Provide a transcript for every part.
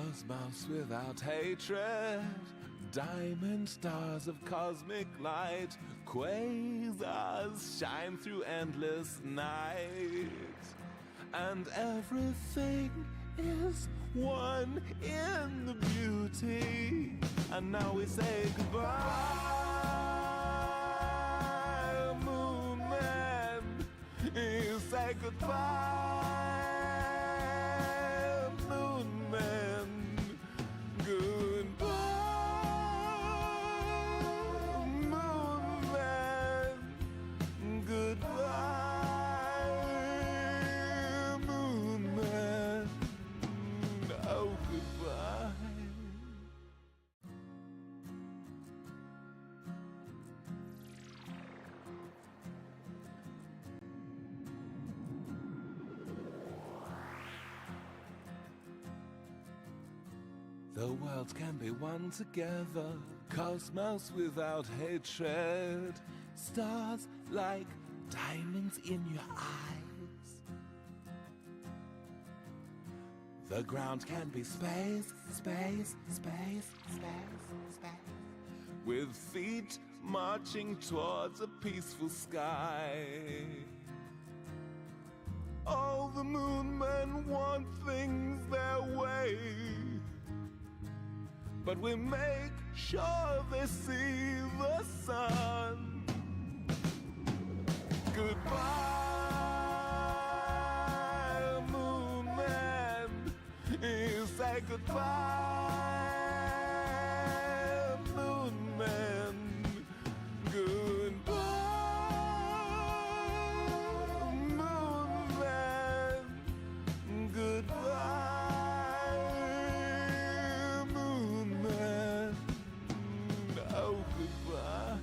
Cosmos without hatred, diamond stars of cosmic light, quasars shine through endless night, and everything is one in the beauty. And now we say goodbye, moon man. You say goodbye, moon man. Goodbye, moon man. Goodbye, moon man. Oh, goodbye. The world can be one together, cosmos without hatred, stars like diamonds in your eyes. The ground can be space, space, space, space, space, with feet marching towards a peaceful sky. All the moon men want things their way, but we make sure they see the sun. Goodbye, moon man. You say goodbye, moon man. Goodbye, moon man. Goodbye. Oh, goodbye.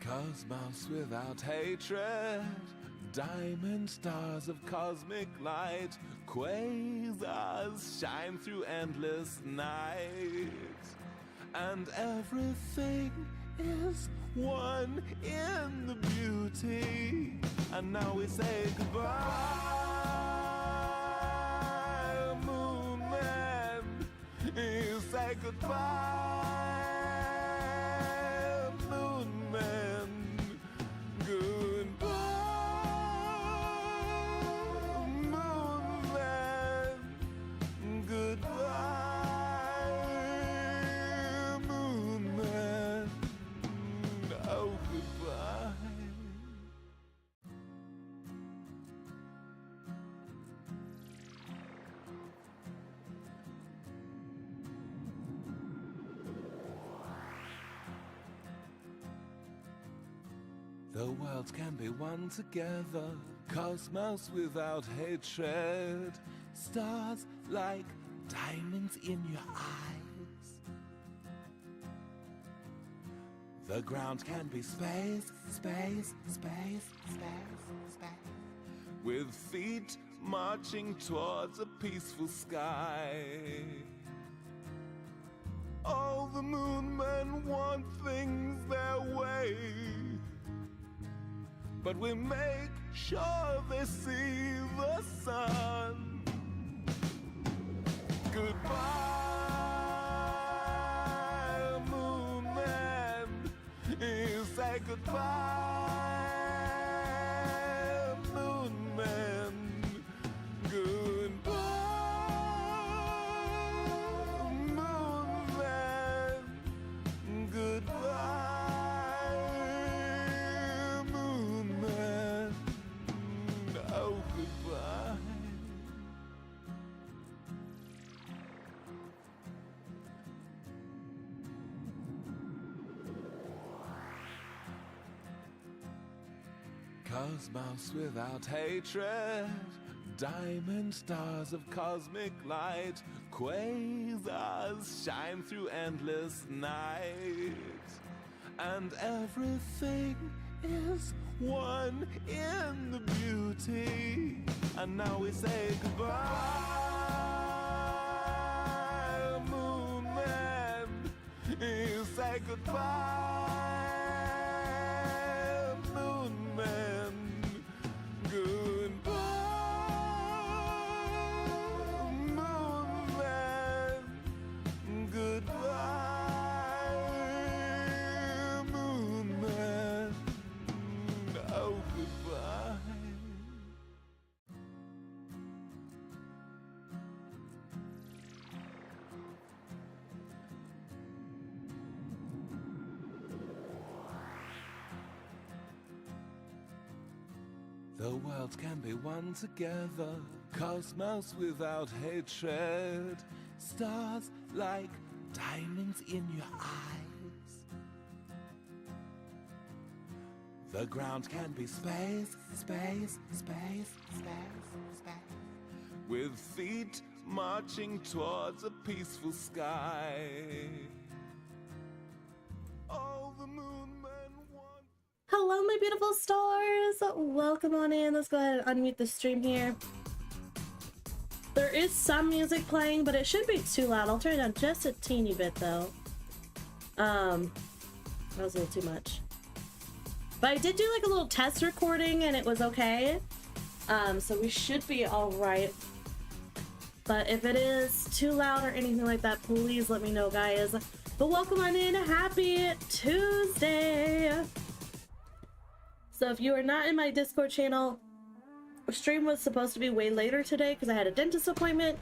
Cosmos without hatred, diamond stars of cosmic light, quasars shine through endless night, and everything is one in the beauty. And now we say goodbye, moon man. You say goodbye, moon man. Goodbye, moon man. Goodbye, moon man. Oh, goodbye. The world can be one together, cosmos without hatred, stars like diamonds in your eyes. The ground can be space, space, space, space, space, with feet marching towards a peaceful sky. All the moon men want things their way, but we make sure they see the sun. Goodbye, moon man. You say goodbye, moon man. Goodbye, moon man. Goodbye, moon man. Oh, goodbye. Cosmos without hatred, diamond stars of cosmic light, quasars shine through endless night, and everything is one in the beauty. And now we say goodbye, moon man. say goodbye, moon man. Goodbye, moon man. Goodbye, moon man. Oh, goodbye. The world can be one together, cosmos without hatred, stars like diamonds in your eyes. The ground can be space, space, space, space, space, with feet marching towards a peaceful sky. Oh, the moon man wants... Hello, my beautiful stars! Welcome on in. Let's go ahead and unmute the stream here. There is some music playing, but it shouldn't be too loud. I'll turn it down just a teeny bit, though. That was a little too much. But I did do like a little test recording, and it was okay. So we should be alright. But if it is too loud or anything like that, please let me know, guys. But welcome on in. Happy Tuesday! So if you are not in my Discord channel, the stream was supposed to be way later today because I had a dentist appointment.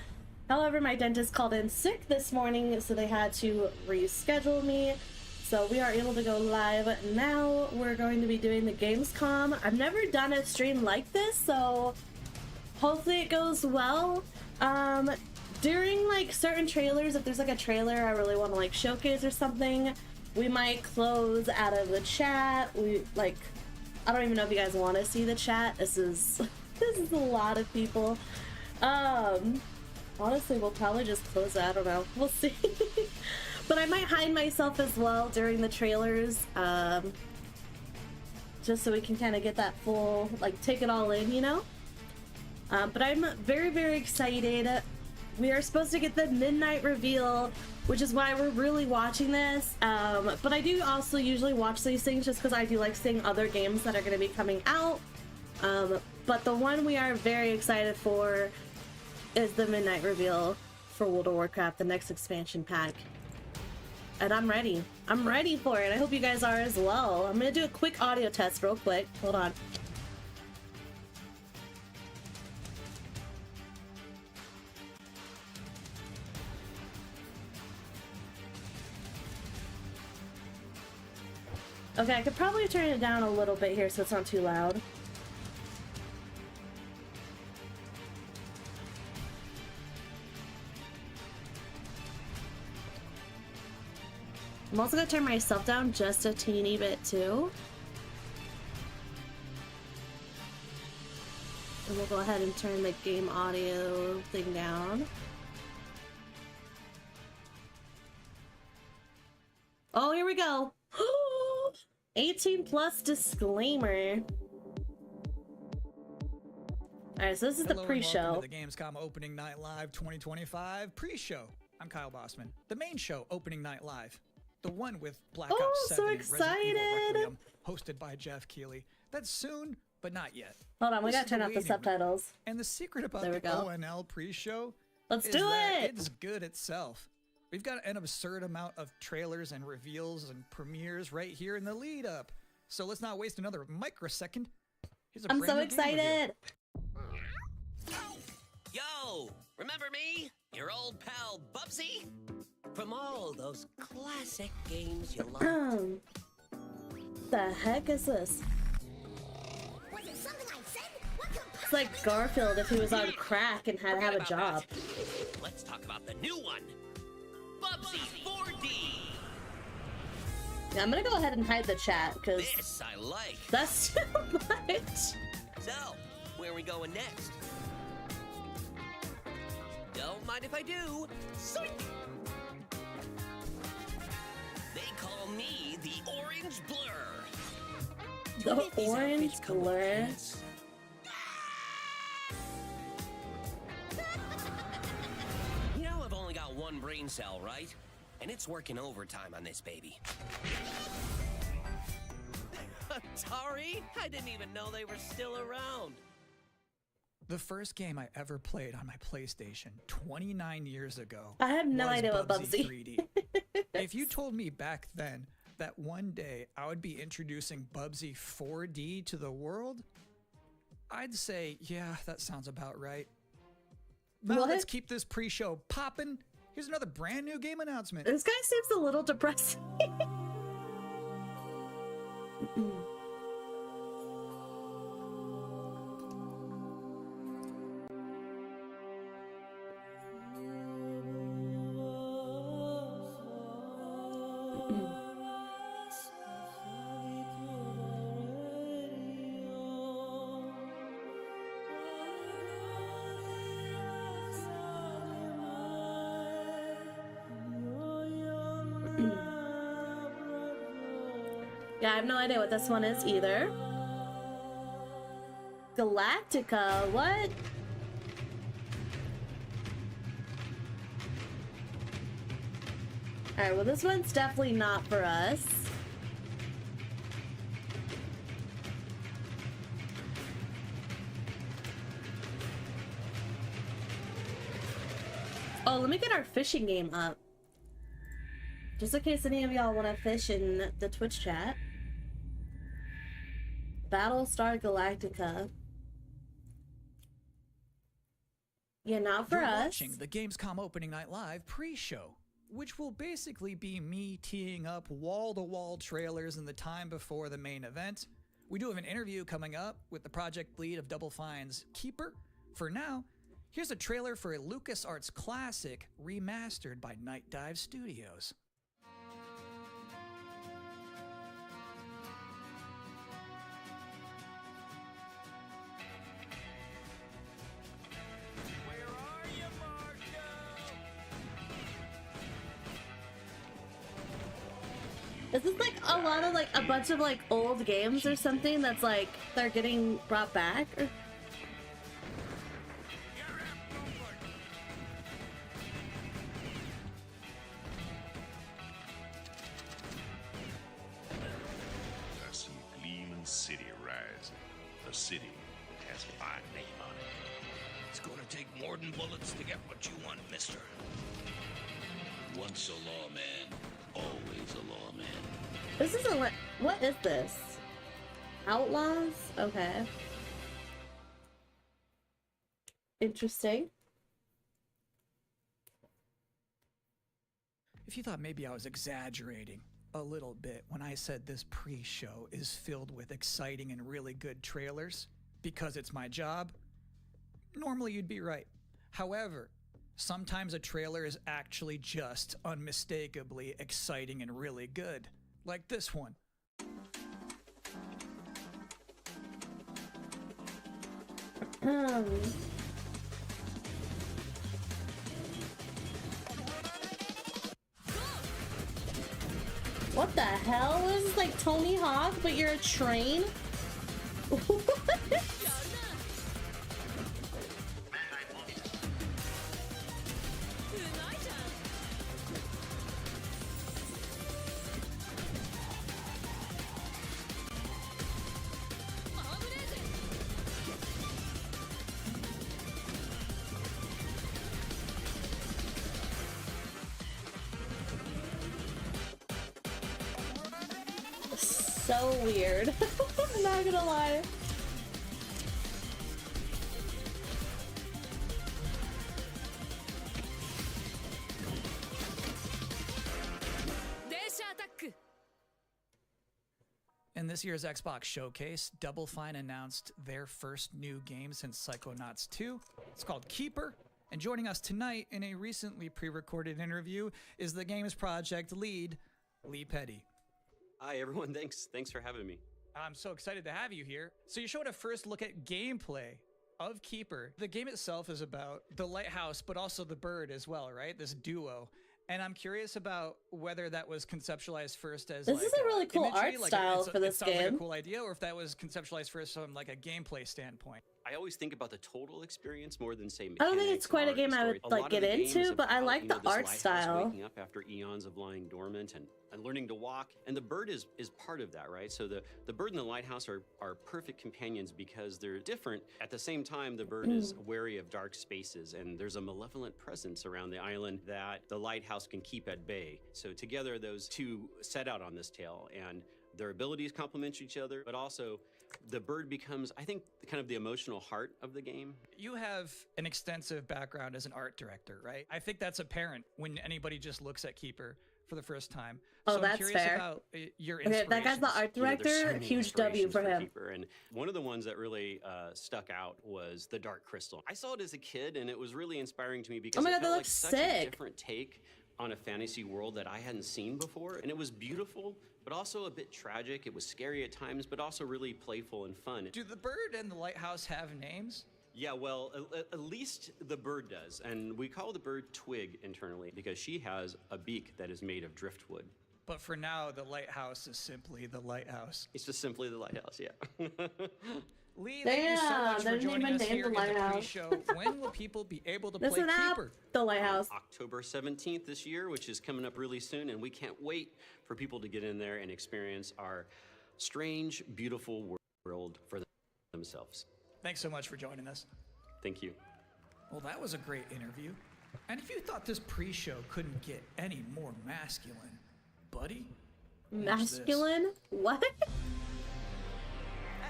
However, my dentist called in sick this morning, so they had to reschedule me. So we are able to go live now. We're going to be doing the Gamescom. I've never done a stream like this, so hopefully it goes well. During like certain trailers, if there's like a trailer I really want to like showcase or something, we might close out of the chat. I don't even know if you guys want to see the chat. This is a lot of people. Honestly, we'll probably just close it. I don't know. We'll see. But I might hide myself as well during the trailers, just so we can kind of get that full, like, take it all in, you know? But I'm very, very excited. We are supposed to get the midnight reveal, which is why we're really watching this. But I do also usually watch these things just because I do like seeing other games that are going to be coming out. But the one we are very excited for is the midnight reveal for World of Warcraft, the next expansion pack. And I'm ready. I'm ready for it. I hope you guys are as well. I'm going to do a quick audio test real quick. Hold on. Okay, I could probably turn it down a little bit here so it's not too loud. I'm also gonna turn myself down just a teeny bit too. And we'll go ahead and turn the game audio thing down. Oh, here we go. 18 plus disclaimer. Alright, so this is the pre-show. The Gamescom Opening Night Live 2025 pre-show. I'm Kyle Bossman. The main show, Opening Night Live. The one with Black Ops 7 so and Resident Evil excited! Requiem, hosted by Jeff Keighley. That's soon, but not yet. Hold on, we This gotta is turn the off the waiting room. subtitles. And the secret about There we the go. ONL pre-show Let's is do that it! it's good itself. We've got an absurd amount of trailers and reveals and premieres right here in the lead up. So let's not waste another microsecond. Here's a I'm brand so new game review. excited! Yo, remember me? Your old pal Bubsy? From all those classic games you love. The heck is this? Was it something I said? What could It's like Garfield if he was on crack and had to have a Forget job. about that. Let's talk about the new one. Bubsy 4D. Yeah, I'm gonna go ahead and hide the chat because This I like. that's too much. So, where are we going next? Don't mind if I do. Zoink. They call me the Orange Blur. The If these orange outfits come with blur. pants. You know I've only got one brain cell, right? and it's working overtime on this baby. Atari? I didn't even know they were still around. The first game I ever played on my PlayStation 29 years ago. I have no was idea what Bubsy 3D. If you told me back then that one day I would be introducing Bubsy 4D to the world, I'd say, yeah, that sounds about right. Now What? let's keep this pre-show popping. Here's another brand new game announcement. This guy seems a little depressing. Yeah, I have no idea what this one is either. Galactica, what? Alright, well this one's definitely not for us. Oh, let me get our fishing game up. Just in case any of y'all want to fish in the Twitch chat. Battlestar Galactica. Yeah, not for You're us. watching the Gamescom Opening Night Live pre-show, which will basically be me teeing up wall-to-wall trailers in the time before the main event. We do have an interview coming up with the project lead of Double Fine's Keeper. For now, here's a trailer for a LucasArts classic remastered by Night Dive Studios. Is this like a lot of like a bunch of like old games or something that's like they're getting brought back? Or... I see Gleeman City rising. A city that has a fine name on it. It's gonna take more than bullets to get what you want, mister. Once a lawman, always a lawman. This isn't what. What is this? Outlaws? Okay. Interesting. If you thought maybe I was exaggerating a little bit when I said this pre-show is filled with exciting and really good trailers because it's my job, normally you'd be right. However, sometimes a trailer is actually just unmistakably exciting and really good, like this one. What the hell? Is this like Tony Hawk, but you're a train? What? So weird. I'm not gonna lie. In this year's Xbox Showcase, Double Fine announced their first new game since Psychonauts 2. It's called Keeper. And joining us tonight in a recently pre-recorded interview is the game's project lead, Lee Petty. Hi everyone, thanks for having me. I'm so excited to have you here. So you showed a first look at gameplay of Keeper. The game itself is about the lighthouse, but also the bird as well, right? This duo. And I'm curious about whether that was conceptualized first as This like, is a really cool imagery, art like style it's for this it sounds like game. a cool idea, or if that was conceptualized first from like a gameplay standpoint. I always think about the total experience more than say. I don't think it's quite a game I would like get into, but I like the art this style. Waking up after eons of lying dormant and learning to walk, and the bird is part of that, right? So the bird and the lighthouse are perfect companions because they're different. At the same time, the bird is wary of dark spaces, and there's a malevolent presence around the island that the lighthouse can keep at bay. So together, those two set out on this tale, and their abilities complement each other, but also the bird becomes, I think, kind of the emotional heart of the game. You have an extensive background as an art director, right? I think that's apparent when anybody just looks at Keeper for the first time. Oh, so that's I'm curious fair. about your Okay, that guy's the inspirations. art You know, there's so director. many Huge W inspirations for him. Keeper, and one of the ones that really stuck out was the Dark Crystal. I saw it as a kid, and it was really inspiring to me because Oh my it God, that felt like looks such sick. a different take on a fantasy world that I hadn't seen before. And it was beautiful, but also a bit tragic. It was scary at times, but also really playful and fun. Do the bird and the lighthouse have names? Yeah, well, at least the bird does. And we call the bird Twig internally because she has a beak that is made of driftwood. But for now, the lighthouse is simply the lighthouse. It's just simply the lighthouse, yeah. Lee, thank you so Damn, much for there's joining even us named here the in the lighthouse. pre-show. When will people be able to play Listen up, Keeper? the lighthouse. October 17th this year, which is coming up really soon, and we can't wait for people to get in there and experience our strange, beautiful world for themselves. Thanks so much for joining us. Thank you. Well, that was a great interview. And if you thought this pre-show couldn't get any more masculine, buddy, watch this. Masculine? What?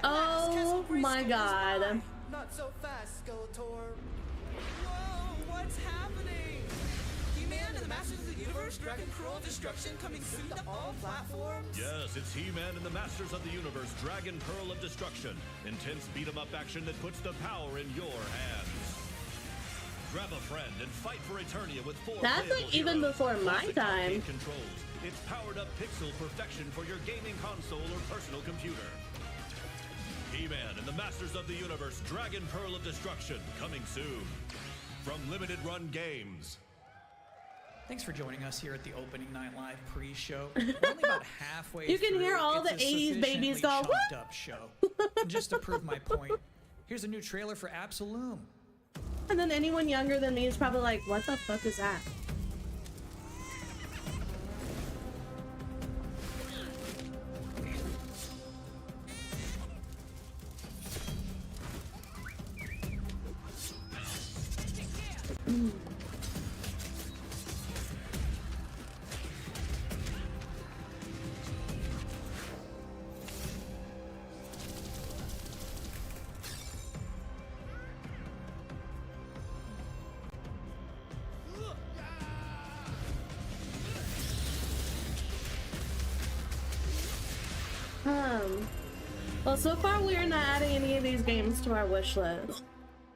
Oh my God. Not so fast, Skeletor. Whoa, what's happening? He-Man and the Masters of the Universe, Dragon Pearl Destruction coming soon to all platforms? Yes, it's He-Man and the Masters of the Universe, Dragon Pearl of Destruction. Intense beat-em-up action that puts the power in your hands. Grab a friend and fight for Eternia with 4 That's like playable even heroes, before my classic time. arcade controls. It's powered up pixel perfection for your gaming console or personal computer. He-Man and the Masters of the Universe, Dragon Pearl of Destruction, coming soon. From Limited Run Games. Thanks for joining us here at the Opening Night Live pre-show. We're only about halfway You can through. hear all It's the a 80s babies go, sufficiently "What?" chunked up show. And just to prove my point, here's a new trailer for Absolum. And then anyone younger than me is probably like, what the fuck is that? Well, so far we are not adding any of these games to our wish list.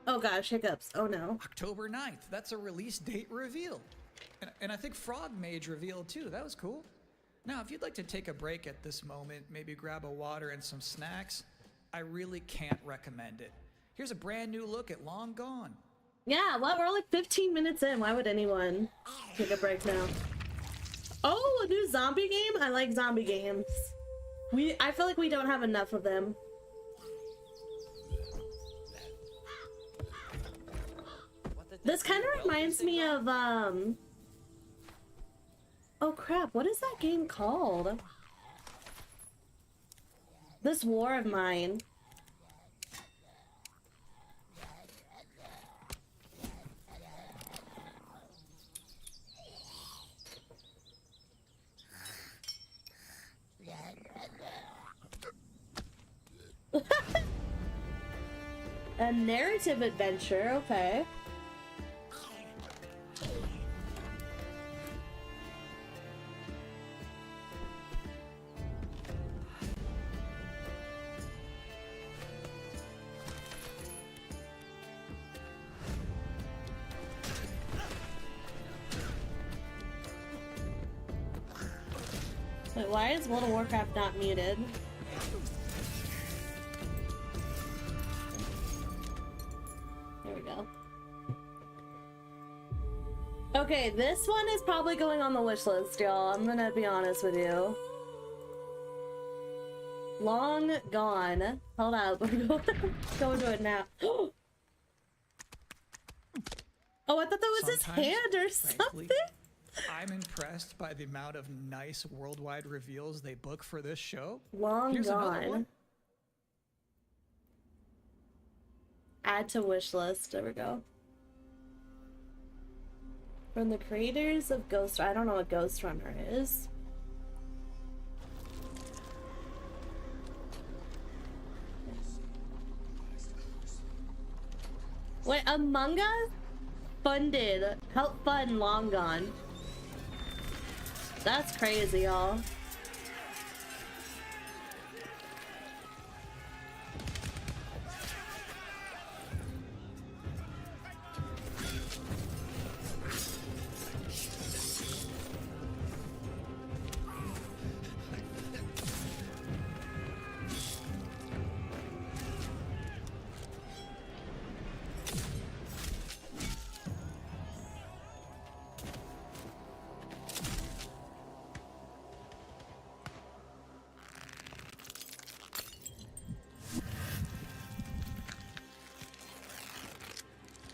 Oh gosh, hiccups. Oh no. October 9th. That's a release date reveal. And I think Frog Mage revealed too. That was cool. Now, if you'd like to take a break at this moment, maybe grab a water and some snacks, I really can't recommend it. Here's a brand new look at Long Gone. Yeah, well, we're only 15 minutes in. Why would anyone take a break now? Oh, a new zombie game? I like zombie games. I feel like we don't have enough of them. This kind of reminds me of, oh crap, what is that game called? This War of Mine. A narrative adventure, okay. Wait, why is World of Warcraft not muted? There we go. Okay, this one is probably going on the wish list, y'all. I'm gonna be honest with you. Long gone. Hold up. We're going to it now. Oh, I thought that was his Sometimes, hand or frankly, something. I'm impressed by the amount of nice worldwide reveals they book for this show. Long Here's another gone. one. Add to wish list. There we go. From the creators of Ghost, I don't know what Ghost Runner is. Wait, Among Us funded help fund Long Gone. That's crazy, y'all.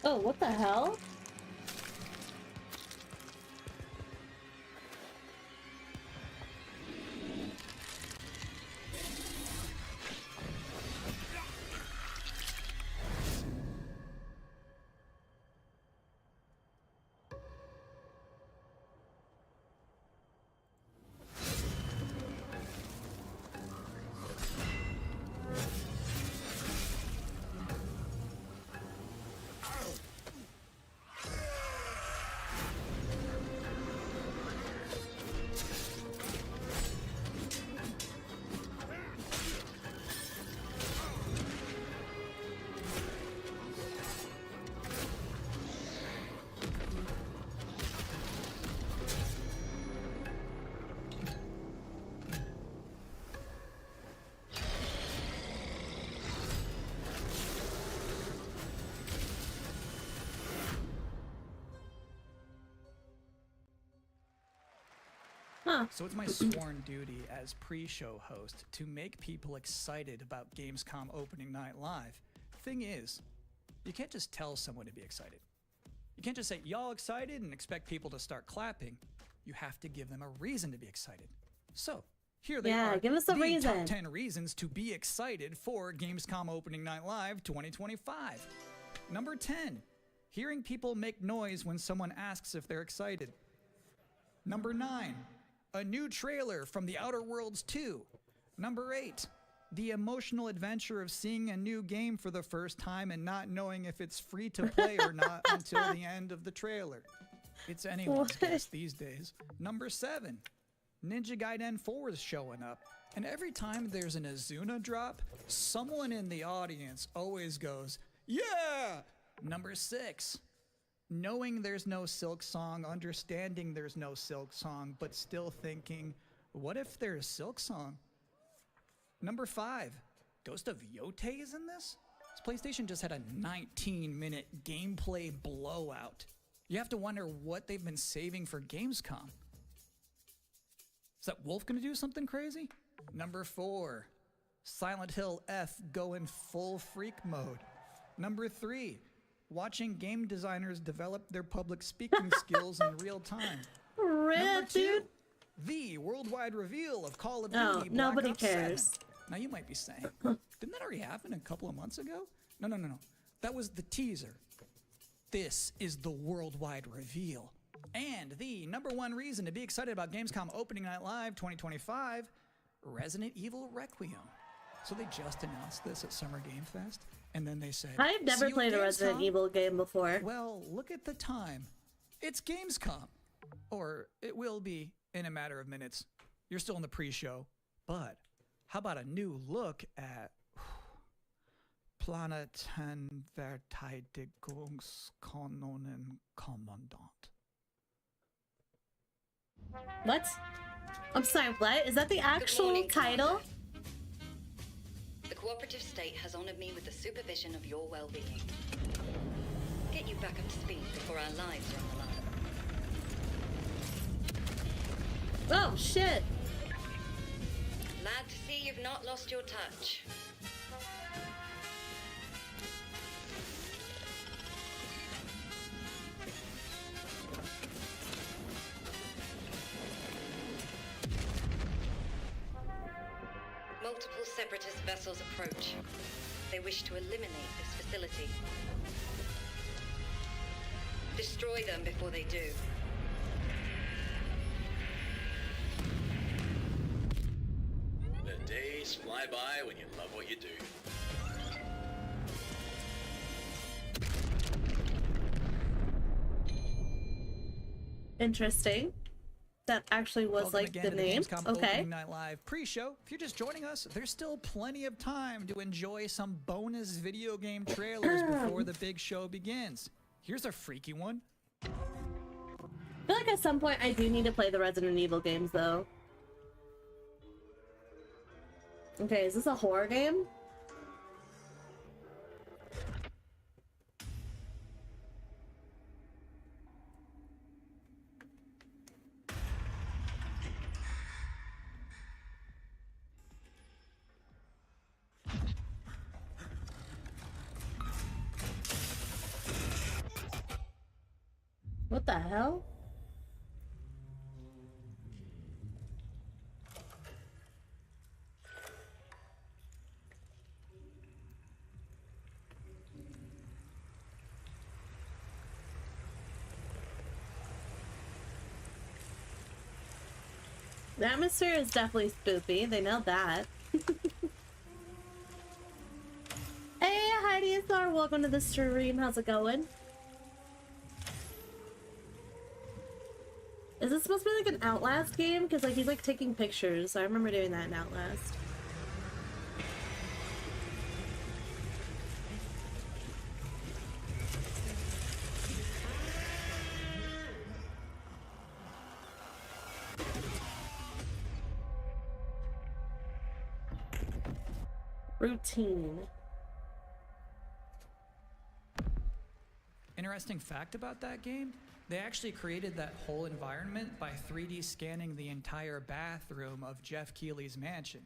Oh, what the hell? Huh. So it's my sworn duty as pre-show host to make people excited about Gamescom opening night live. Thing is, you can't just tell someone to be excited. You can't just say, y'all excited, and expect people to start clapping. You have to give them a reason to be excited. So, here they are. Give us a the reason. top 10 reasons to be excited for Gamescom opening night live 2025. Number 10, hearing people make noise when someone asks if they're excited. Number 9, a new trailer from The Outer Worlds 2. Number 8, the emotional adventure of seeing a new game for the first time and not knowing if it's free to play or not until the end of the trailer. It's anyone's guess these days. Number 7, Ninja Gaiden 4 is showing up. And every time there's an Azuna drop, someone in the audience always goes, yeah! Number 6, knowing there's no Silk Song, understanding there's no Silk Song, but still thinking, what if there's Silk Song? Number 5, Ghost of Yote is in this? This PlayStation just had a 19-minute gameplay blowout. You have to wonder what they've been saving for Gamescom. Is that Wolf gonna do something crazy? Number 4, Silent Hill F going full freak mode. Number 3, watching game designers develop their public speaking skills in real time. Rip, Number 2, dude. the worldwide reveal of Call of Oh, Duty Black nobody Ops 7. cares. Now you might be saying, didn't that already happen a couple of months ago? No. That was the teaser. This is the worldwide reveal. And the number 1 reason to be excited about Gamescom opening night live 2025, Resident Evil Requiem. So they just announced this at Summer Game Fest, and then they said, I've never "See you played at a Resident Gamescom?" Evil game before. Well, look at the time. It's Gamescom. Or it will be in a matter of minutes. You're still in the pre-show. But how about a new look at Planetverteidigungskanonen Kommandant? What? I'm sorry, what? Is that the actual morning, title? Commander. The cooperative state has honored me with the supervision of your well-being. Get you back up to speed before our lives are on the line. Oh, shit. Glad to see you've not lost your touch. Multiple separatist vessels approach. They wish to eliminate this facility. Destroy them before they do. The days fly by when you love what you do. Interesting. That actually was Welcome like again the to name. Gamescom Okay. Opening Night Live pre-show. If you're just joining us, there's still plenty of time to enjoy some bonus video game trailers before the big show begins. Here's a freaky one. I feel like at some point I do need to play the Resident Evil games though. Okay, is this a horror game? What the hell? The atmosphere is definitely spoopy. They nailed that. Hey, Heidi Thor, welcome to the stream. How's it going? Is this supposed to be like an Outlast game? Because like he's like taking pictures. I remember doing that in Outlast. Routine. Interesting fact about that game, they actually created that whole environment by 3D scanning the entire bathroom of Jeff Keighley's mansion.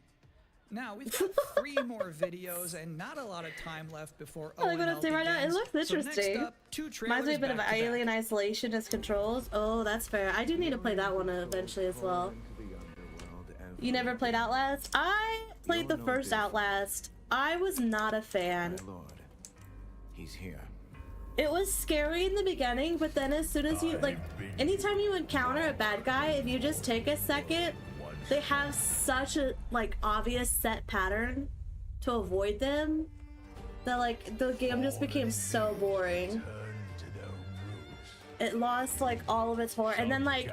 Now, we've got 3 more videos and not a lot of time left before I'm gonna ONL say right now, it begins. looks So interesting. next up, 2 trailers Reminds me a bit of back to back. Alien Isolation as controls. Oh, that's fair. I do need to play that one eventually as well. You never played Outlast? I played the first Outlast. I was not a fan. Lord, he's here. It was scary in the beginning, but then as soon as you, like, anytime you encounter a bad guy, if you just take a second, they have such a, like, obvious set pattern to avoid them that, like, the game just became so boring. It lost, like, all of its horror. And then, like,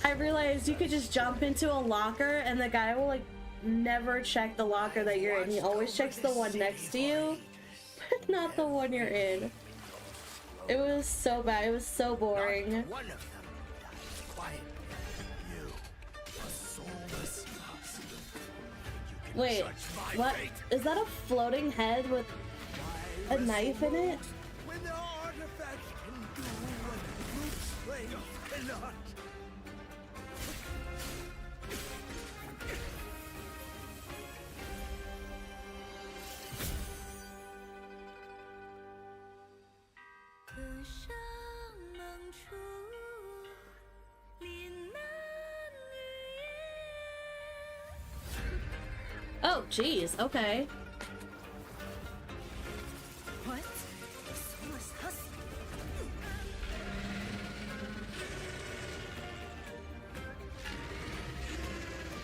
I realized you could just jump into a locker and the guy will, like, never check the locker that you're in. He always checks the one next to you, but not the one you're in. It was so bad. It was so boring. One of them died quietly. You, a soulless husk. You can Wait, judge my what? fate. Is that a floating head with a knife in it? When the artifact can do what brute strength cannot. Oh, jeez. Okay. What? The soulless husk?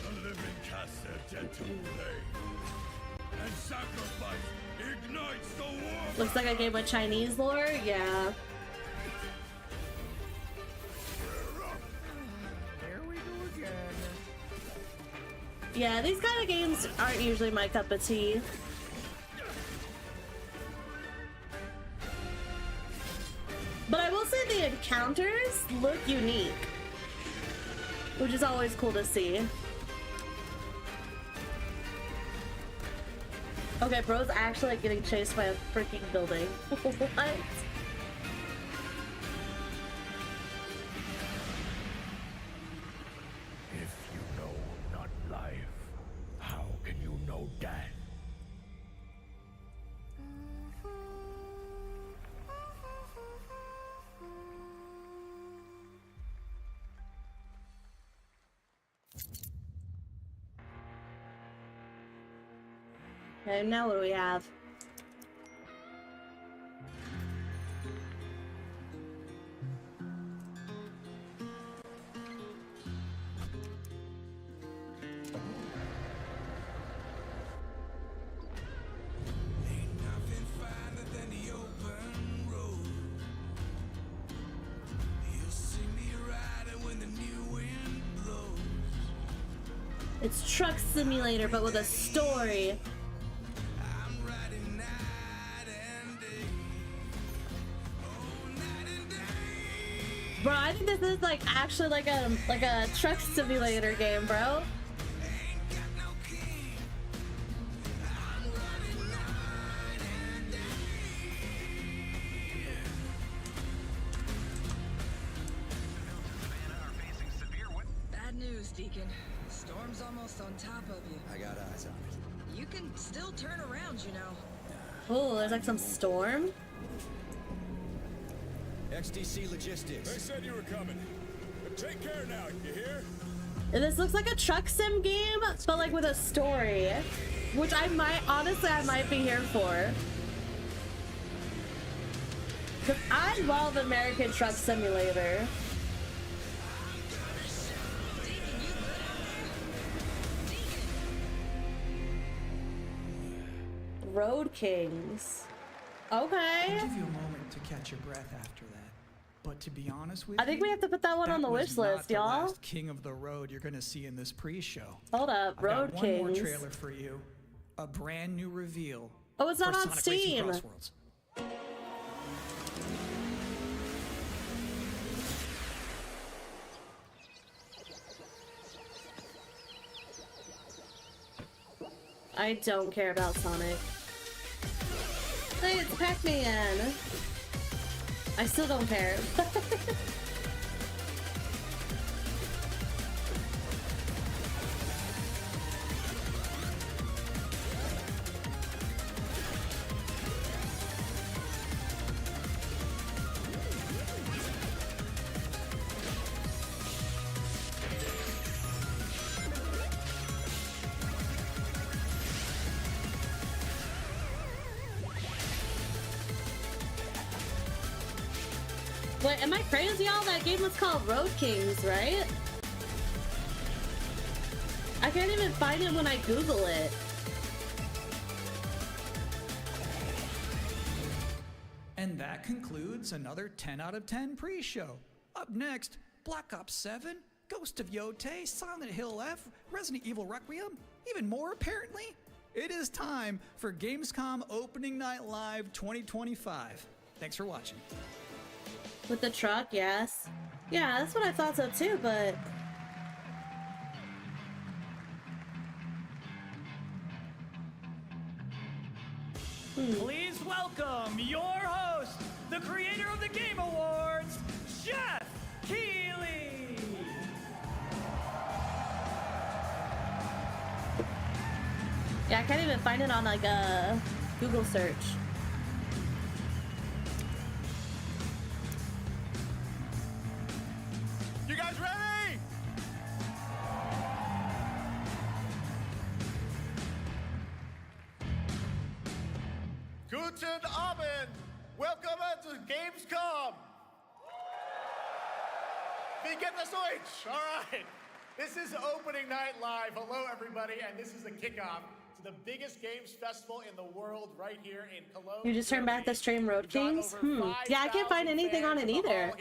The living cast their dead to flame, and sacrifice ignites the war. Looks like a game with Chinese lore. Yeah. Here we go again. Yeah, these kind of games aren't usually my cup of tea. But I will say the encounters look unique, which is always cool to see. Okay, bro's actually like getting chased by a freaking building. What? If you know not life, Okay, now what do we have? It's Truck Simulator, but with a story. Bro, I think this is like actually like a truck simulator game, bro. Bad news, Deacon. Storm's almost on top of you. I got eyes on it. You can still turn around, you know. Oh, there's like some storm. XDC Logistics. They said you were coming. But take care now, you hear? And this looks like a truck sim game, but like with a story, which I might be here for. Cause I love American Truck Simulator. Road Kings. Okay. I'll give you a moment to catch your breath after that. But to be honest with you, I think we have to put that one on the wish list, y'all. Last king of the road you're gonna see in this pre-show. Hold up, Road I've got Kings. one more trailer for you. A brand new reveal. Oh, it's not for on Sonic Racing Steam. Crossworlds. I don't care about Sonic. Hey, it's Pac-Man. I still don't care. Wait, am I crazy, y'all? That game was called Road Kings, right? I can't even find it when I Google it. And that concludes another 10 out of 10 pre-show. Up next, Black Ops 7, Ghost of Yotei, Silent Hill F, Resident Evil Requiem, even more apparently. It is time for Gamescom Opening Night Live 2025. Thanks for watching. With the truck, yes. Yeah, that's what I thought so too, but... Please welcome your host, the creator of the Game Awards, Jeff Keighley! Yeah, I can't even find it on like a Google search. You guys ready? Guten Abend. Welcome to Gamescom. Wie geht das Deutsch? All right. This is Opening Night Live. Hello, everybody, and this is the kickoff to the biggest games festival in the world right here in Cologne. You just turned back the stream, Road Kings? Yeah, I can't find anything on it either.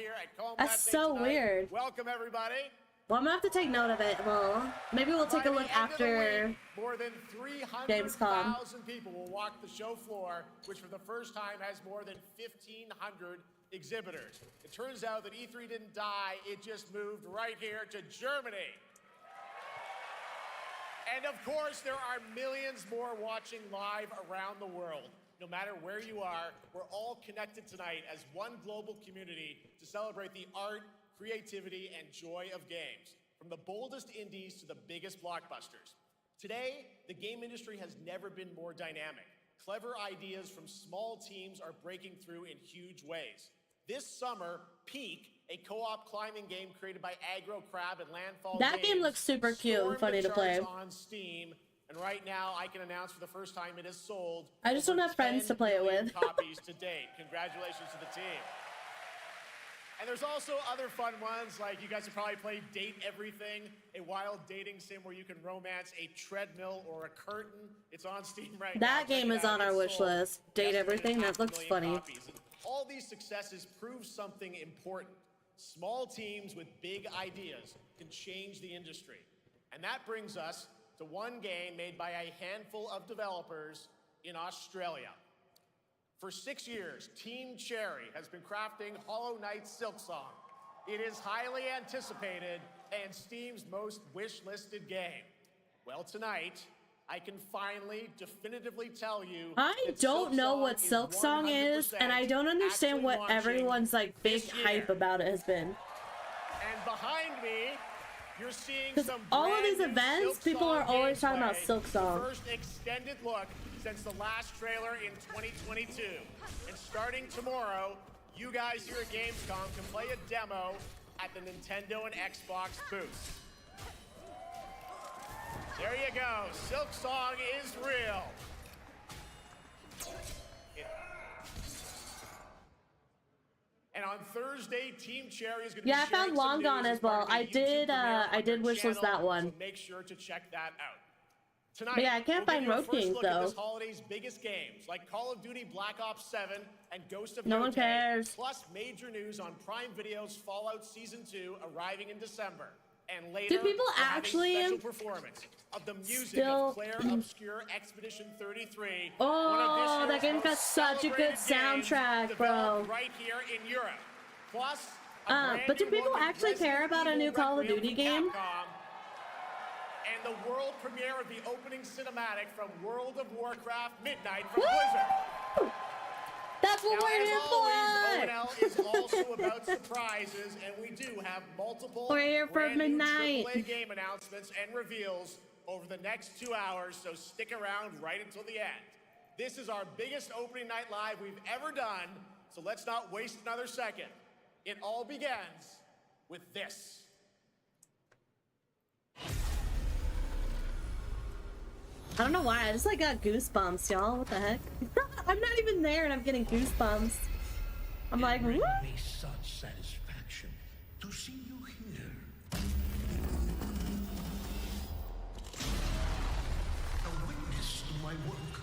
That's so weird. Welcome, everybody. Well, I'm gonna have to take note of it. Well, maybe we'll take a look after More than Gamescom. 300,000 people will walk the show floor, which for the first time has more than 1,500 exhibitors. It turns out that E3 didn't die, it just moved right here to Germany. And of course, there are millions more watching live around the world. No matter where you are, we're all connected tonight as one global community to celebrate the art, creativity, and joy of games, from the boldest indies to the biggest blockbusters. Today, the game industry has never been more dynamic. Clever ideas from small teams are breaking through in huge ways. This summer, Peak, a co-op climbing game created by Aggro Crab and Landfall That Games, game looks super cute and stormed funny the to play. charts on Steam And right now, I can announce for the first time it has sold. I just don't have friends to play it with. Copies to date. Congratulations to the team. And there's also other fun ones, like you guys have probably played Date Everything, a wild dating sim where you can romance a treadmill or a curtain. It's on Steam right now. That game is on our wish list. Date Everything, that looks funny. All these successes prove something important. Small teams with big ideas can change the industry. And that brings us to one game made by a handful of developers in Australia. For 6 years, Team Cherry has been crafting Hollow Knight Silksong. It is highly anticipated and Steam's most wish-listed game. Well, tonight, I can finally definitively tell you I don't know what Silksong is, and I don't understand what everyone's like big hype about it has been. And behind me, you're seeing some all of these events, people are always talking about Silksong. First extended look since the last trailer in 2022. And starting tomorrow, you guys here at Gamescom can play a demo at the Nintendo and Xbox booths. There you go. Silksong is real. And on Thursday, Team Cherry is going to be I found Long Gone as well. I did wishlist that one. So make sure to check that out. Tonight, but yeah, I can't find Road Kings though. This holiday's biggest games like Call of Duty Black Ops 7 and Ghost of No one cares. Plus major news on Prime Video's Fallout Season 2 arriving in December. And later, do people actually special performance of the music of Claire Obscure Expedition 33. Oh, that game got such a good soundtrack, bro. Right here in Europe. Plus, but do people actually care about a new Call of Duty game? And the world premiere of the opening cinematic from World of Warcraft Midnight from Blizzard. That's what we're here for! ONL is also about surprises, and we do have multiple we're here for Midnight AAA game announcements and reveals over the next 2 hours, so stick around right until the end. This is our biggest opening night live we've ever done, so let's not waste another second. It all begins with this. I don't know why, I just like got goosebumps, y'all. What the heck? I'm not even there and I'm getting goosebumps. I'm like, what? It brings me such satisfaction to see you here. A witness to my work.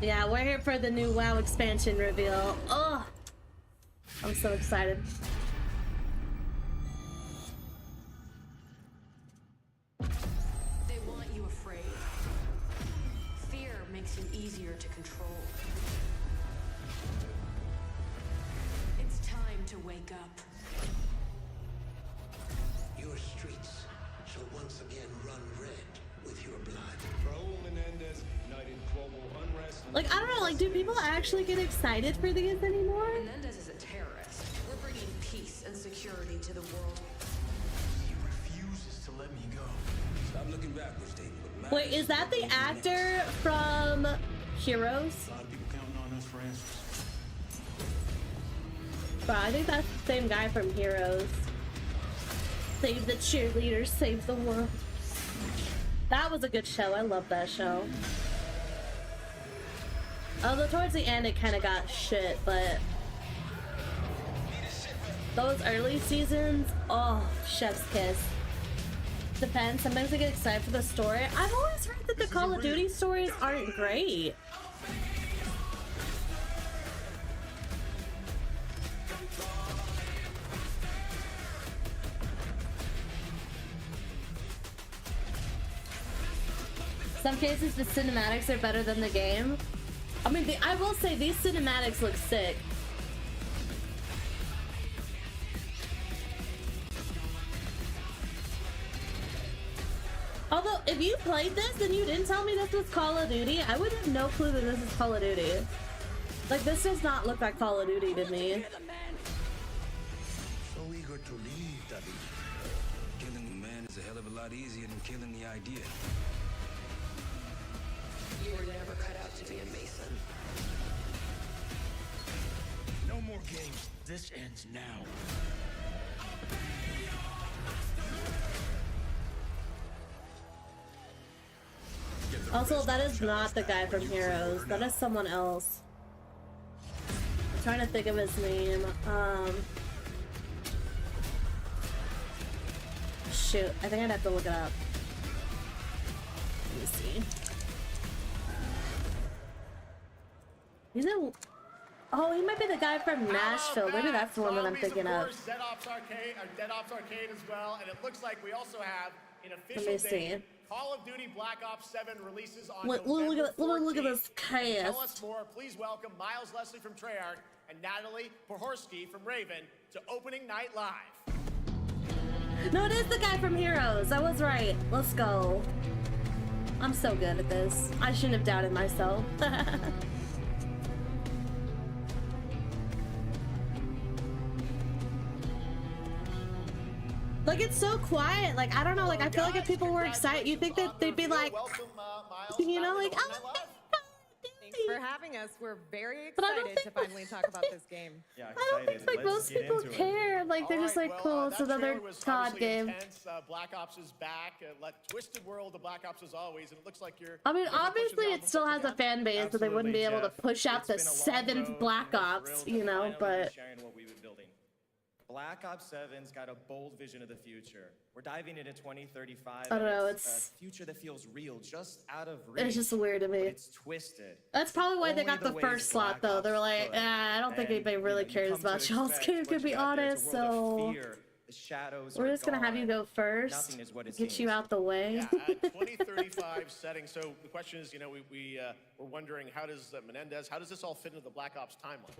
Yeah, we're here for the new WoW expansion reveal. Oh, I'm so excited. They want you afraid. Fear makes you easier to control. It's time to wake up. Your streets shall once again run red with your blood. Raul Menendez ignited global unrest. Like, I don't know, like, do people actually get excited for these anymore? Menendez is a terrorist. We're bringing peace and security to the world. He refuses to let me go. Stop looking backwards, David. Wait, is that the actor from Heroes? A lot of people counting on us for answers. Bro, I think that's the same guy from Heroes. Save the cheerleaders, save the world. That was a good show. I love that show. Although towards the end it kind of got shit, but those early seasons, oh, chef's kiss. Depends. Sometimes I get excited for the story. I've always heard that the Call of Duty stories aren't great. Some cases the cinematics are better than the game. I mean, I will say these cinematics look sick. Although, if you played this and you didn't tell me this was Call of Duty, I would have no clue that this is Call of Duty. Like, this does not look like Call of Duty to me. So eager to leave, David. Killing a man is a hell of a lot easier than killing the idea. You were never cut out to be a Mason. No more games. This ends now. Also, that is not the guy from Heroes. That is someone else. I'm trying to think of his name. Shoot, I think I'd have to look it up. Let me see. He's a... Oh, he might be the guy from Nashville. Maybe that's the one that I'm thinking of. Dead Ops Arcade as well, and it looks like we also have an official Let me see. date. Call of Duty Black Ops 7 releases on Look November at 14th. this cast. Tell us more. Please welcome Miles Leslie from Treyarch and Natalie Pohorsky from Raven to Opening Night Live. No, it is the guy from Heroes. I was right. Let's go. I'm so good at this. I shouldn't have doubted myself. Like, it's so quiet. Like, I don't know. Like, I feel like if people were excited, you'd think that they'd be like, you know, like, oh, thanks for having us. We're very excited to finally talk about this game. I don't think like most people care. Like, they're just like, cool, it's another COD game. Black Ops is back. Twisted world of Black Ops as always, and it looks like you're. I mean, obviously, it still has a fan base, so they wouldn't be able to push out the 7th Black Ops, you know, but. Black Ops 7's got a bold vision of the future. We're diving into 2035. I don't know, it's a future that feels real, just out of reach. It's just weird to me. It's twisted. That's probably why they got the first slot, though. They were like, I don't think anybody really cares about y'all's game, to be honest, so. We're just gonna have you go first, get you out the way. Yeah, 2035 setting. So the question is, you know, we're wondering, how does Menendez, how does this all fit into the Black Ops timeline?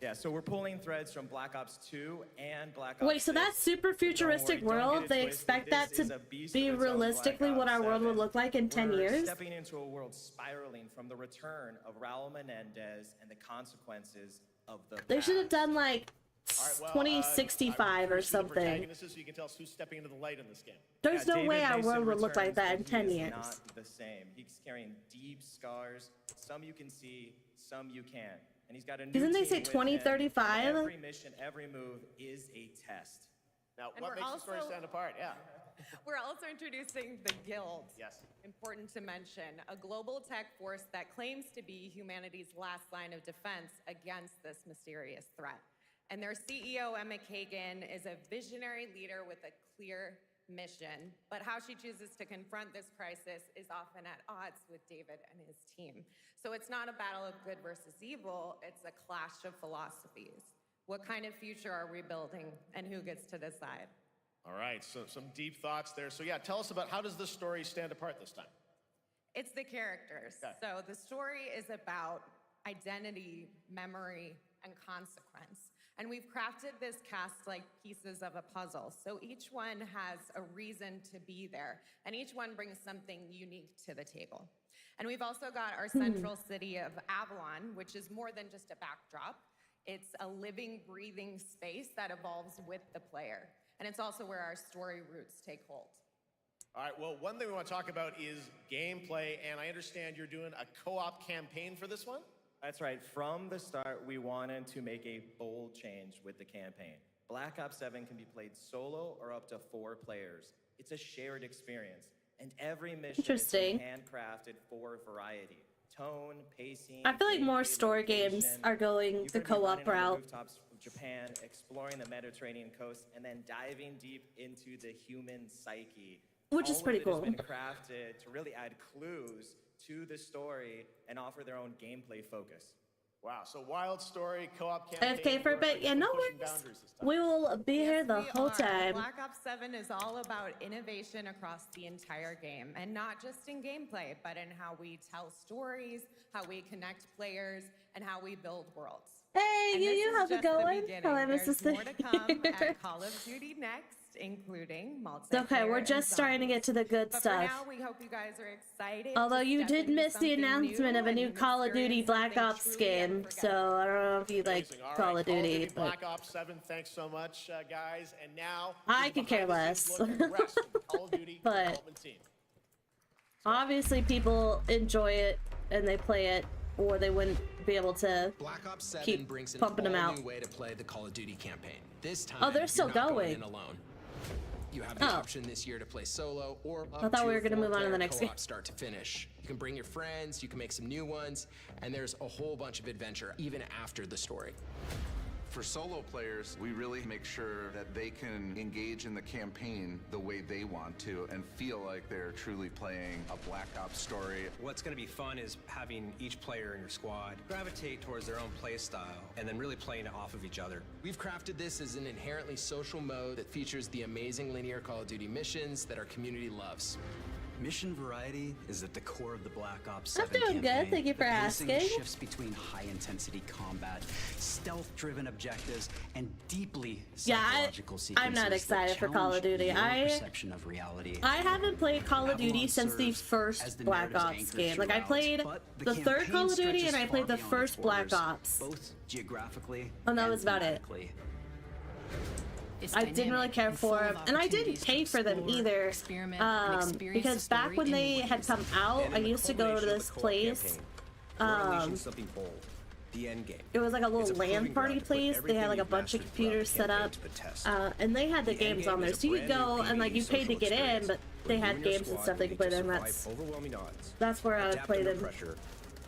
Yeah, so we're pulling threads from Black Ops 2 and Black Ops. Wait, so that super futuristic world, they expect that to be realistically what our world would look like in 10 years? Stepping into a world spiraling from the return of Raul Menendez and the consequences of the. They should have done like 2065 or something. So you can tell us who's stepping into the light in this game. There's no way our world would look like that in 10 years. Not the same. He's carrying deep scars. Some you can see, some you can't. And he's got a new Didn't they say team with 2035? him. Every mission, every move is a test. Now, what makes the story stand apart? Yeah. We're also introducing the Guild. Yes. Important to mention, a global tech force that claims to be humanity's last line of defense against this mysterious threat. And their CEO, Emma Kagan, is a visionary leader with a clear mission. But how she chooses to confront this crisis is often at odds with David and his team. So it's not a battle of good versus evil, it's a clash of philosophies. What kind of future are we building, and who gets to decide? All right, so some deep thoughts there. So yeah, tell us about, how does this story stand apart this time? It's the characters. Okay. So the story is about identity, memory, and consequence. And we've crafted this cast like pieces of a puzzle. So each one has a reason to be there, and each one brings something unique to the table. And we've also got our central city of Avalon, which is more than just a backdrop. It's a living, breathing space that evolves with the player. And it's also where our story roots take hold. All right, well, one thing we want to talk about is gameplay, and I understand you're doing a co-op campaign for this one? That's right. From the start, we wanted to make a bold change with the campaign. Black Ops 7 can be played solo or up to 4 players. It's a shared experience, and every mission is handcrafted for variety. Tone, pacing. I feel like more story games are going the co-op route. Rooftops of Japan, exploring the Mediterranean coast, and then diving deep into the human psyche. Which is pretty cool. All of it has been crafted to really add clues to the story and offer their own gameplay focus. Wow, so wild story, co-op campaign. AFK for a bit, yeah, no worries. We will be here the whole time. Black Ops 7 is all about innovation across the entire game, and not just in gameplay, but in how we tell stories, how we connect players, and how we build worlds. Hey, how's it going? Hello, There's more to come at Call of Duty next, including multiplayer. Okay, we're just starting to get to the good stuff. For now, we hope you guys are excited. Although you did miss the announcement of a new Call of Duty Black Ops game, so I don't know if you like Call of Duty. But Black Ops 7, thanks so much, guys. And now I could care less. But obviously, people enjoy it and they play it, or they wouldn't be able to Black Ops 7 keep brings an pumping them out. new way to play the Call of Duty campaign. This time, they're still you're not going. in alone. You have the option this year to play solo or I thought we were going to move on to the next game. Start to finish. You can bring your friends, you can make some new ones, and there's a whole bunch of adventure even after the story. For solo players, we really make sure that they can engage in the campaign the way they want to and feel like they're truly playing a Black Ops story. What's going to be fun is having each player in your squad gravitate towards their own play style and then really playing it off of each other. We've crafted this as an inherently social mode that features the amazing linear Call of Duty missions that our community loves. Mission variety is at the core of the Black Ops I'm 7 doing campaign. good, thank you for The pacing asking. shifts between high-intensity combat, stealth-driven objectives, and deeply psychological sequences. I'm not excited that for Call of challenge Duty. your perception of reality. I haven't played Call of Duty Avalon since the serves first as the Black narrative's Ops anchor game. Like, I throughout, played but the third campaign Call of Duty stretches and I played far the beyond first its Black borders, Ops. both geographically And that and was about it. thematically. I didn't really care for them, and I didn't pay for them either, because back when they had come out, I used to go to this place. Something bold. The end game. It was like a It's little a LAN proving party ground to put place. They everything had like a you've bunch of mastered throughout computers the set up, campaign to the test. and they had the The end games game on there, is a so you could brand go new and like you PvE paid to social get in, experience but where they you had and your games and squad stuff they will could play need to there. And survive overwhelming odds, that's where I would adapt play under them pressure,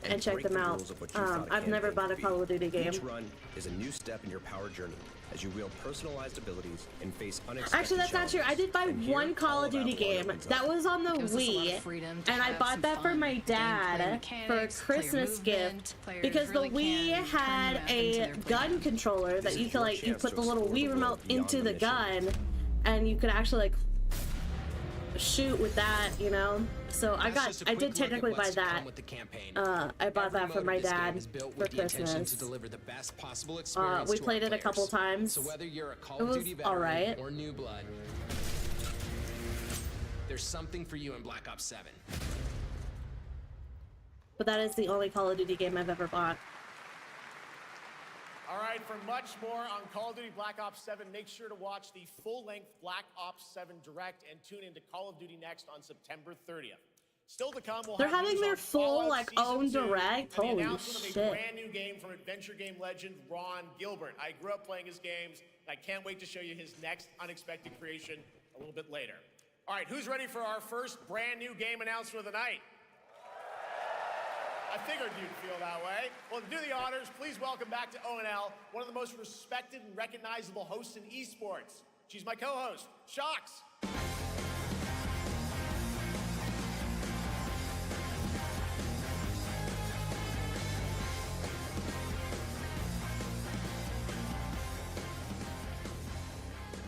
and check break them the out. rules of what you thought a I've never campaign bought a would Call of be. Duty game. Each run is a new step in your power journey as you wield personalized abilities and face unexpected Actually, that's not true. I did buy one Call of Duty game. That was on the Gives us a lot of Wii, freedom to and I have bought some that for fun. my dad Gameplay for a mechanics, player Christmas movement, gift players because really the Wii can had turn them a into their gun controller that This you is could your like you chance put to the little explore the Wii world remote beyond into the the mission. gun, and you could actually like shoot with that, you know. So I did technically buy that. I bought that for my dad for Christmas. We played it a couple times. So whether you're a Call It of was Duty veteran alright. or new blood, there's something for you in Black Ops 7. But that is the only Call of Duty game I've ever bought. All right, for much more on Call of Duty Black Ops 7, make sure to watch the full-length Black Ops 7 Direct and tune into Call of Duty Next on September 30th. Still to come, we'll They're have having news their on full Fallout like Season own 2 direct. and the Holy announcement of a shit! brand new game from adventure game legend Ron Gilbert. I grew up playing his games, and I can't wait to show you his next unexpected creation a little bit later. All right, who's ready for our first brand new game announcement of the night? I figured you'd feel that way. Well, to do the honors, please welcome back to ONL one of the most respected and recognizable hosts in esports. She's my co-host, Shox.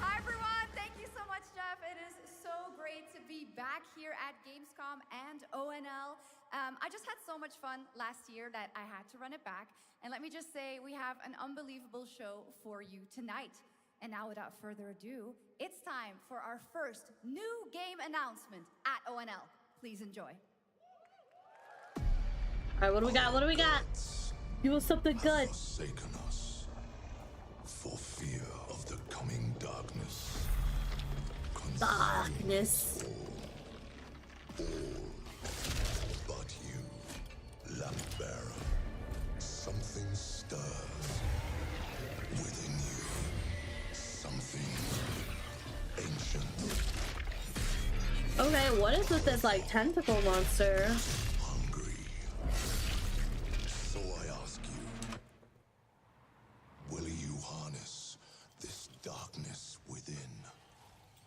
Hi everyone, thank you so much, Jeff. It is so great to be back here at Gamescom and ONL. I just had so much fun last year that I had to run it back. And let me just say, we have an unbelievable show for you tonight. And now without further ado, it's time for our first new game announcement at ONL. Please enjoy. All right, what do we got? What do we got? Give us something good. Forsaken us for fear of the coming darkness. Darkness. All but you, lamp bearer. Something stirs within you. Something ancient. Okay, what is with this like tentacle monster? So I ask you, will you harness this darkness within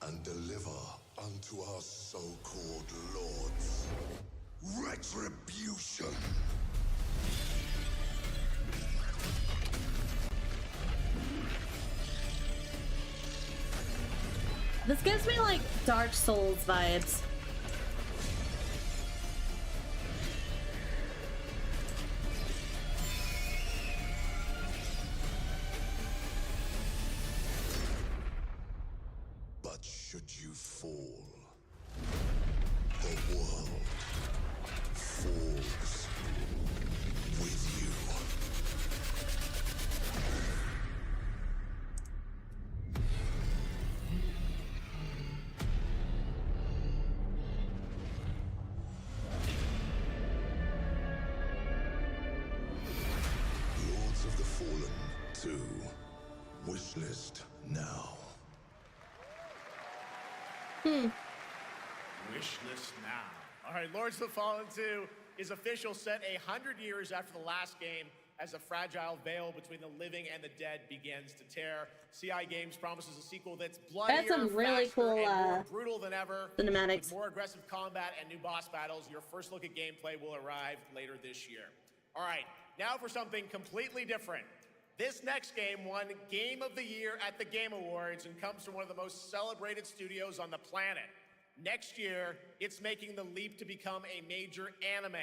and deliver unto our so-called lords retribution? This gives me like Dark Souls vibes. But should you fall, the world falls with you. Lords of the Fallen 2. Wishlist now. Wish list now. All right, Lords of the Fallen 2 is official, set 100 years after the last game, as the fragile veil between the living and the dead begins to tear. CI Games promises a sequel that's bloodier, That's some really faster, cool, and more brutal than ever. cinematics. With more aggressive combat and new boss battles, your first look at gameplay will arrive later this year. All right, now for something completely different. This next game won Game of the Year at the Game Awards and comes from one of the most celebrated studios on the planet. Next year, it's making the leap to become a major anime.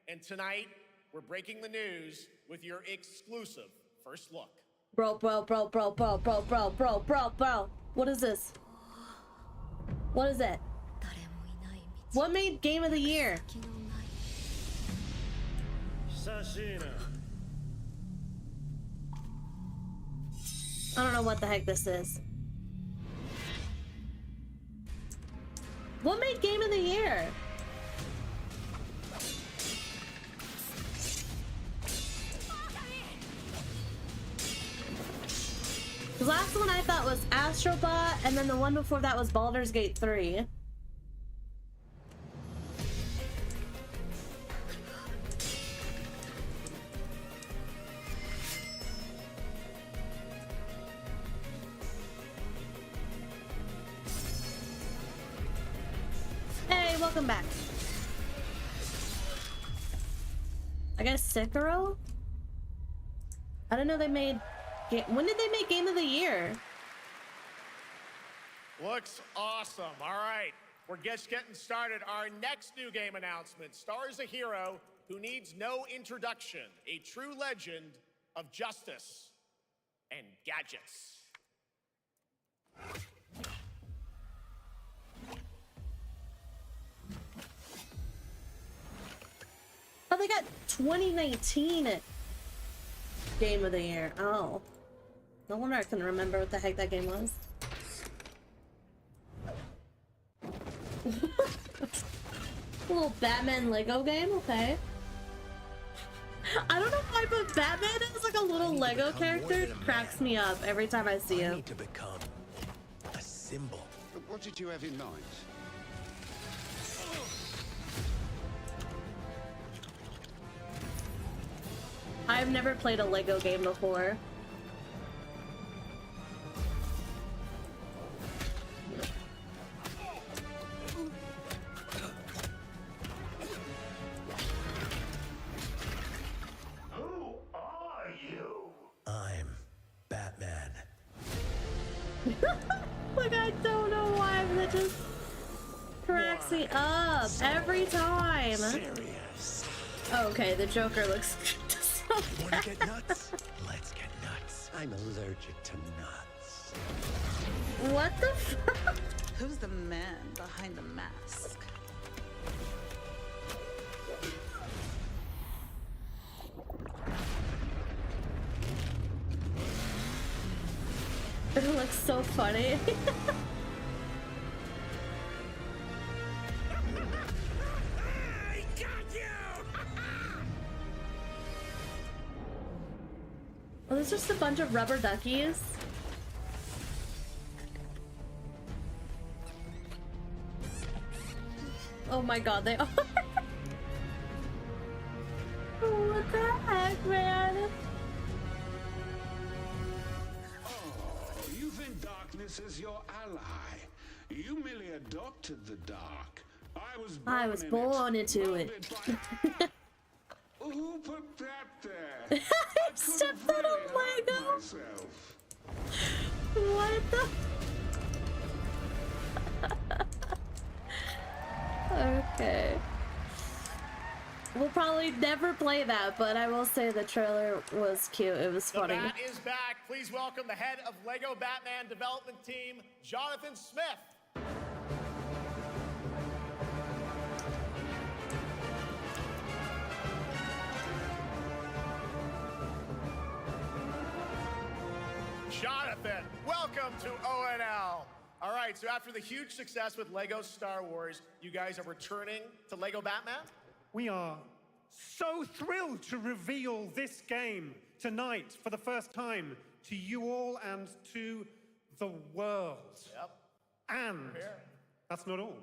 And tonight, we're breaking the news with your exclusive first look. Bro. What is this? What is it? What made Game of the Year? Sashina. I don't know what the heck this is. What made Game of the Year? The last one I thought was Astrobot, and then the one before that was Baldur's Gate 3. Hey, welcome back. I guess Sekiro? I didn't know they made... When did they make Game of the Year? Looks awesome. All right, we're just getting started. Our next new game announcement stars a hero who needs no introduction, a true legend of justice and gadgets. Oh, they got 2019 Game of the Year. Oh. No wonder I couldn't remember what the heck that game was. A little Batman Lego game, okay. I don't know why, but Batman is like a little Lego character. It cracks me up every time I see him. need to become a symbol. But what did you have in mind? I've never played a Lego game before. Who are you? I'm Batman. Like, I don't know why, but it just cracks me up every time. Serious. Okay, the Joker looks so Wanna get nuts? Let's get nuts. I'm allergic to nuts. What the fuck? Who's the man behind the mask? It looks so funny. Oh, there's just a bunch of rubber duckies. Oh my god, they are. What the heck, man? You think darkness is your ally. You merely adopted the dark. I was born into it. Who put that there? I stepped on a Lego. What the? Okay. We'll probably never play that, but I will say the trailer was cute. It was funny. The Bat is back. Please welcome the head of Lego Batman development team, Jonathan Smith. Jonathan, welcome to ONL. All right, so after the huge success with Lego Star Wars, you guys are returning to Lego Batman? We are so thrilled to reveal this game tonight for the first time to you all and to the world. Yep. And that's not all.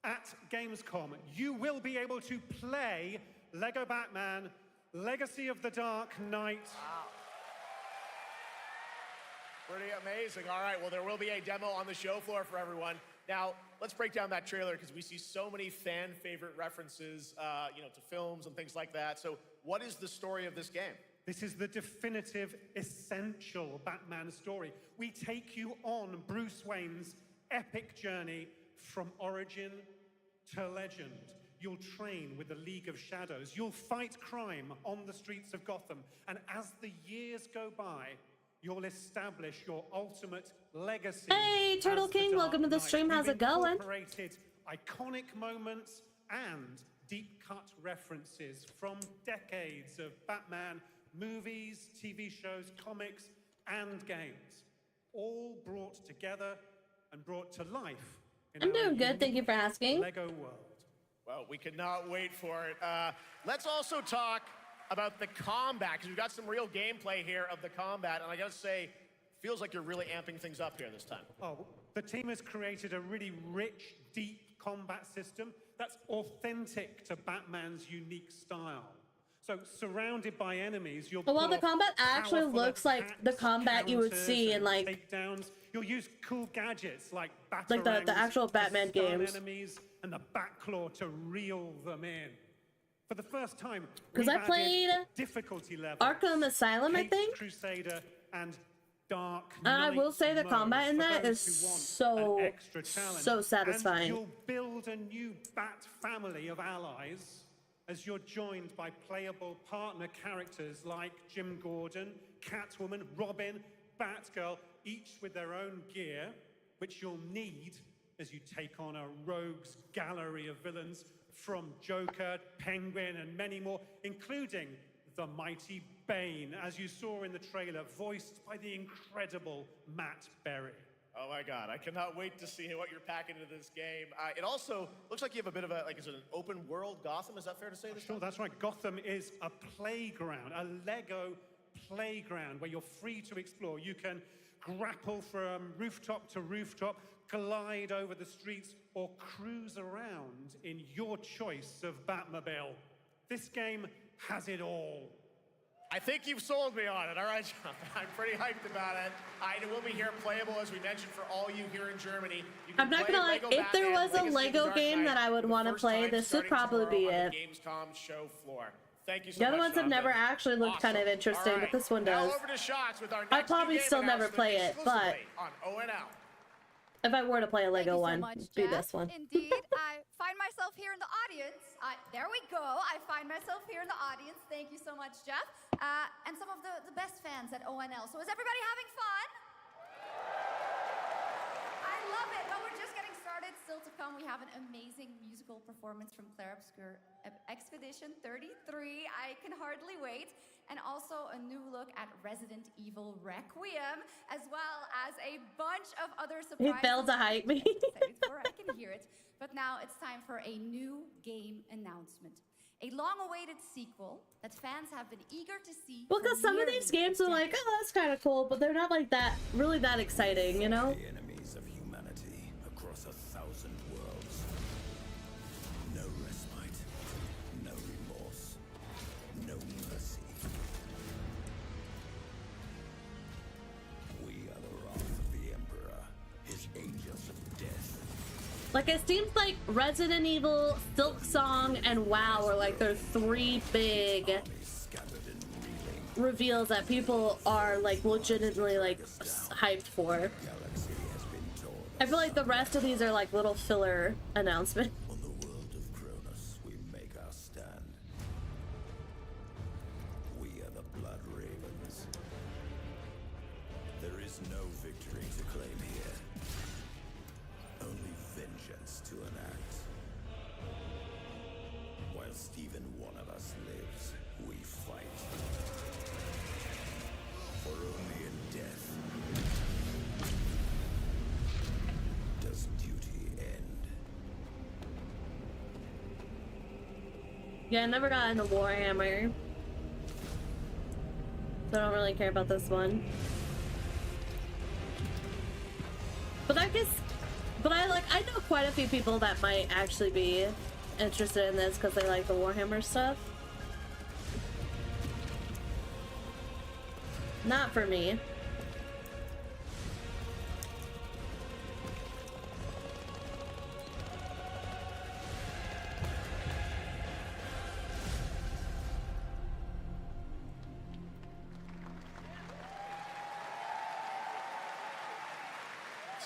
At Gamescom, you will be able to play Lego Batman Legacy of the Dark Knight. Wow. Pretty amazing. All right, well, there will be a demo on the show floor for everyone. Now, let's break down that trailer because we see so many fan favorite references, to films and things like that. So what is the story of this game? This is the definitive, essential Batman story. We take you on Bruce Wayne's epic journey from origin to legend. You'll train with the League of Shadows. You'll fight crime on the streets of Gotham. And as the years go by, you'll establish your ultimate legacy. Hey, Turtle King, welcome to the stream. How's it going? We've incorporated iconic moments and deep-cut references from decades of Batman movies, TV shows, comics, and games, all brought together and brought to life. I'm doing good, thank you for asking. Lego world. Well, we could not wait for it. Let's also talk about the combat, because we've got some real gameplay here of the combat, and I gotta say, feels like you're really amping things up here this time. Oh, the team has created a really rich, deep combat system that's authentic to Batman's unique style. So, surrounded by enemies, you'll well, the combat actually looks like the combat you would see in like takedowns. You'll use cool gadgets like the actual Batman games. Enemies and the Batclaw to reel them in. For the first time, because I played difficulty level, Arkham Asylum, I think. Crusader and Dark Knight. I will say the combat in that is so satisfying. And you'll build a new Bat family of allies as you're joined by playable partner characters like Jim Gordon, Catwoman, Robin, Batgirl, each with their own gear, which you'll need as you take on a rogues gallery of villains from Joker, Penguin, and many more, including the mighty Bane, as you saw in the trailer, voiced by the incredible Matt Berry. Oh my God, I cannot wait to see what you're packing into this game. It also looks like you have a bit of is it an open world Gotham? Is that fair to say this? Sure, that's right. Gotham is a playground, a Lego playground where you're free to explore. You can grapple from rooftop to rooftop, glide over the streets, or cruise around in your choice of Batmobile. This game has it all. I think you've sold me on it. All right, John. I'm pretty hyped about it. It will be here playable, as we mentioned, for all you here in Germany. I'm not gonna lie, if there was a Lego game that I would want to play, this would probably be it. Gamescom show floor. Thank you so much. The other ones have Jonathan. never actually looked kind of interesting, but this one does. Now over to Shots with our I'd probably still never play it, but on ONL. If I were to play a Lego one, much, do Jeff. this one. Indeed, I find myself here in the audience. There we go. I find myself here in the audience. Thank you so much, Jeff. And some of the best fans at ONL. So is everybody having fun? I love it. But we're just getting started. Still to come, we have an amazing musical performance from Claire Obscure Expedition 33. I can hardly wait. And also a new look at Resident Evil Requiem, as well as a bunch of other surprises. He failed to hype me. I can hear it. But now it's time for a new game announcement. A long-awaited sequel that fans have been eager to see. Well, because some of these games are like, oh, that's kind of cool, but they're not like that, really that exciting, you know? The enemies of humanity across 1,000 worlds. No respite, no remorse, no mercy. We are the wrath of the Emperor, his angels of death. Like, it seems like Resident Evil, Silk Song, and WoW are like their three big reveals that people are like legitimately like hyped for. I feel like the rest of these are like little filler announcements. On the world of Cronus, we make our stand. We are the Blood Ravens. There is no victory to claim here. Only vengeance to enact. Whilst even one of us lives, we fight. For only in death does duty end. Yeah, I never got into Warhammer, so I don't really care about this one. But I guess But I know quite a few people that might actually be interested in this because they like the Warhammer stuff. Not for me.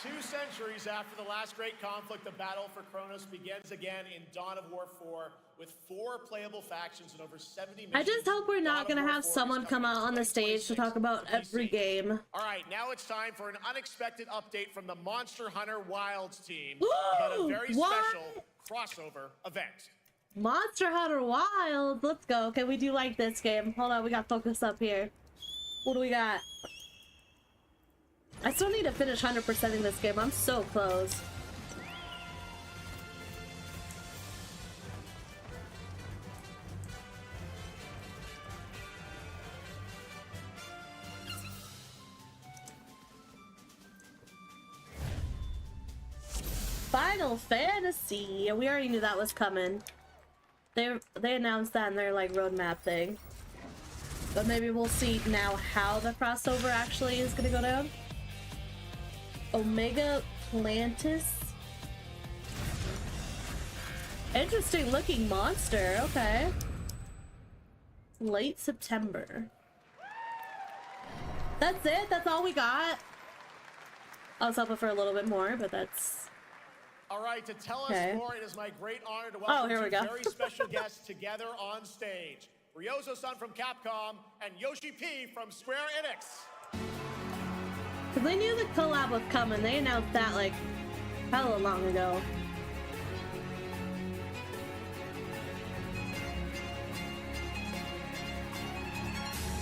Two centuries after the last great conflict, the battle for Kronos begins again in Dawn of War 4 with 4 playable factions and over 70 missions. I just hope we're not gonna have someone come out on the stage to talk about every game. All right, now it's time for an unexpected update from the Monster Hunter Wilds team Woo! about a very What? special crossover event. Monster Hunter Wild. Let's go. Okay, we do like this game. Hold on, we got focus up here. What do we got? I still need to finish 100%ing this game. I'm so close. Final Fantasy. We already knew that was coming. They announced that in their like roadmap thing. But maybe we'll see now how the crossover actually is gonna go down. Omega Plantis. Interesting looking monster. Okay. Late September. That's it? That's all we got? I was hoping for a little bit more, but that's... All right, to tell us Okay. more, it is my great honor to welcome here we two go. very special guests together on stage. Ryozo-san from Capcom and Yoshi P from Square Enix. Because they knew the collab was coming. They announced that like hella long ago.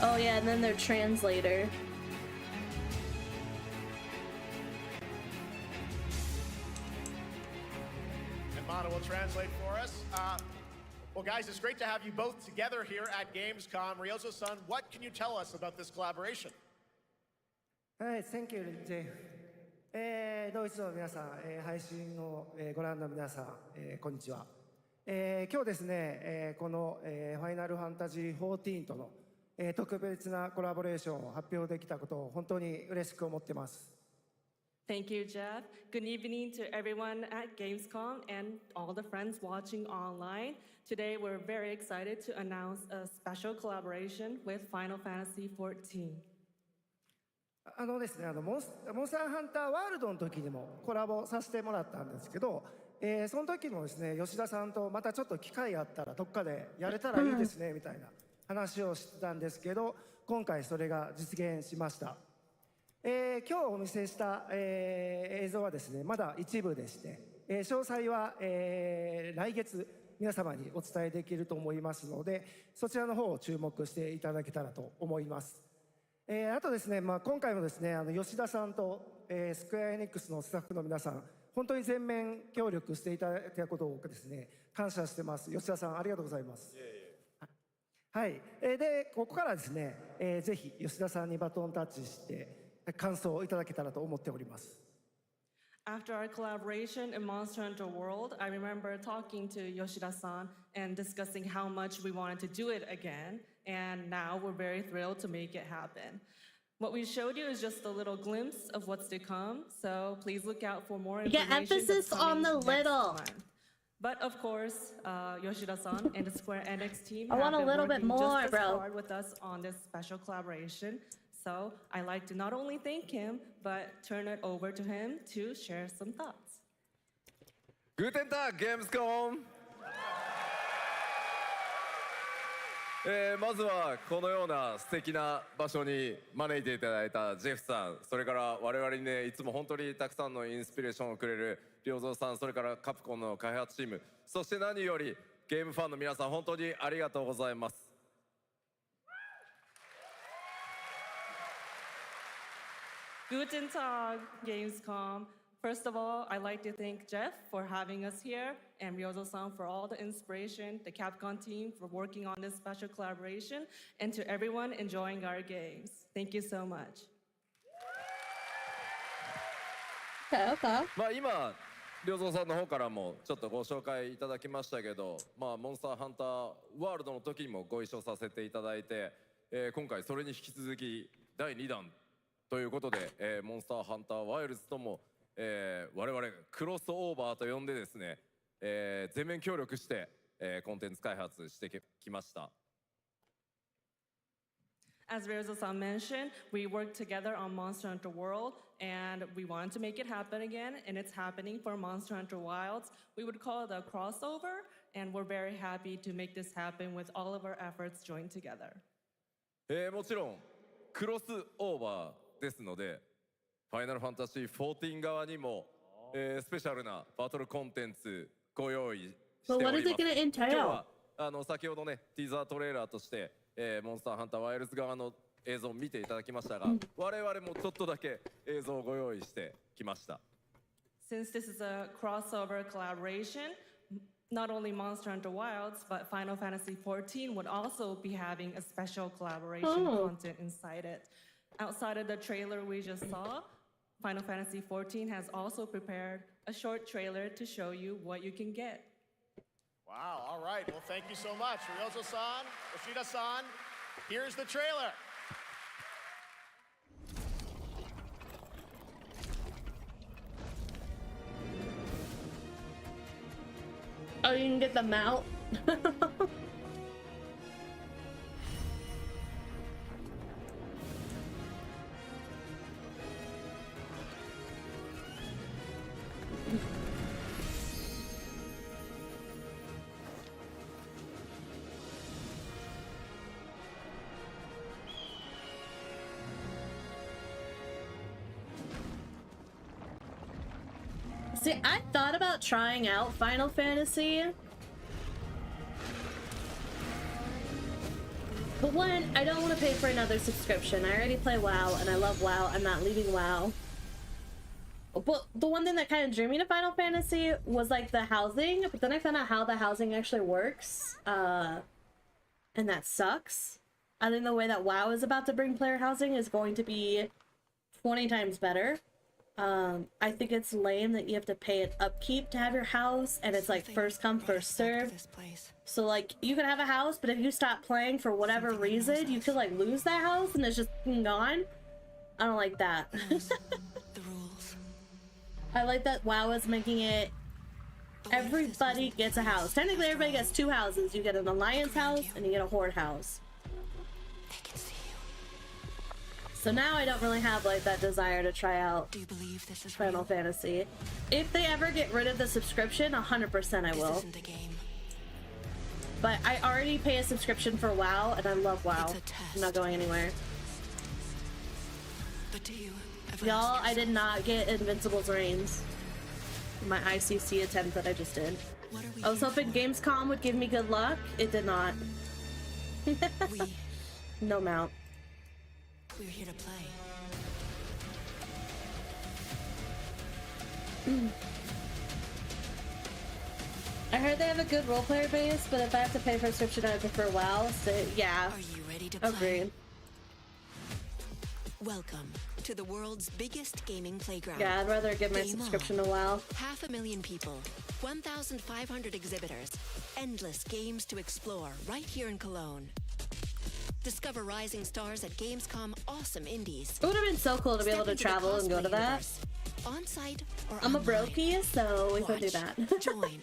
Oh yeah, and then their translator. And Mana will translate for us. Well, guys, it's great to have you both together here at Gamescom. Ryozo-san, what can you tell us about this collaboration? Hey, thank you, Jeff. ドイツの皆さん、配信を、ご覧の皆さん、こんにちは。今日ですね、この、ファイナルファンタジー14との、特別なコラボレーションを発表できたことを本当に嬉しく思ってます。Thank you, Jeff. Good evening to everyone at Gamescom and all the friends watching online. Today, we're very excited to announce a special collaboration with Final Fantasy XIV. ですね、モンスターハンターワールドの時にもコラボさせてもらったんですけど、その時もですね、吉田さんとまたちょっと機会があったらどっかでやれたらいいですねみたいな話をしてたんですけど、今回それが実現しました。今日お見せした、映像はですね、まだ一部でして、詳細は、来月皆様にお伝えできると思いますので、そちらの方を注目していただけたらと思います。あとですね、今回もですね、吉田さんと、スクエアエニックスのスタッフの皆さん、本当に全面協力していただいたことをですね、感謝してます。吉田さん、ありがとうございます。はい。で、ここからですね、ぜひ吉田さんにバトンタッチして、感想をいただけたらと思っております。After our collaboration in Monster Hunter World, I remember talking to Yoshida-san and discussing how much we wanted to do it again, and now we're very thrilled to make it happen. What we showed you is just a little glimpse of what's to come, so please look out for more information. Yeah, emphasis on the little. But of course, Yoshida-san and the Square Enix team I want a have been little bit working more, just as bro. hard with us on this special collaboration. So I'd like to not only thank him, but turn it over to him to share some thoughts. Guten Tag, Gamescom! まずはこのような素敵な場所に招いていただいたジェフさん、それから我々にね、いつも本当にたくさんのインスピレーションをくれる良三さん、それからカプコンの開発チーム、そして何よりゲームファンの皆さん、本当にありがとうございます。Guten Tag, Gamescom. First of all, I'd like to thank Jeff for having us here and Ryozo-san for all the inspiration, the Capcom team for working on this special collaboration, and to everyone enjoying our games. Thank you so much. Okay, okay. まあ今良三さんの方からもちょっとご紹介いただきましたけど、まあモンスターハンターワールドの時にもご一緒させていただいて、今回それに引き続き第2弾ということで、モンスターハンターワイルズとも、我々クロスオーバーと呼んでですね、全面協力して、コンテンツ開発してきました。As Ryozo-san mentioned, we worked together on Monster Hunter World, and we wanted to make it happen again, and it's happening for Monster Hunter Wilds. We would call it a crossover, and we're very happy to make this happen with all of our efforts joined together. もちろんクロスオーバーですので、ファイナルファンタジー14側にも、スペシャルなバトルコンテンツご用意しております。今日は先ほどねティザートレーラーとして、モンスターハンターワイルズ側の映像を見ていただきましたが、我々もちょっとだけ映像をご用意してきました。Since this is a crossover collaboration, not only Monster Hunter Wilds, but Final Fantasy XIV would also be having a special collaboration content inside it. Outside of the trailer we just saw, Final Fantasy XIV has also prepared a short trailer to show you what you can get. Wow, all right. Well, thank you so much. Ryozo-san, Yoshida-san, here's the trailer. Oh, you can get the mount? See, I thought about trying out Final Fantasy. But one, I don't want to pay for another subscription. I already play WoW, and I love WoW. I'm not leaving WoW. But the one thing that kind of drew me to Final Fantasy was like the housing, but then I found out how the housing actually works, and that sucks. I think the way that WoW is about to bring player housing is going to be 20 times better. I think it's lame that you have to pay an upkeep to have your house, and it's like first come, first serve. So like you can have a house, but if you stop playing for whatever reason, you could like lose that house and it's just gone. I don't like that. The rules. I like that WoW is making it everybody gets a house. Technically everybody gets two houses. You get an alliance house and you get a horde house. So now I don't really have like that desire to try out Final Fantasy. If they ever get rid of the subscription, 100% I will. But I already pay a subscription for WoW, and I love WoW. I'm not going anywhere. Y'all, I did not get Invincible's Reigns. My ICC attempt that I just did. I was hoping Gamescom would give me good luck. It did not. No mount. We're here to play. I heard they have a good role player base, but if I have to pay for a subscription, I prefer WoW. So yeah. Are you ready to play? Agreed. Welcome to the world's biggest gaming playground. Yeah, I'd rather give my subscription to WoW. 500,000 people, 1,500 exhibitors, endless games to explore right here in Cologne. Discover rising stars at Gamescom awesome indies. It would have been so cool to be able to travel and go to that. On-site or I'm a online. brokey, so we could do that. Join.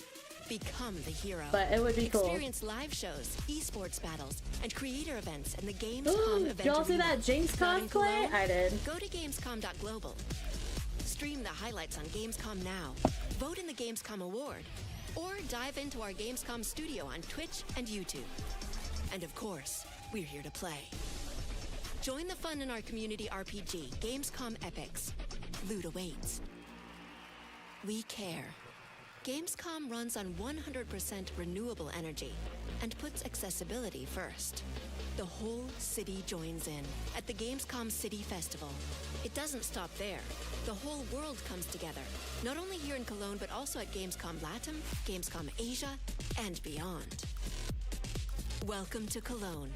Become the hero. But it would be cool. Experience live shows, esports battles, and creator events in the Gamescom event. Did y'all see that Jinx cosplay? I did. Go to Gamescom.global. Stream the highlights on Gamescom now. Vote in the Gamescom Award. Or dive into our Gamescom studio on Twitch and YouTube. And of course, we're here to play. Join the fun in our community RPG, Gamescom Epics. Loot awaits. We care. Gamescom runs on 100% renewable energy and puts accessibility first. The whole city joins in at the Gamescom City Festival. It doesn't stop there. The whole world comes together, not only here in Cologne, but also at Gamescom Latam, Gamescom Asia, and beyond. Welcome to Cologne.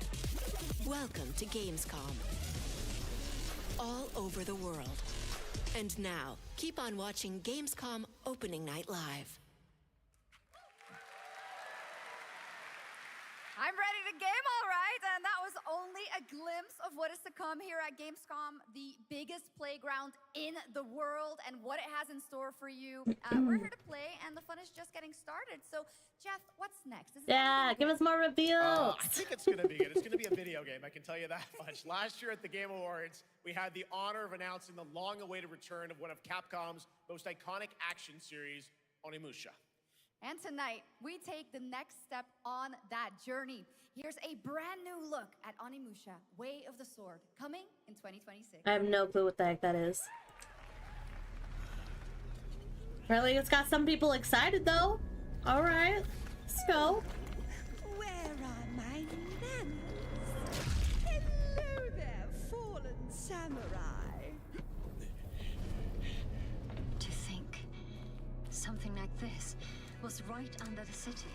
Welcome to Gamescom. All over the world. And now, keep on watching Gamescom Opening Night Live. I'm ready to game, all right, and that was only a glimpse of what is to come here at Gamescom, the biggest playground in the world, and what it has in store for you. We're here to play, and the fun is just getting started. So, Jeff, what's next? Yeah, give us more reveals. I think it's going to be good. It's going to be a video game, I can tell you that much. Last year at the Game Awards, we had the honor of announcing the long-awaited return of one of Capcom's most iconic action series, Onimusha. And tonight, we take the next step on that journey. Here's a brand new look at Onimusha, Way of the Sword, coming in 2026. I have no clue what the heck that is. Apparently it's got some people excited though. Alright, let's go. Where are my manners? Hello there, fallen samurai. To think something like this was right under the city.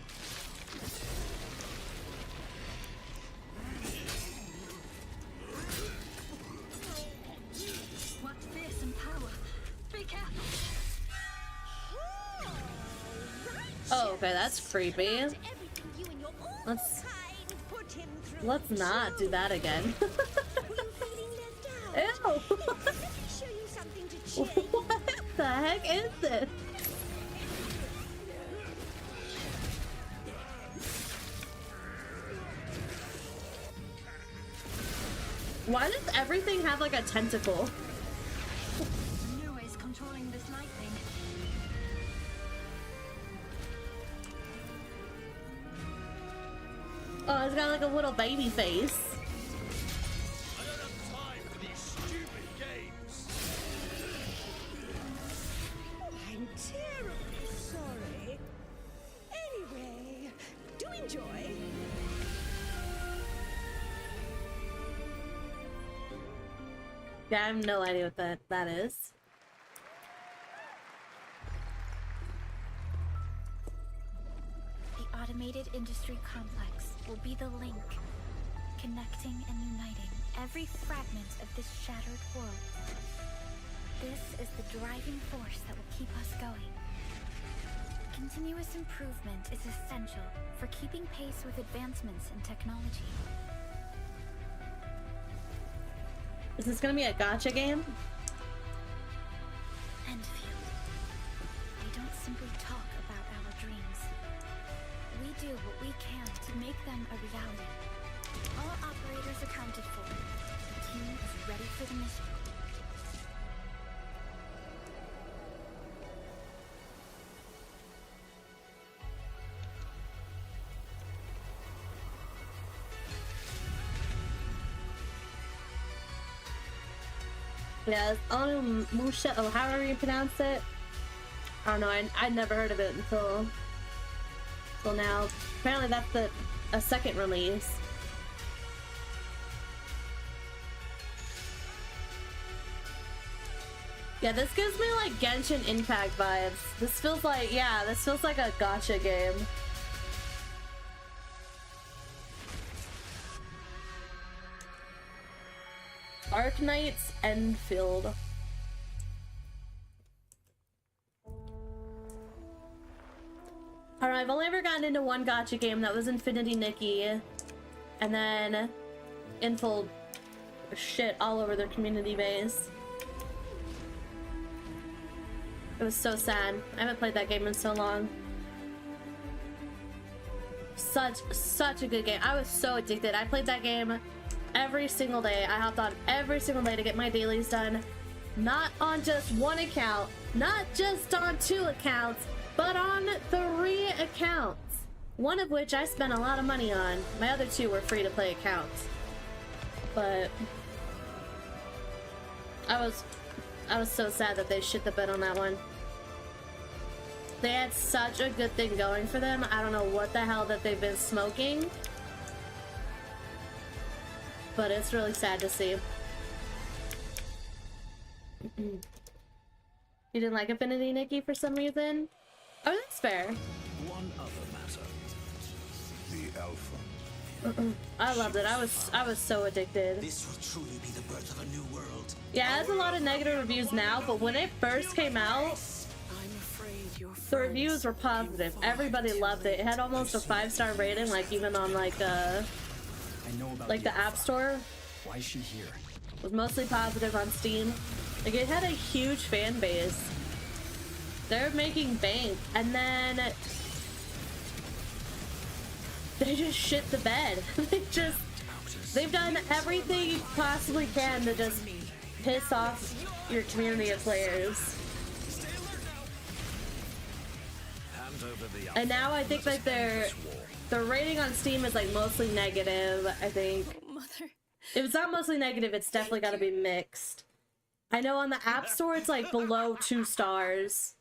What fearsome power! Be careful! Oh, okay, that's creepy. Let's not do that again. Ew! What the heck is this? Why does everything have like a tentacle? New ways controlling this lightning. Oh, it's got like a little baby face. I don't have time for these stupid games. I'm terribly sorry. Anyway, do enjoy. Yeah, I have no idea what that is. The automated industry complex will be the link, connecting and uniting every fragment of this shattered world. This is the driving force that will keep us going. Continuous improvement is essential for keeping pace with advancements in technology. Is this gonna be a gacha game? Enfield. We don't simply talk about our dreams. We do what we can to make them a reality. All operators accounted for. The team is ready for the mission. Yeah, it's Onimusha, or however you pronounce it. I don't know, I never heard of it until now. Apparently that's a second release. Yeah, this gives me like Genshin Impact vibes. This feels like, yeah, this feels like a gacha game. Arknight's Enfield. Alright, I've only ever gotten into one gacha game, that was Infinity Nikki. And then Infield shit all over their community base. It was so sad. I haven't played that game in so long. Such a good game. I was so addicted. I played that game every single day. I hopped on every single day to get my dailies done. Not on just one account, not just on 2 accounts, but on 3 accounts. One of which I spent a lot of money on. My other 2 were free to play accounts. But I was so sad that they shit the bed on that one. They had such a good thing going for them. I don't know what the hell that they've been smoking. But it's really sad to see. You didn't like Infinity Nikki for some reason? Oh, that's fair. One other matter. The Alpha I loved it. I was so addicted. This will truly be the birth of a new world. Yeah, it has a lot of negative reviews now, but when it first came out, the reviews were positive. Everybody loved it. It had almost a 5-star rating, like even on like the App Store. Why is she here? It was mostly positive on Steam. Like it had a huge fan base. They're making bank, and then they just shit the bed. They've done everything you possibly can to just piss off your community of players. And now I think like their rating on Steam is like mostly negative. I think if it's not mostly negative, it's definitely got to be mixed. I know on the App Store it's like below 2 stars.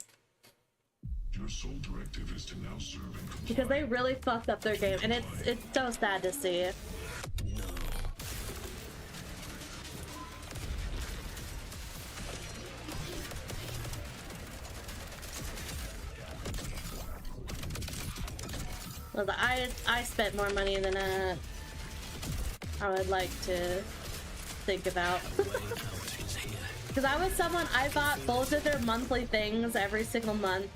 Your sole directive is to now serve and comply. Because they really fucked up their game, and it's so sad to see. Well, I spent more money than I would like to think about. Because I was someone, I bought both of their monthly things every single month.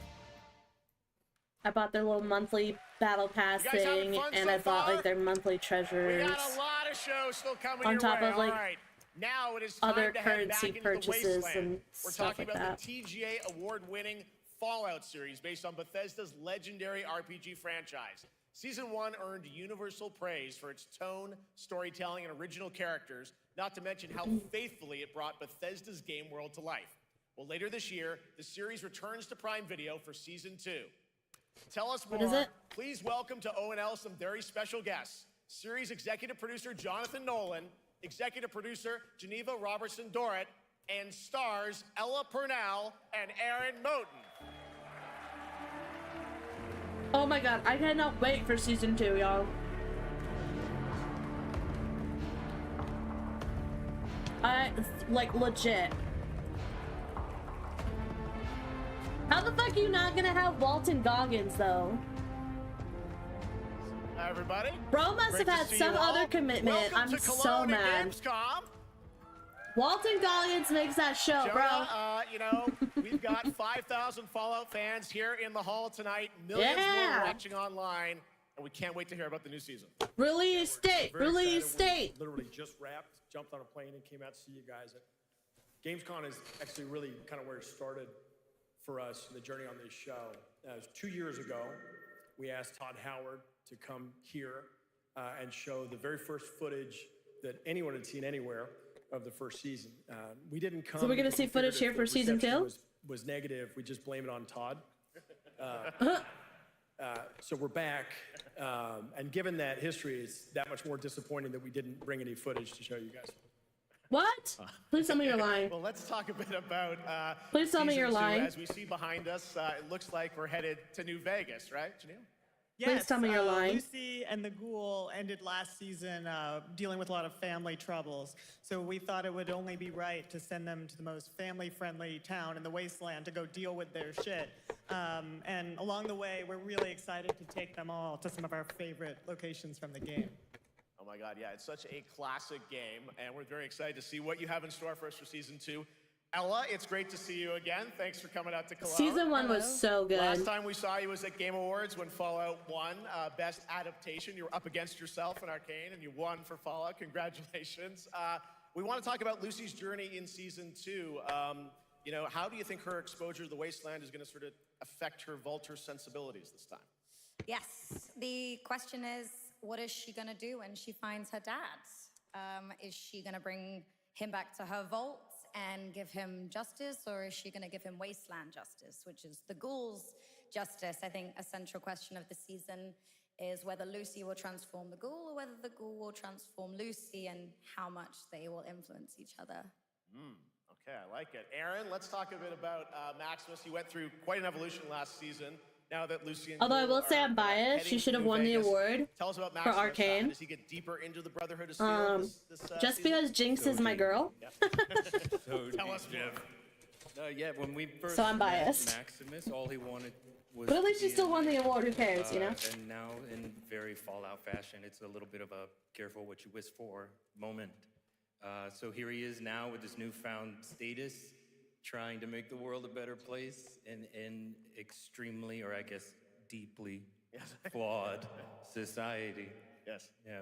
I bought their little monthly battle pass thing, and I bought like their monthly treasures. We got a lot of shows still coming on top of like now it is time other to head back currency into the purchases wasteland. and We're stuff talking like about that. the TGA award-winning Fallout series based on Bethesda's legendary RPG franchise. Season 1 earned universal praise for its tone, storytelling, and original characters, not to mention how faithfully it brought Bethesda's game world to life. Well, later this year, the series returns to Prime Video for Season 2. Tell us more. What is it? Please welcome to ONL some very special guests. Series executive producer Jonathan Nolan, executive producer Geneva Robertson-Dorrit, and stars Ella Purnell and Aaron Moten. Oh my god, I cannot wait for Season 2, y'all. Like, legit. How the fuck are you not gonna have Walton Goggins, though? Hi, everybody. Bro must Great have to had see some you all. other commitment. Welcome I'm to so Cologne and mad. Gamescom. Walton Goggins makes that show, bro. Jonah, you know, we've got 5,000 Fallout fans here in the hall tonight, millions Yeah. more watching online, and we can't wait to hear about the new season. Release date, release date. Literally just wrapped, jumped on a plane and came out to see you guys. Gamescom is actually really kind of where it started for us in the journey on this show. It was 2 years ago. We asked Todd Howard to come here and show the very first footage that anyone had seen anywhere of the first season. We didn't come. So we're gonna see footage here for Season 2? Was negative. We just blame it on Todd. So we're back, and given that history, it's that much more disappointing that we didn't bring any footage to show you guys. What? Please tell me you're lying. Well, let's talk a bit about Please tell me Season you're 2. lying. As we see behind us, it looks like we're headed to New Vegas, right, Janelle? Please tell me you're lying. Lucy and the Ghoul ended last season dealing with a lot of family troubles. So we thought it would only be right to send them to the most family-friendly town in the wasteland to go deal with their shit. And along the way, we're really excited to take them all to some of our favorite locations from the game. Oh my God, yeah, it's such a classic game, and we're very excited to see what you have in store for us for Season 2. Ella, it's great to see you again. Thanks for coming out to Cologne. Season 1 was so good. Last time we saw you was at Game Awards when Fallout won Best Adaptation. You were up against yourself in Arcane, and you won for Fallout. Congratulations. We want to talk about Lucy's journey in Season 2. You know, how do you think her exposure to the Wasteland is going to sort of affect her Vulture sensibilities this time? Yes, the question is, what is she gonna do when she finds her dad? Is she gonna bring him back to her vault and give him justice, or is she gonna give him wasteland justice, which is the Ghoul's justice? I think a central question of the season is whether Lucy will transform the Ghoul or whether the Ghoul will transform Lucy, and how much they will influence each other. Okay, I like it. Aaron, let's talk a bit about Maximus. He went through quite an evolution last season. Now that Lucy and Although I Ghoul will say are I'm biased, heading she should to have New won the Vegas. award Tell us about for Maximus. Arcane. Does he get deeper into the Brotherhood of Steel this Just season? because Jinx is my girl. Tell us more. Yeah, when we first So I'm met biased. Maximus, all he wanted was But at least to you be still in won the it, award, who cares, you know? And now, in very Fallout fashion, it's a little bit of a careful what you wish for moment. So here he is now with his newfound status, trying to make the world a better place in extremely, or I guess deeply, flawed society. Yes. Yeah.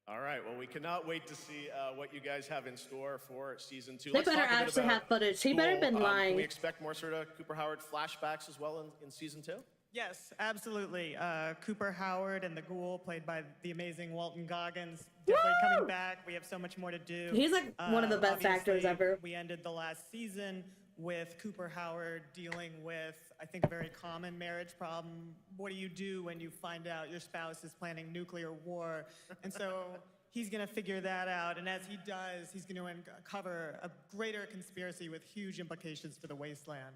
All right. Well, we cannot wait to see what you guys have in store for season 2. They Let's better talk a bit actually about have footage. He better have been Can lying. we expect more sort of Cooper Howard flashbacks as well in season 2? Yes, absolutely. Cooper Howard and the Ghoul, played by the amazing Walton Goggins, definitely coming back. We have so much more to do. He's like one of the best actors Obviously, ever. We ended the last season with Cooper Howard dealing with, I think, a very common marriage problem. What do you do when you find out your spouse is planning nuclear war? And so he's going to figure that out. And as he does, he's going to uncover a greater conspiracy with huge implications for the Wasteland.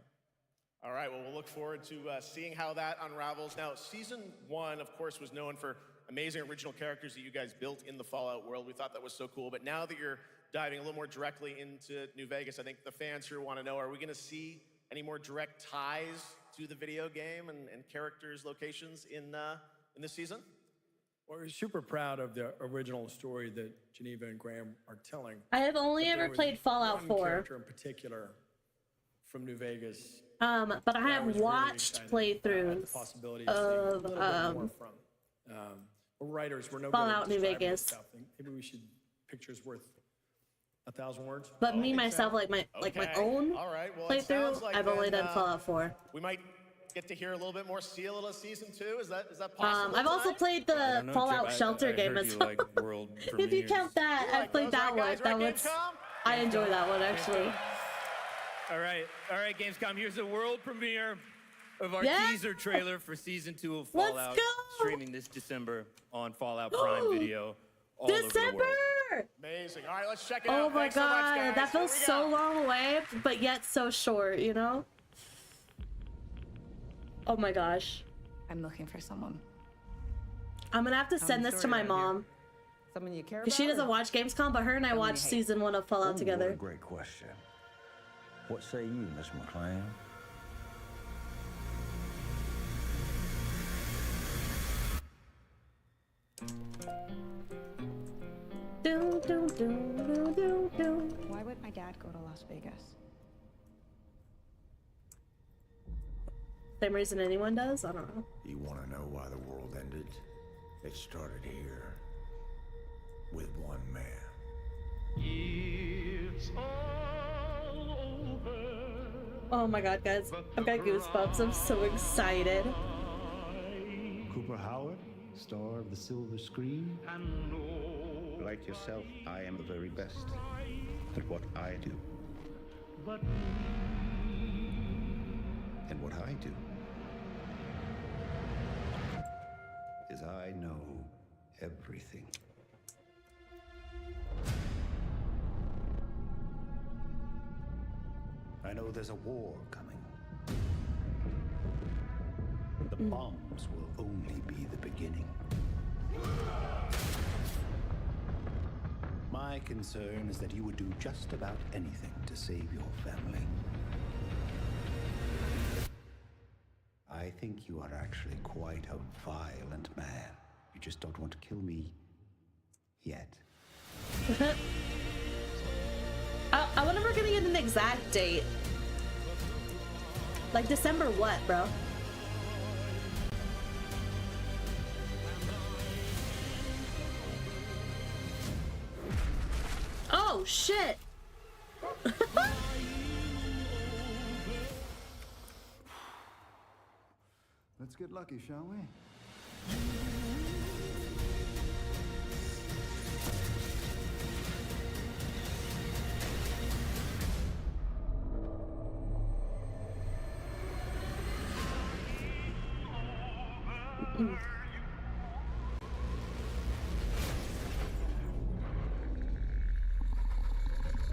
All right, well, we'll look forward to seeing how that unravels. Now, season 1, of course, was known for amazing original characters that you guys built in the Fallout world. We thought that was so cool. But now that you're diving a little more directly into New Vegas, I think the fans here want to know, are we going to see any more direct ties to the video game and characters, locations in this season? Well, we're super proud of the original story that Geneva and Graham are telling. I have only But there ever was played Fallout one 4. character in particular from New Vegas. But I have was really watched excited playthroughs the possibility of seeing a little bit more from. We're writers, we're no Fallout good at New describing Vegas. stuff. Maybe we should, pictures worth 1,000 words. But me myself, like my own All right, well, it playthrough, sounds like I've only then, done Fallout 4. We might get to hear a little bit more, see a little season 2. Is that possible? I've also tonight? played the Fallout Shelter game heard as you well. like world If you count that, You I've like played those, that right, one. guys? That Right, one's. Gamescom? I enjoy that one actually. All right, Gamescom. Here's the world premiere of our Yeah? teaser trailer for season 2 of Let's Fallout, go! streaming this December on Fallout Prime Video all over the December! world. Amazing. All right, let's check it out. Oh my Thanks so much, god, guys. that feels Here we so go. long away, but yet so short, you know? Oh my gosh. I'm looking for someone. I'm gonna have to send this to my mom. Someone you care about? Because she doesn't watch Gamescom, but her and I Someone watched you hate? season 1 of Fallout What a together. great question. What say you, Miss McLean? Why would my dad go to Las Vegas? Same reason anyone does? I don't know. You want to know why the world ended? It started here with one man. It's all over. Oh my god, guys. I've got goosebumps. I'm so excited. Cooper Howard, star of the silver screen. Like yourself, I am the very best at what I do. And what I do is I know everything. I know there's a war coming. The bombs will only be the beginning. My concern is that you would do just about anything to save your family. I think you are actually quite a violent man. You just don't want to kill me yet. I wonder if we're gonna get an exact date. Like December what, bro? Oh shit! Let's get lucky, shall we?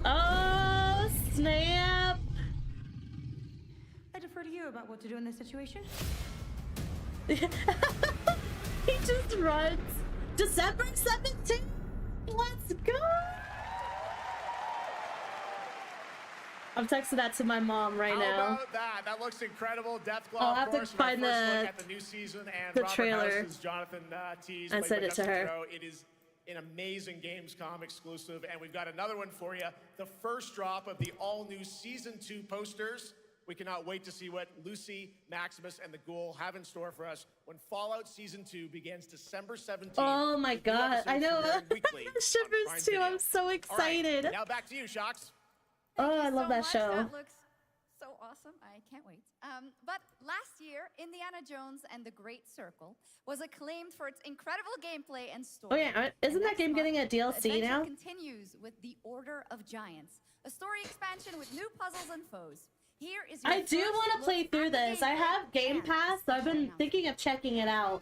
Oh snap! I defer to you about what to do in this situation. He just runs. December 17th. Let's go! I'm texting that to my mom right now. How about that? That looks incredible. Deathclaw, I'll have of to course, find our first look at the new season, and the Robert trailer House's Jonathan Tease, and played send by it to Justin her. Theroux. It is an amazing Gamescom exclusive, and we've got another one for you. The first drop of the all-new Season 2 posters. We cannot wait to see what Lucy, Maximus, and the Ghoul have in store for us when Fallout Season 2 begins December 17th. Oh my god, I know. Shivers too. I'm so excited. All right, now back to you, Shox. Oh, I love that show. That looks so awesome. I can't wait. But last year, Indiana Jones and the Great Circle was acclaimed for its incredible gameplay and story. Oh yeah, isn't that game getting a DLC now? Continues with The Order of Giants, a story expansion with new puzzles and foes. Here is your I do want to play through this. I have Game Pass, so I've been thinking of checking it out.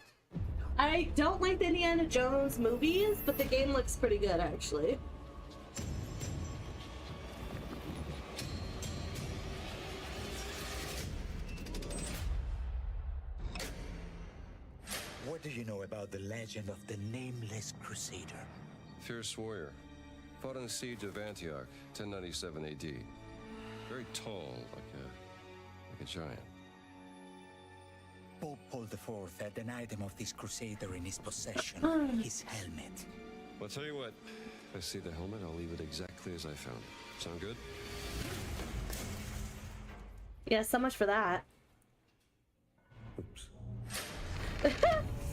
I don't like the Indiana Jones movies, but the game looks pretty good, actually. What do you know about the legend of the Nameless Crusader? Fierce warrior. Fought in the siege of Antioch, 1097 AD. Very tall, like a giant. Pope Paul IV had an item of this crusader in his possession, his helmet. Well, I'll tell you what. If I see the helmet, I'll leave it exactly as I found it. Sound good? Yeah, so much for that. Oops.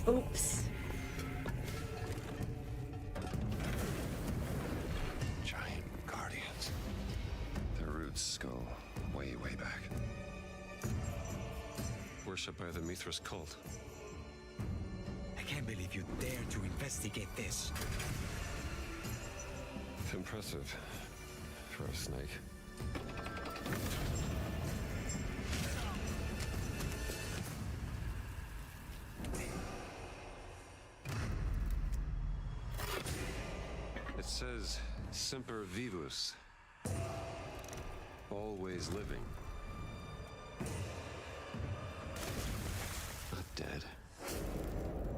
Oops. Giant guardians. Their roots go way, way back. Worshipped by the Mithras cult. I can't believe you dare to investigate this. It's impressive for a snake. It says Semper Vivus. Always living. Not dead.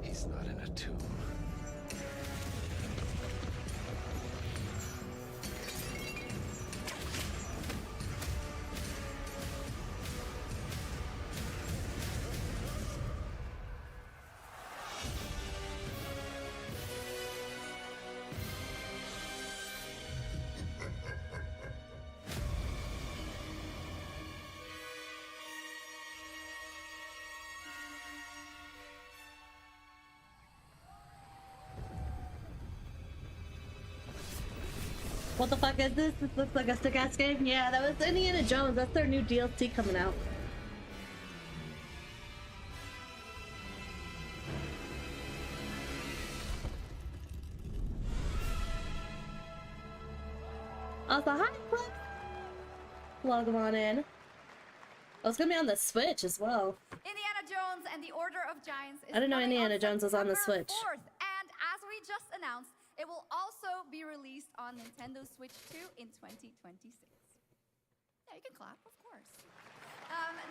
He's not in a tomb. What the fuck is this? This looks like a stick-ass game. Yeah, that was Indiana Jones. That's their new DLC coming out. Also, hi, Cliff. Welcome on in. Oh, it's gonna be on the Switch as well. Indiana Jones and the Order of Giants is I didn't know coming Indiana Jones was on the September Switch. 4th, and as we just announced, it will also be released on Nintendo Switch 2 in 2026. Yeah, you can clap, of course.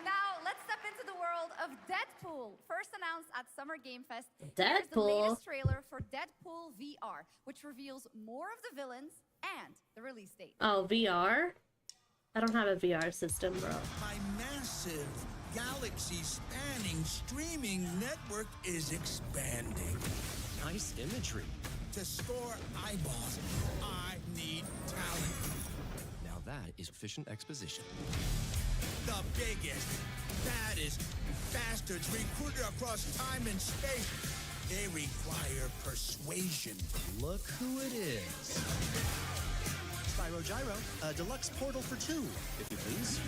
Now, let's step into the world of Deadpool. First announced at Summer Game Fest. Here's the Deadpool? latest trailer for Deadpool VR, which reveals more of the villains and the release date. Oh, VR? I don't have a VR system, bro. My massive, galaxy-spanning streaming network is expanding. Nice imagery. To score eyeballs, I need talent. Now that is efficient exposition. The biggest, baddest bastards recruited across time and space. They require persuasion. Look who it is. Spyro Gyro, a deluxe portal for 2, if you please.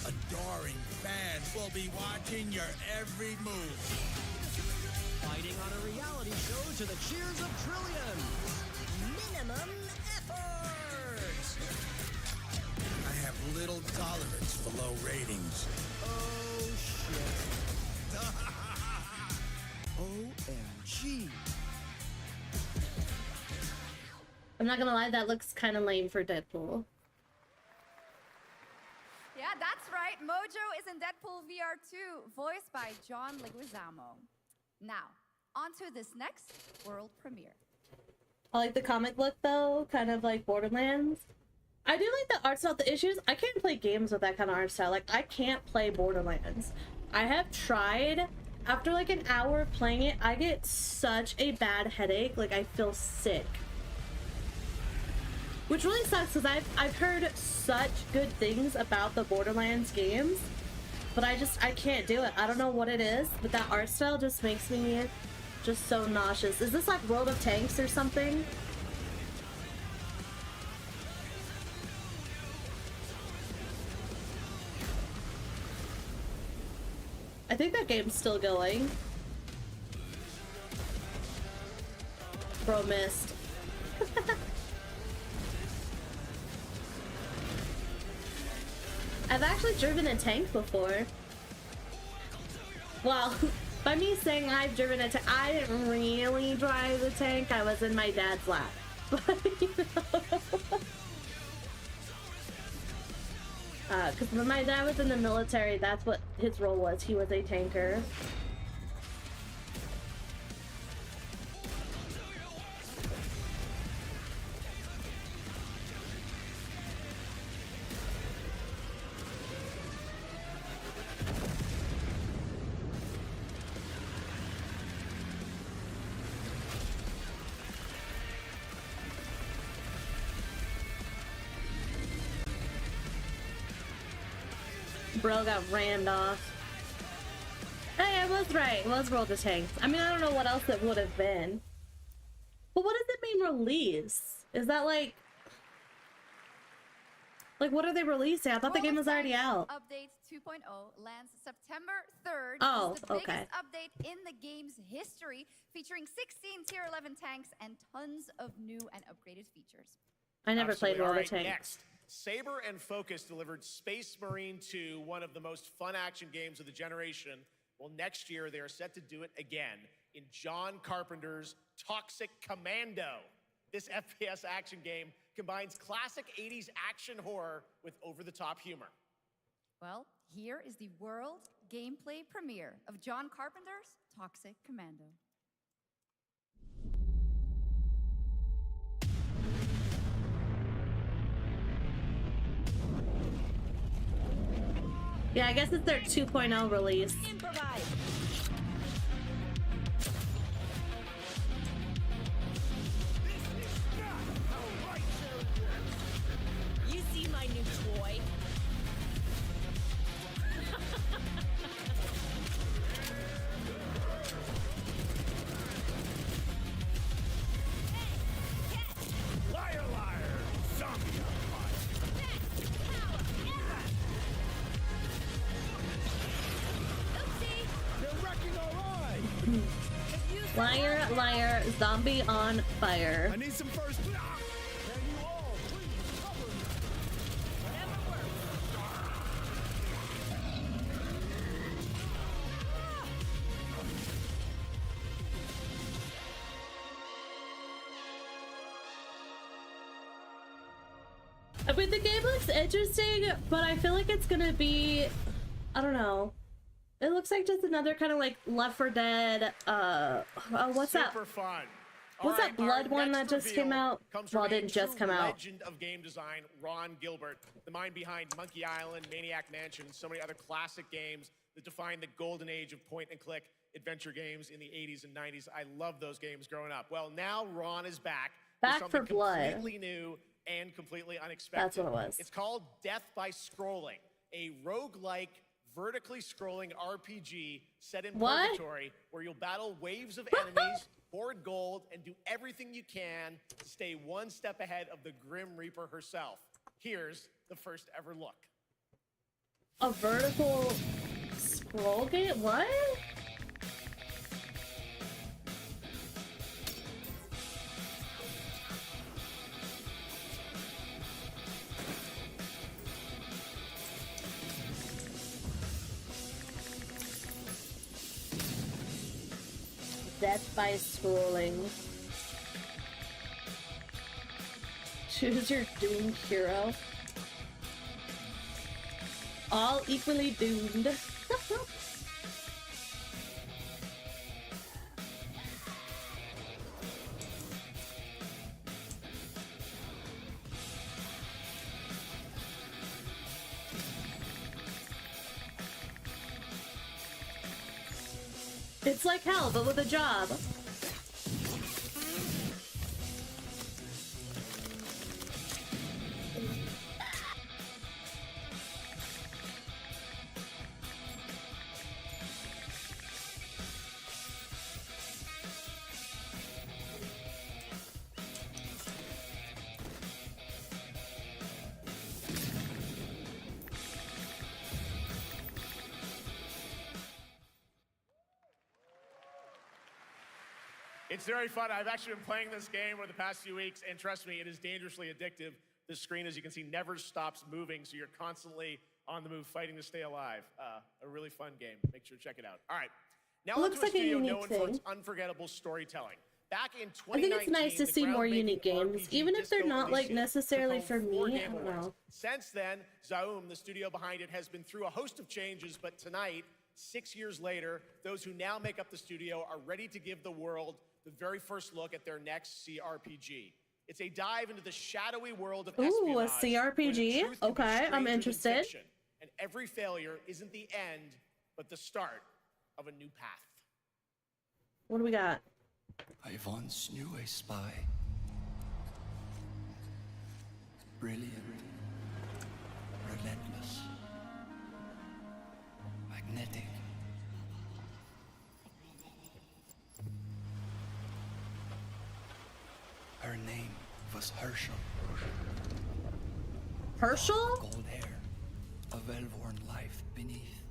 Adoring fans will be watching your every move. Fighting on a reality show to the cheers of trillions. Minimum effort. I have little tolerance for low ratings. Oh, shit. OMG. I'm not gonna lie, that looks kind of lame for Deadpool. Yeah, that's right. Mojo is in Deadpool VR 2, voiced by John Leguizamo. Now, on to this next world premiere. I like the comic look though, kind of like Borderlands. I do like the art style. The issues, I can't play games with that kind of art style. Like, I can't play Borderlands. I have tried. After like an hour of playing it, I get such a bad headache. Like, I feel sick. Which really sucks because I've heard such good things about the Borderlands games. But I can't do it. I don't know what it is, but that art style just makes me just so nauseous. Is this like World of Tanks or something? I think that game's still going. Bro missed. I've actually driven a tank before. Well, by me saying I've driven a tank, I didn't really drive the tank. I was in my dad's lap. But, you know. Because when my dad was in the military, that's what his role was. He was a tanker. Bro got rammed off. Hey, I was right. It was World of Tanks. I mean, I don't know what else it would have been. But what does it mean release? Is that like what are they releasing? I thought the game was already out. Update 2.0 lands September 3rd. Oh, It's the okay. biggest update in the game's history, featuring 16 tier 11 tanks and tons of new and upgraded features. I never played World All of right, Tanks. next. Saber and Focus delivered Space Marine 2, one of the most fun action games of the generation. Well, next year they are set to do it again in John Carpenter's Toxic Commando. This FPS action game combines classic 80s action horror with over-the-top humor. Well, here is the world gameplay premiere of John Carpenter's Toxic Commando. Yeah, I guess it's their 2.0 release. You see my new toy? Liar, liar! Zombie They're wrecking our ride! Liar, liar, zombie on fire. I need some first. Can you all please cover me? I mean, the game looks interesting, but I feel like it's gonna be, I don't know. It looks like just another kind of like Left 4 Dead, what's that? Super fun. What's that Blood one that just came out? Well, it didn't just come out. Legend of game design, Ron Gilbert, the mind behind Monkey Island, Maniac Mansion, and so many other classic games that defined the golden age of point-and-click adventure games in the 80s and 90s. I loved those games growing up. Well, now Ron is back. with Back something for blood. completely new and completely unexpected. That's what it was. It's called Death by Scrolling, a roguelike, vertically scrolling RPG set in What? purgatory where you'll battle waves of enemies, hoard gold, and do everything you can to stay one step ahead of the Grim Reaper herself. Here's the first ever look. A vertical scroll game? What? Death by scrolling. Choose your doomed hero. All equally doomed. It's like hell, but with a job. It's very fun. I've actually been playing this game over the past few weeks, and trust me, it is dangerously addictive. The screen, as you can see, never stops moving, so you're constantly on the move fighting to stay alive. A really fun game. Make sure to check it out. All right. Now onto a studio known for its unforgettable storytelling. Back in 2019, I think it's nice to see more unique games, even if they're not like necessarily for me. I don't know. Since then, Zaum, the studio behind it, has been through a host of changes, but tonight, 6 years later, those who now make up the studio are ready to give the world the very first look at their next CRPG. It's a dive into the shadowy world of espionage. Ooh, a CRPG? Okay, I'm interested. Fiction, and every failure isn't the end, but the start of a new path. What do we got? I once knew a spy. Brilliant. Relentless. Magnetic. Her name was Herschel. Herschel? Gold hair, a well-worn life beneath.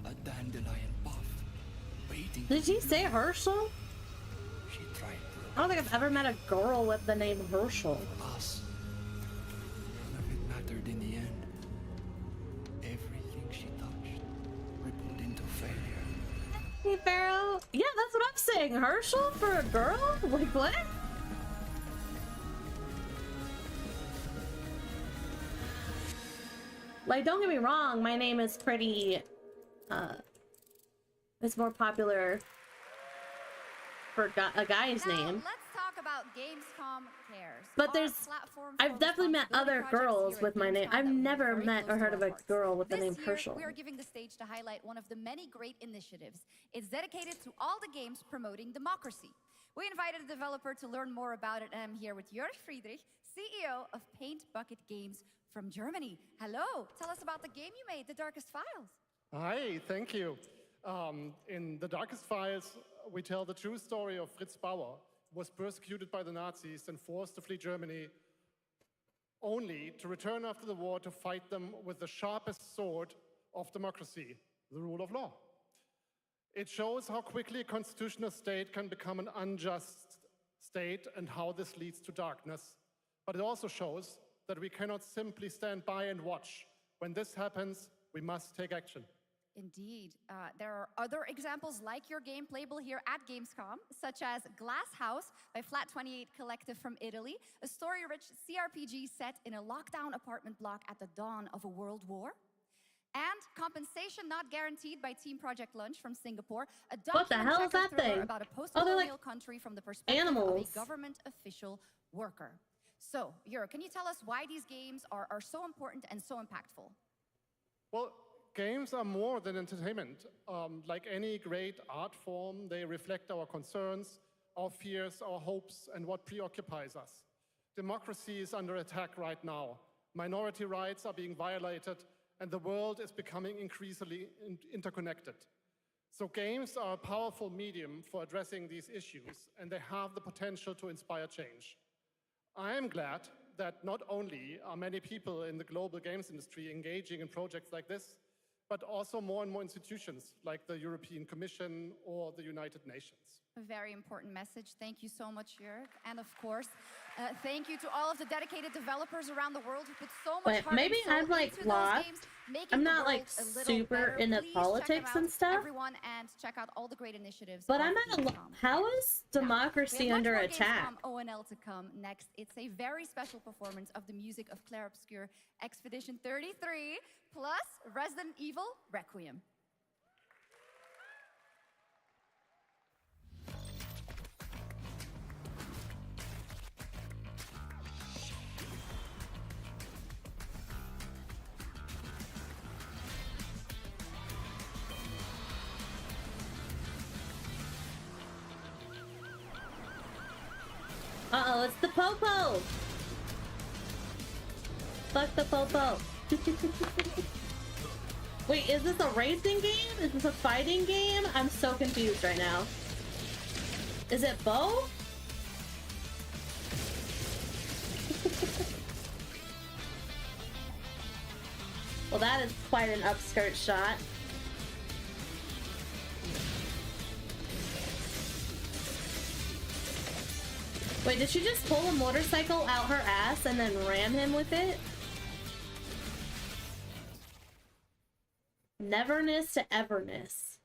A dandelion puff, waiting. Did he say Herschel? She tried to. I don't think I've ever met a girl with the name Herschel. Us. None of it mattered in the end. Everything she touched rippled into failure. Hey, Pharaoh. Yeah, that's what I'm saying. Herschel for a girl? Like, what? Like, don't get me wrong, my name is pretty, it's more popular for a guy's name. Let's talk about Gamescom Cares. But I've definitely met other girls with my name. I've never met or heard of a girl with the name Herschel. We are giving the stage to highlight one of the many great initiatives. It's dedicated to all the games promoting democracy. We invited a developer to learn more about it, and I'm here with Jörg Friedrich, CEO of Paint Bucket Games from Germany. Hello, tell us about the game you made, The Darkest Files. Hi, thank you. In The Darkest Files, we tell the true story of Fritz Bauer, who was persecuted by the Nazis and forced to flee Germany, only to return after the war to fight them with the sharpest sword of democracy, the rule of law. It shows how quickly a constitutional state can become an unjust state and how this leads to darkness. But it also shows that we cannot simply stand by and watch. When this happens, we must take action. Indeed. There are other examples like your game playable here at Gamescom, such as Glass House by Flat 28 Collective from Italy, a story-rich CRPG set in a lockdown apartment block at the dawn of a world war. And Compensation Not Guaranteed by Team Project Lunch from Singapore, a What the hell is that thing? about a Oh, they're post-colonial like country from the perspective animals. of a government official worker. So, Jörg, can you tell us why these games are so important and so impactful? Well, games are more than entertainment. Like any great art form, they reflect our concerns, our fears, our hopes, and what preoccupies us. Democracy is under attack right now. Minority rights are being violated, and the world is becoming increasingly interconnected. So games are a powerful medium for addressing these issues, and they have the potential to inspire change. I am glad that not only are many people in the global games industry engaging in projects like this, but also more and more institutions like the European Commission or the United Nations. A very important message. Thank you so much, Jörg. And of course, thank you to all of the dedicated developers around the world who put so much Wait, heart maybe and soul I'm like into those lost. games, making I'm the not like world a little super better. into Please politics check and out stuff. everyone, and check out all the great initiatives. But of I'm at a Gamescom. how is democracy We have under much more attack? Gamescom ONL to come next. It's a very special performance of the music of Claire Obscure Expedition 33 plus Resident Evil Requiem. Oh, it's the Popo! Fuck the Popo. Wait, is this a racing game? Is this a fighting game? I'm so confused right now. Is it both? Well, that is quite an upskirt shot. Wait, did she just pull a motorcycle out her ass and then ram him with it? Neverness to everness.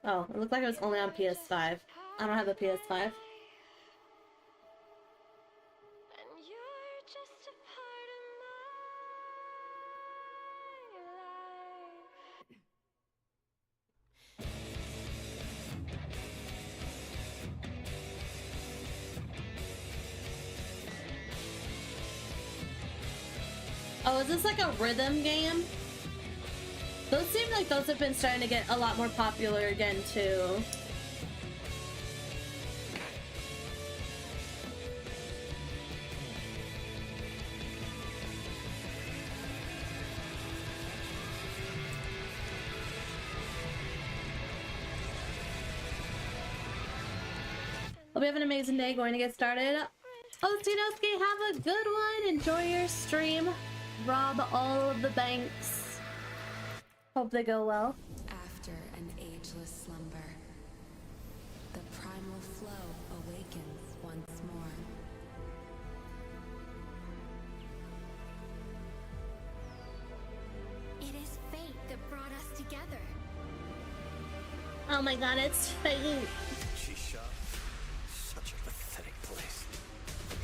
Oh, it looked like it was only on PS5. I don't have a PS5. Oh, is this like a rhythm game? Those seem like those have been starting to get a lot more popular again, too. Hope you have an amazing day. Going to get started. Oh, Tinoski, have a good one. Enjoy your stream. Rob all of the banks. Hope they go well. After an ageless slumber, the primal flow awakens once more. It is fate that brought us together. Oh my god, it's fate. Shisha. Such a pathetic place.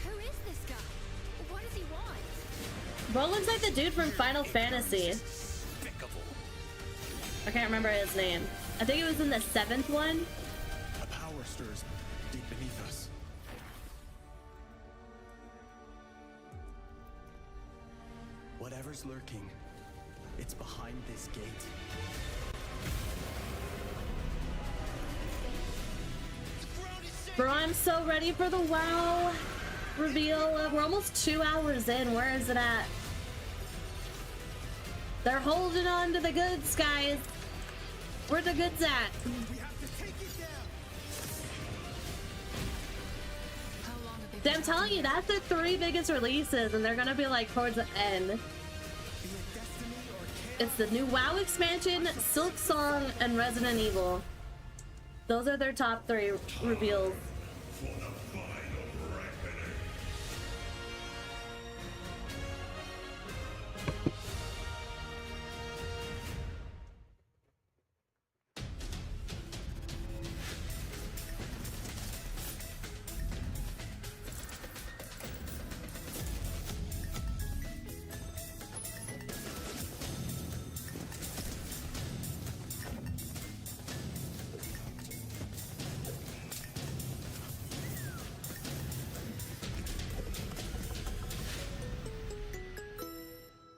Who is this guy? What does he want? Bro looks like the dude from Final Fantasy. I can't remember his name. I think it was in the 7th one. A power stirs deep beneath us. Whatever's lurking, it's behind this gate. Bro, I'm so ready for the WoW reveal. We're almost 2 hours in. Where is it at? They're holding on to the goods, guys. Where the goods at? I'm telling you, that's the 3 biggest releases, and they're gonna be like towards the end. It's the new WoW expansion, Silk Song, and Resident Evil. Those are their top 3 reveals.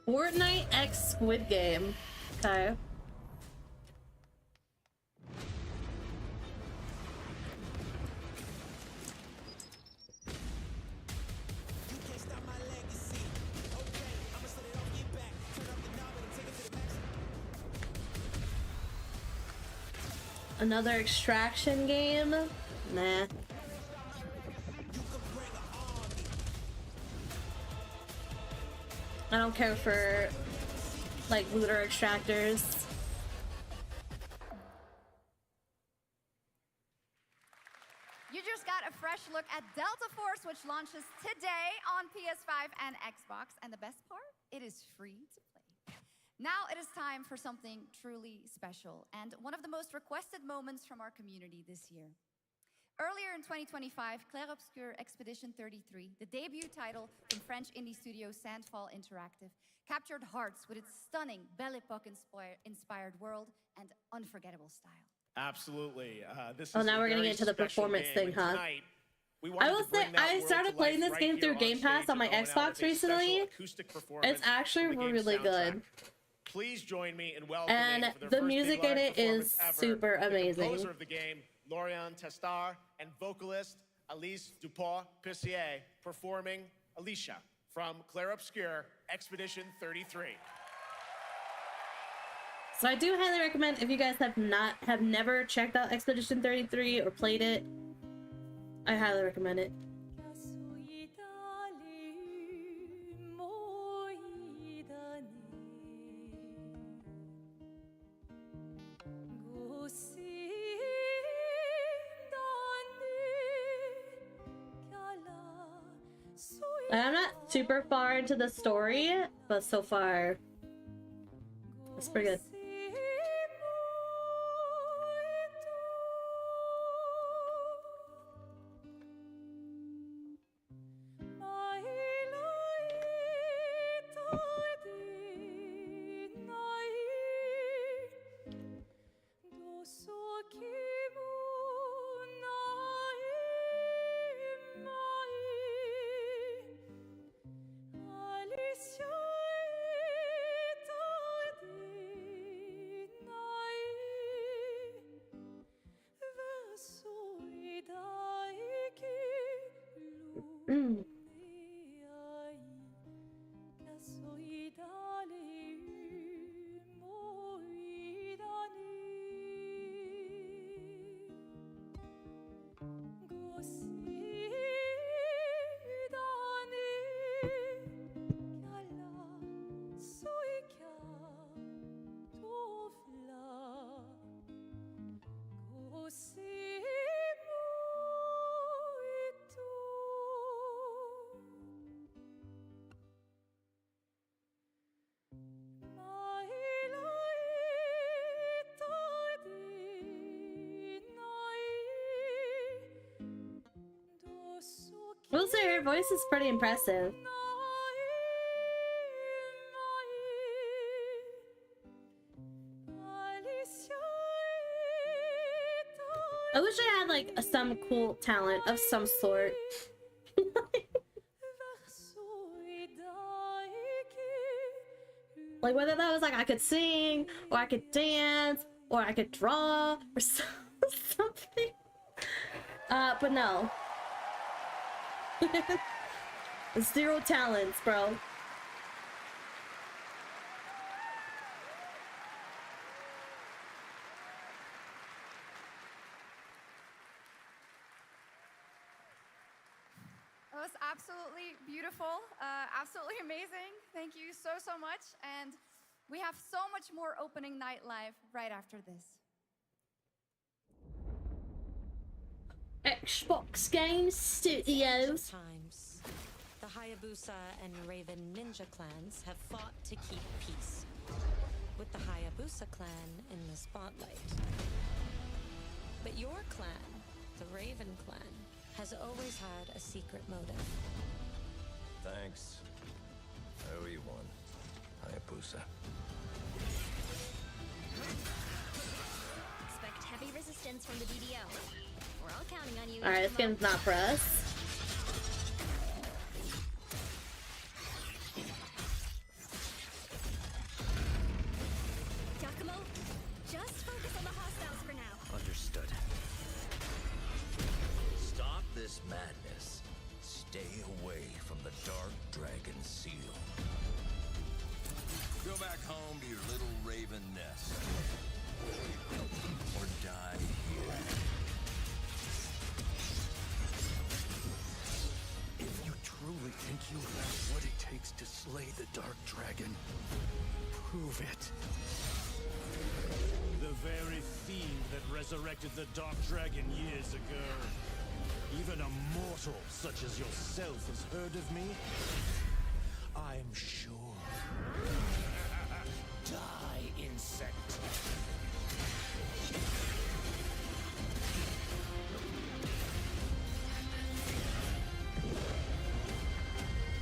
Fortnite X Squid Game. Okay. Another extraction game? Nah. I don't care for like looter extractors. You just got a fresh look at Delta Force, which launches today on PS5 and Xbox. And the best part, it is free to play. Now it is time for something truly special and one of the most requested moments from our community this year. Earlier in 2025, Clair Obscur Expedition 33, the debut title from French indie studio Sandfall Interactive, captured hearts with its stunning Belle Epoque-inspired world and unforgettable style. Absolutely. Oh, now we're gonna get into the performance thing, huh? I will say, I started playing this game through Game Pass on my Xbox recently. It's actually really good. Please join me in welcoming And for their the first music big in live it is performance ever, super the amazing. composer of the game, Lorian Testar, and vocalist Alice Dupont-Pissier performing Alicia from Clair Obscur Expedition 33. So I do highly recommend, if you guys have never checked out Expedition 33 or played it, I highly recommend it. I'm not super far into the story, but so far, it's pretty good. I will say her voice is pretty impressive. I wish I had like some cool talent of some sort. Like whether that was like I could sing, or I could dance, or I could draw, or something. But no. Zero talents, bro. It was absolutely beautiful, absolutely amazing. Thank you so much. And we have so much more opening night live right after this. Xbox Game Studios. Times. The Hayabusa and Raven ninja clans have fought to keep peace, with the Hayabusa clan in the spotlight. But your clan, the Raven clan, has always had a secret motive. Thanks. I owe you one, Hayabusa. Expect heavy resistance from the BDO. We're all counting on you. Alright, this game's not for us. Giacomo, just focus on the hostiles for now. Understood. Stop this madness. Stay away from the Dark Dragon Seal. Go back home to your little raven nest. Or die here. If you truly think you have what it takes to slay the Dark Dragon, prove it. The very fiend that resurrected the Dark Dragon years ago. Even a mortal such as yourself has heard of me? I'm sure. Die, insect.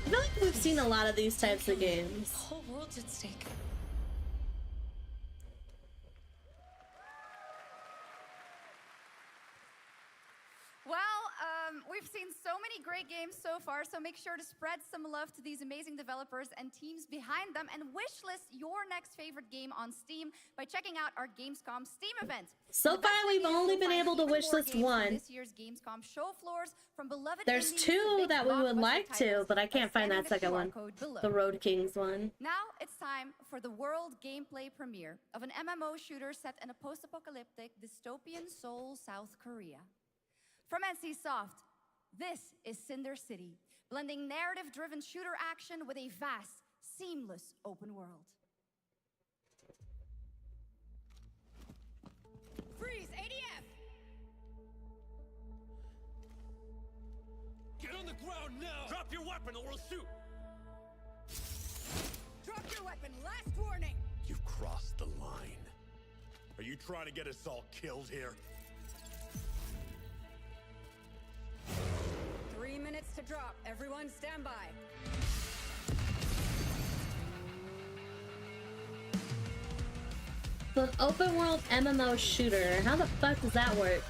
I feel like we've seen a lot of these types of games. The whole world's at stake. Well, we've seen so many great games so far, so make sure to spread some love to these amazing developers and teams behind them, and wishlist your next favorite game on Steam by checking out our Gamescom Steam event. So far, we've only been able to wishlist one. This year's Gamescom show floors from beloved There's indies to two big that we would blockbuster like to, titles but I by can't find scanning that second QR one. code below. The Road Kings one. Now it's time for the world gameplay premiere of an MMO shooter set in a post-apocalyptic dystopian Seoul, South Korea. From NCSoft, this is Cinder City, blending narrative-driven shooter action with a vast, seamless open world. Freeze, ADF! Get on the ground now! Drop your weapon or we'll shoot! Drop your weapon, last warning! You've crossed the line. Are you trying to get us all killed here? 3 minutes to drop. Everyone stand by. So an open world MMO shooter. How the fuck does that work?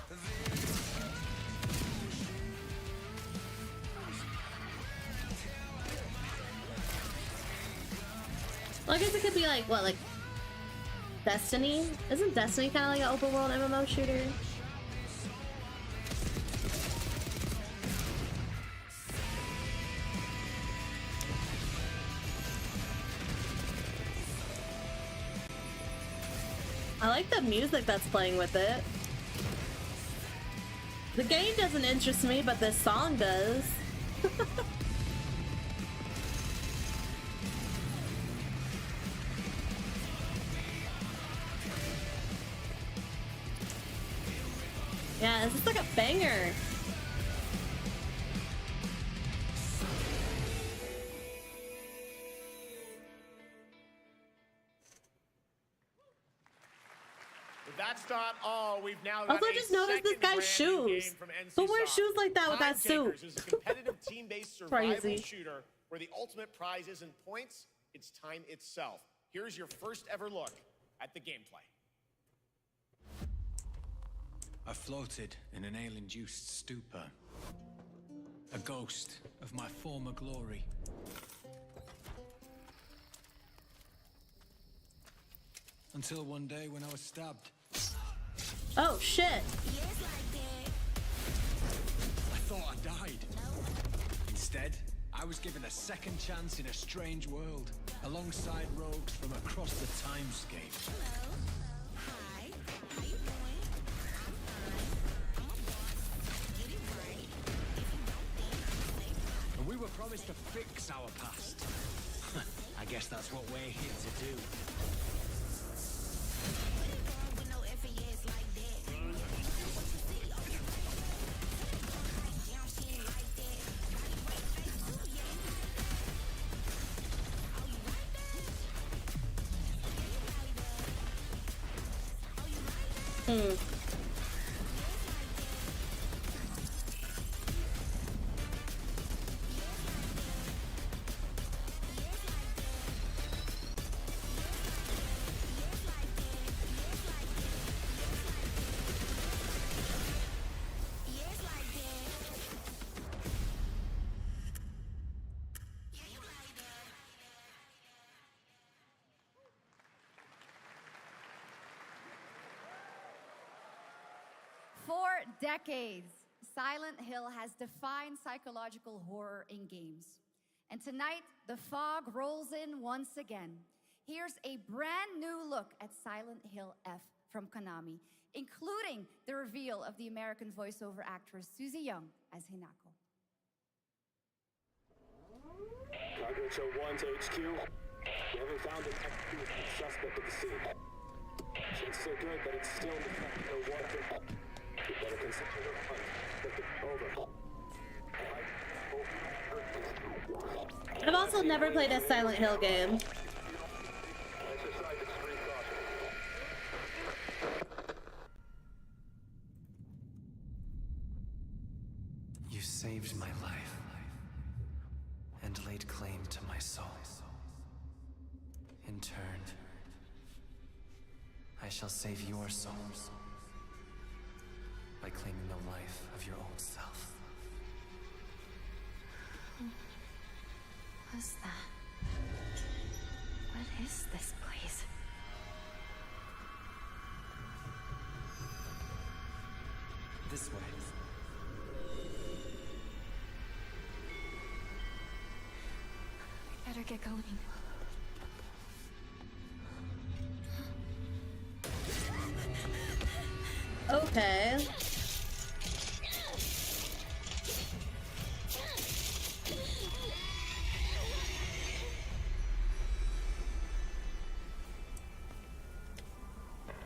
Well, I guess it could be like, what, like Destiny? Isn't Destiny kind of like an open world MMO shooter? I like the music that's playing with it. The game doesn't interest me, but this song does. Yeah, this is like a banger. That's not all. We've now got Also, I just noticed this guy's shoes. But wear shoes like that with that suit. Is a competitive team-based survival shooter where the ultimate prize isn't points, it's time itself. Here's your first ever look at the gameplay. I floated in an ale-induced stupor, a ghost of my former glory. Until one day when I was stabbed. Oh shit! I thought I died. Instead, I was given a second chance in a strange world, alongside rogues from across the timescape. And we were promised to fix our past. I guess that's what we're here to do. For decades, Silent Hill has defined psychological horror in games. And tonight, the fog rolls in once again. Here's a brand new look at Silent Hill F from Konami, including the reveal of the American voiceover actress Susie Young as Hinako. Cargo 1 to HQ. We haven't found an active suspect at the scene. Shit's so good, but it's still no water. You better consider the hunt. Over. I've also never played a Silent Hill game. You saved my life and laid claim to my soul. In turn, I shall save your souls by claiming the life of your old self. was that? What is this place? This way. We better get going. Okay.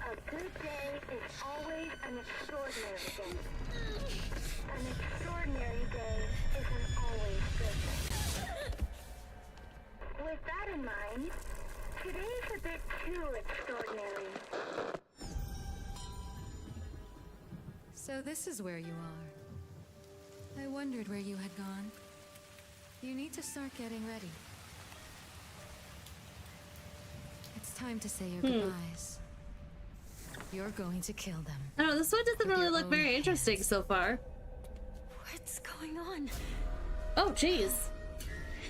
A good day is always an extraordinary day. An extraordinary day is an always good day. With that in mind, today's a bit too extraordinary. So this is where you are. I wondered where you had gone. You need to start getting ready. It's time to say your goodbyes. You're going to kill them. I don't know, this one doesn't really look very interesting so far. What's going on? Oh, jeez.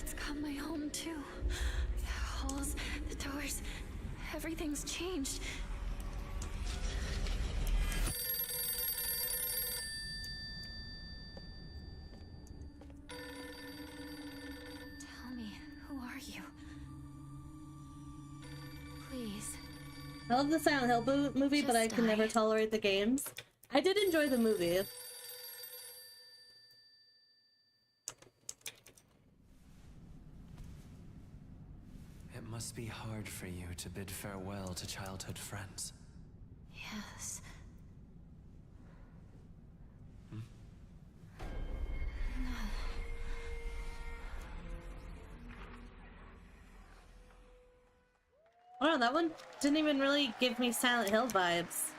It's got my home too. The halls, the doors, everything's changed. Tell me, who are you? Please. I love the Silent Hill movie, but I can never tolerate the games. I did enjoy the movie. It must be hard for you to bid farewell to childhood friends. Yes. Oh no, that one didn't even really give me Silent Hill vibes.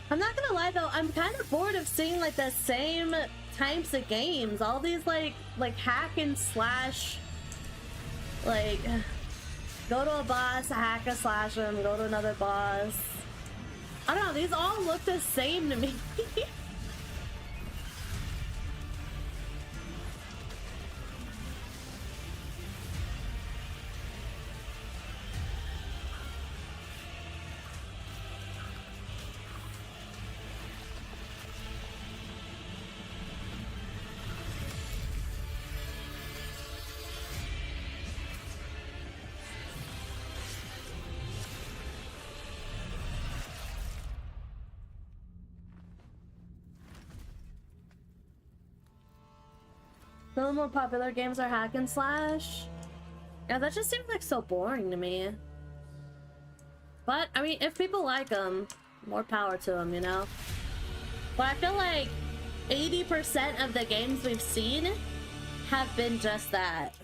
I'm not gonna lie though, I'm kind of bored of seeing like the same types of games. All these like hack and slash, like go to a boss, hack and slash him, go to another boss. I don't know, these all look the same to me. Some of the more popular games are hack and slash. Yeah, that just seems like so boring to me. But, I mean, if people like them, more power to them, you know? But I feel like 80% of the games we've seen have been just that.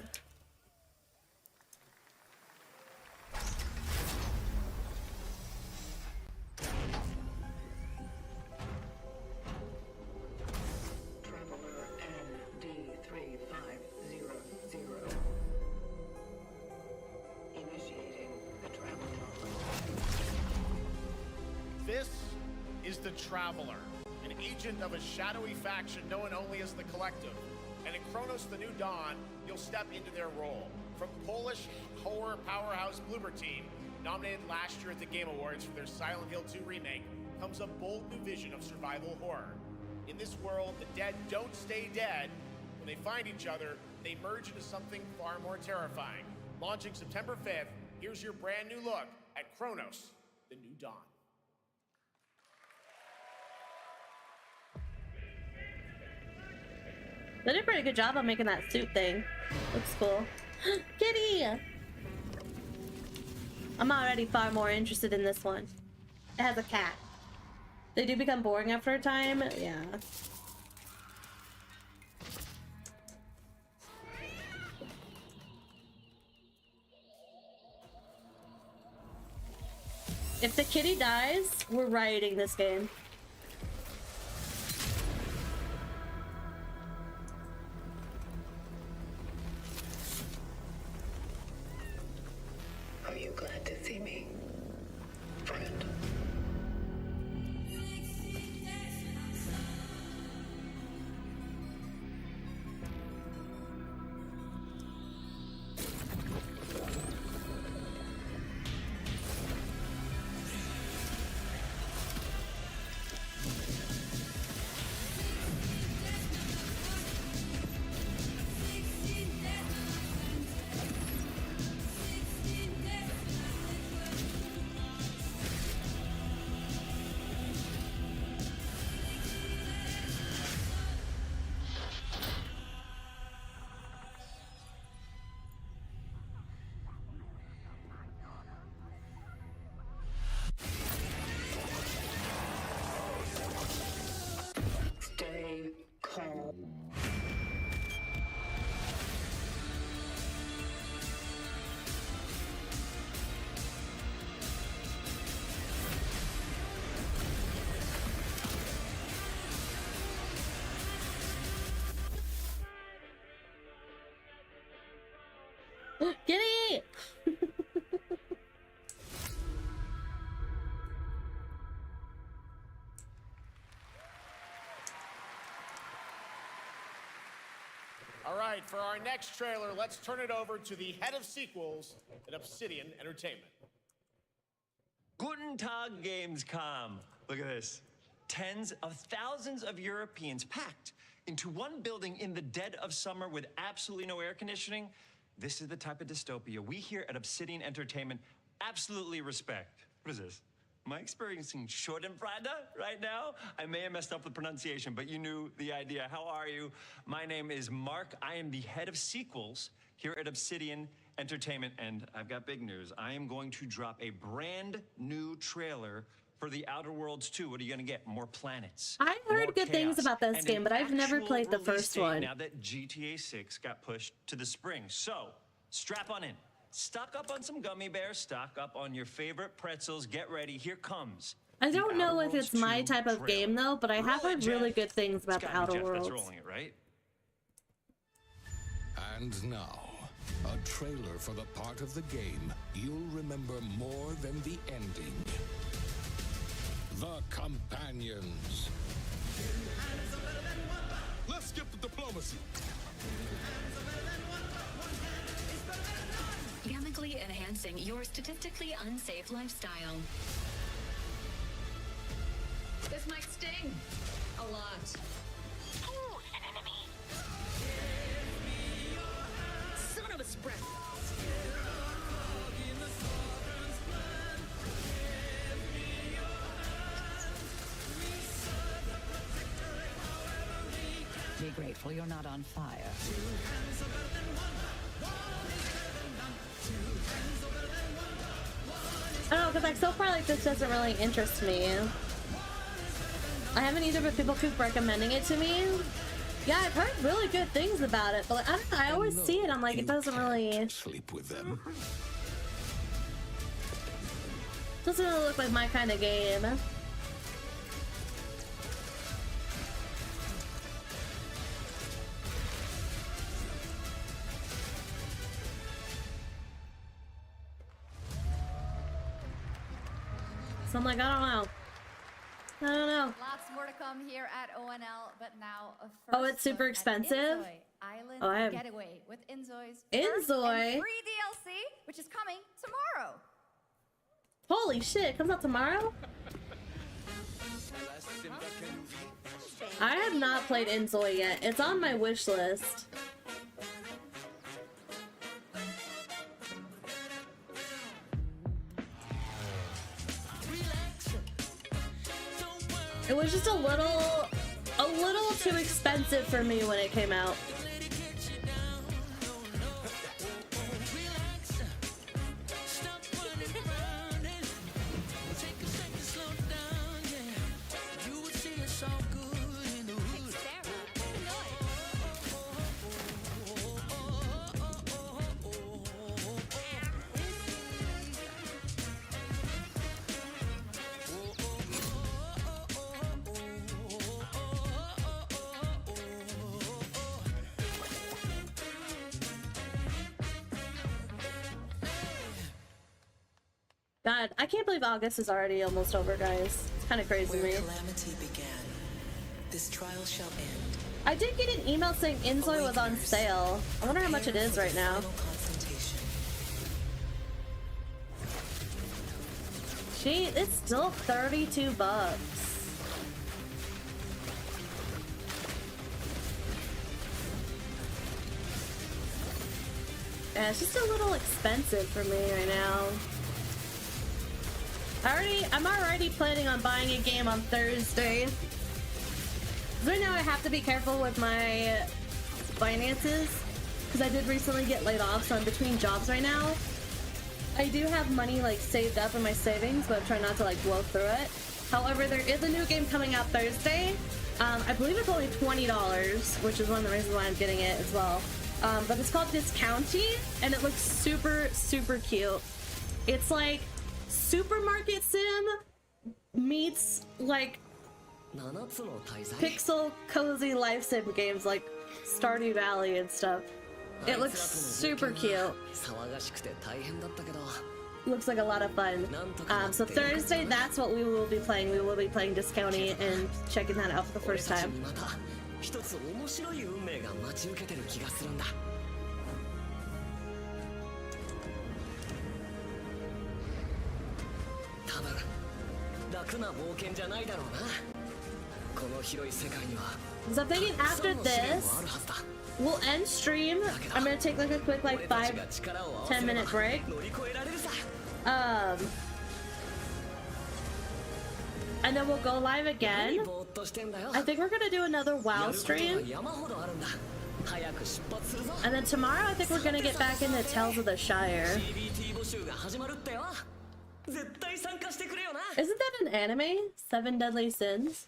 This is the Traveler, an agent of a shadowy faction known only as the Collective. And in Kronos the New Dawn, you'll step into their role. From Polish horror powerhouse Bloober Team, nominated last year at the Game Awards for their Silent Hill 2 remake, comes a bold new vision of survival horror. In this world, the dead don't stay dead. When they find each other, they merge into something far more terrifying. Launching September 5th, here's your brand new look at Kronos the New Dawn. They did a pretty good job on making that suit thing. Looks cool. Kitty! I'm already far more interested in this one. It has a cat. They do become boring after a time, yeah. If the kitty dies, we're rioting this game. Giddy! All right, for our next trailer, let's turn it over to the head of sequels at Obsidian Entertainment. Guten Tag, Gamescom. Look at this. Tens of thousands of Europeans packed into one building in the dead of summer with absolutely no air conditioning. This is the type of dystopia we here at Obsidian Entertainment absolutely respect. What is this? Am I experiencing Schadenfreude right now? I may have messed up the pronunciation, but you knew the idea. How are you? My name is Mark. I am the head of sequels here at Obsidian Entertainment, and I've got big news. I am going to drop a brand new trailer for The Outer Worlds 2. What are you going to get? More planets. I heard more good things chaos, about this and game, an but I've never actual played the release first date one. Now that GTA 6 got pushed to the spring. So, strap on in. Stock up on some gummy bears, stock up on your favorite pretzels. Get ready. Here comes. I don't The know Outer if it's Worlds my 2 type of trailer. game though, but I have Roll it, heard really Jeff. good things about It's the gotta be Outer Jeff Worlds. that's rolling it, right? And now, a trailer for the part of the game you'll remember more than the ending. The Companions. Let's skip the diplomacy. Chemically enhancing your statistically unsafe lifestyle. This might sting a lot. Ooh, an enemy. Son of a spread. Be grateful you're not on fire. I don't know, because like so far like this doesn't really interest me. I haven't either, but people keep recommending it to me. Yeah, I've heard really good things about it, but like, I don't know, I always see it, I'm like, it doesn't really... Sleep with them. Doesn't really look like my kind of game. So I'm like, I don't know. I don't know. Lots more to come here at ONL, but now a first Oh, it's super look at expensive? Inzoi Island Oh, I have- Getaway with Inzoi's Inzoi? first and free DLC, which is coming tomorrow. Holy shit, it comes out tomorrow? I have not played Inzoi yet. It's on my wish list. It was just a little too expensive for me when it came out. God, I can't believe August is already almost over, guys. It's kind of crazy to me. Calamity began, this trial shall end. I did get an email saying Inzoi was on sale. I wonder how much it is right now. Gee, it's still 32 bucks. Yeah, it's just a little expensive for me right now. I'm already planning on buying a game on Thursday. Right now I have to be careful with my finances because I did recently get laid off, so I'm between jobs right now. I do have money like saved up in my savings, but I'm trying not to like blow through it. However, there is a new game coming out Thursday. I believe it's only $20, which is one of the reasons why I'm getting it as well. But it's called Discounty, and it looks super, super cute. It's like Supermarket Sim meets like pixel cozy life sim games like Stardew Valley and stuff. It looks super cute. Looks like a lot of fun. So Thursday, that's what we will be playing. We will be playing Discounty and checking that out for the first time. 一つ面白い運命が待ち受けてる気がするんだ。多分楽な冒険じゃないだろうな。この広い世界には。So I'm thinking after this, we'll end stream. I'm gonna take like a quick like 5-10 minute break. And then we'll go live again. I think we're gonna do another WoW stream. And then tomorrow I think we're gonna get back into Tales of the Shire. Isn't that an anime? 7 Deadly Sins?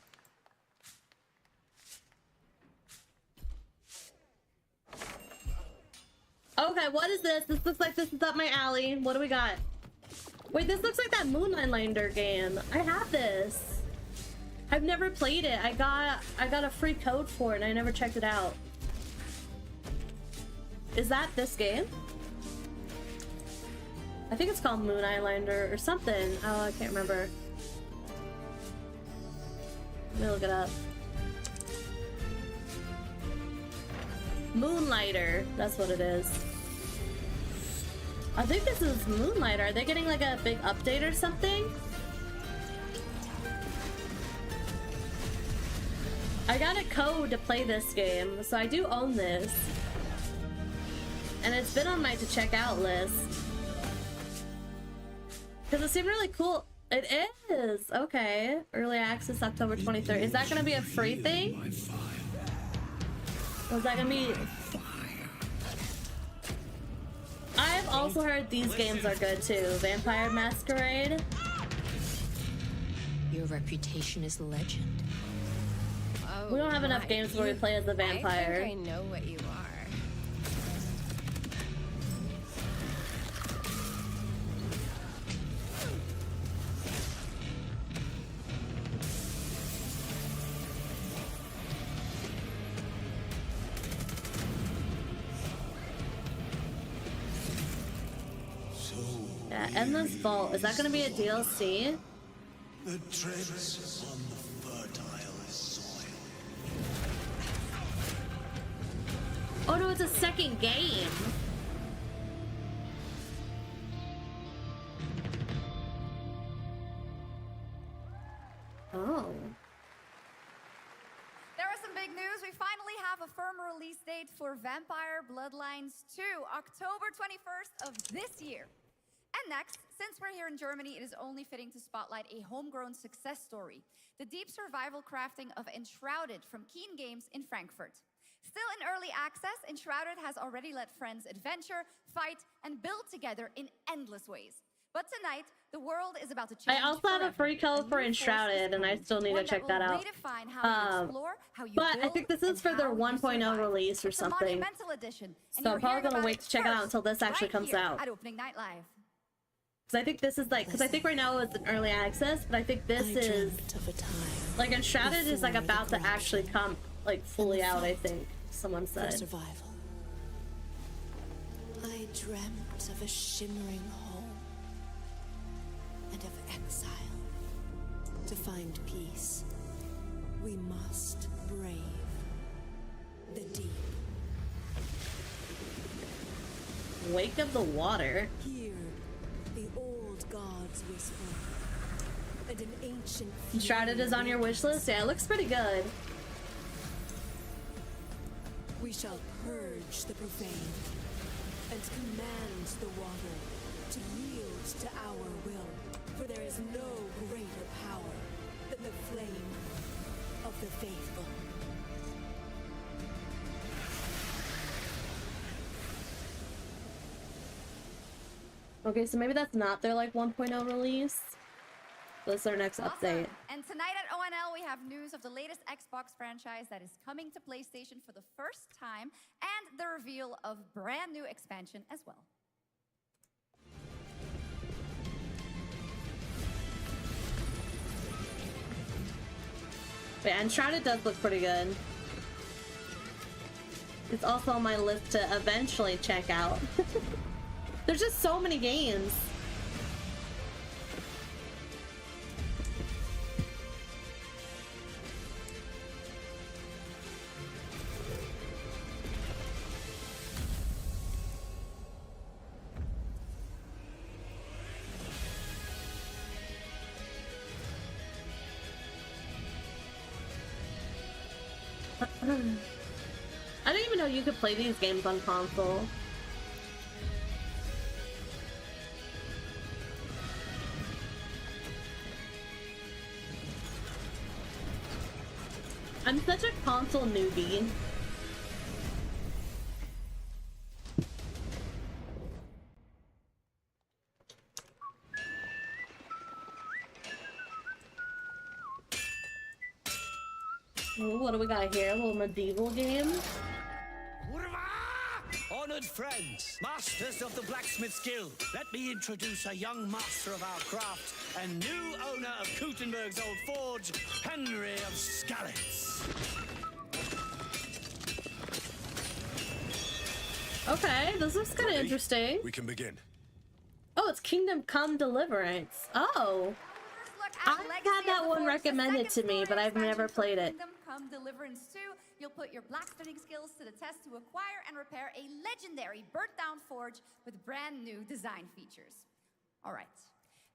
Okay, what is this? This looks like this is up my alley. What do we got? Wait, this looks like that Moonlighter game. I have this. I've never played it. I got a free code for it and I never checked it out. Is that this game? I think it's called Moonlighter or something. Oh, I can't remember. Let me look it up. Moonlighter. That's what it is. I think this is Moonlighter. Are they getting like a big update or something? I got a code to play this game, so I do own this. And it's been on my to check out list. Because it seemed really cool. It is! Okay. Early access October 23rd. Is that gonna be a free thing? Or is that gonna be... I've also heard these games are good too. Vampire Masquerade. Your reputation is legend. Oh, we don't have enough games where we play as the vampire. I think I know what you are. Yeah, Endless Vault. Is that gonna be a DLC? The treads on the fertile soil. Oh no, it's a second game. Oh. There are some big news. We finally have a firm release date for Vampire Bloodlines 2, October 21st of this year. And next, since we're here in Germany, it is only fitting to spotlight a homegrown success story, the deep survival crafting of Enshrouded from Keen Games in Frankfurt. Still in early access, Enshrouded has already let friends adventure, fight, and build together in endless ways. But tonight, the world is about to change. I also have a free code for Enshrouded, and I still need to check that out. But I think this is for their 1.0 release or something. So I'm probably gonna wait to check it out until this actually comes out. At Opening Night Live. Because I think this is like, because I think right now it's in early access, but I think this is like Enshrouded is like about to actually come like fully out. I think someone said. Survival. I dreamt of a shimmering home and of exile. To find peace, we must brave the deep. Wake of the Water. Hear the old gods whisper, and an ancient Enshrouded is on your wish list? Yeah, it looks pretty good. We shall purge the profane and command the water to yield to our will, for there is no greater power than the flame of the faithful. Okay, so maybe that's not their like 1.0 release. That's their next update. And tonight at ONL, we have news of the latest Xbox franchise that is coming to PlayStation for the first time, and the reveal of brand new expansion as well. Yeah, Enshrouded does look pretty good. It's also on my list to eventually check out. There's just so many games. I didn't even know you could play these games on console. I'm such a console newbie. Ooh, what do we got here? A little medieval game. Honored friends, masters of the blacksmith guild, let me introduce a young master of our craft and new owner of Kutenberg's old forge, Henry of Skalitz. Okay, this looks kind of interesting. We can begin. Oh, it's Kingdom Come Deliverance. Oh. I've had that one recommended to me, but I've never played it. Kingdom Come Deliverance 2. You'll put your blacksmithing skills to the test to acquire and repair a legendary burnt-down forge with brand new design features. All right.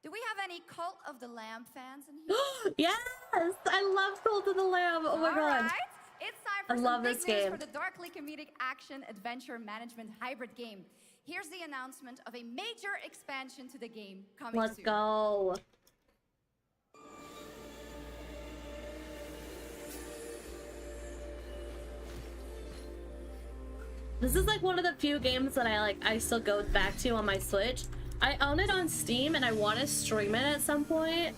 Do we have any Cult of the Lamb fans in here? Yes! I love Cult of the Lamb. Oh my god. All right. It's time for I love some big this news game. for the darkly comedic action adventure management hybrid game. Here's the announcement of a major expansion to the game coming Let's soon. go. This is like one of the few games that I still go back to on my Switch. I own it on Steam and I want to stream it at some point,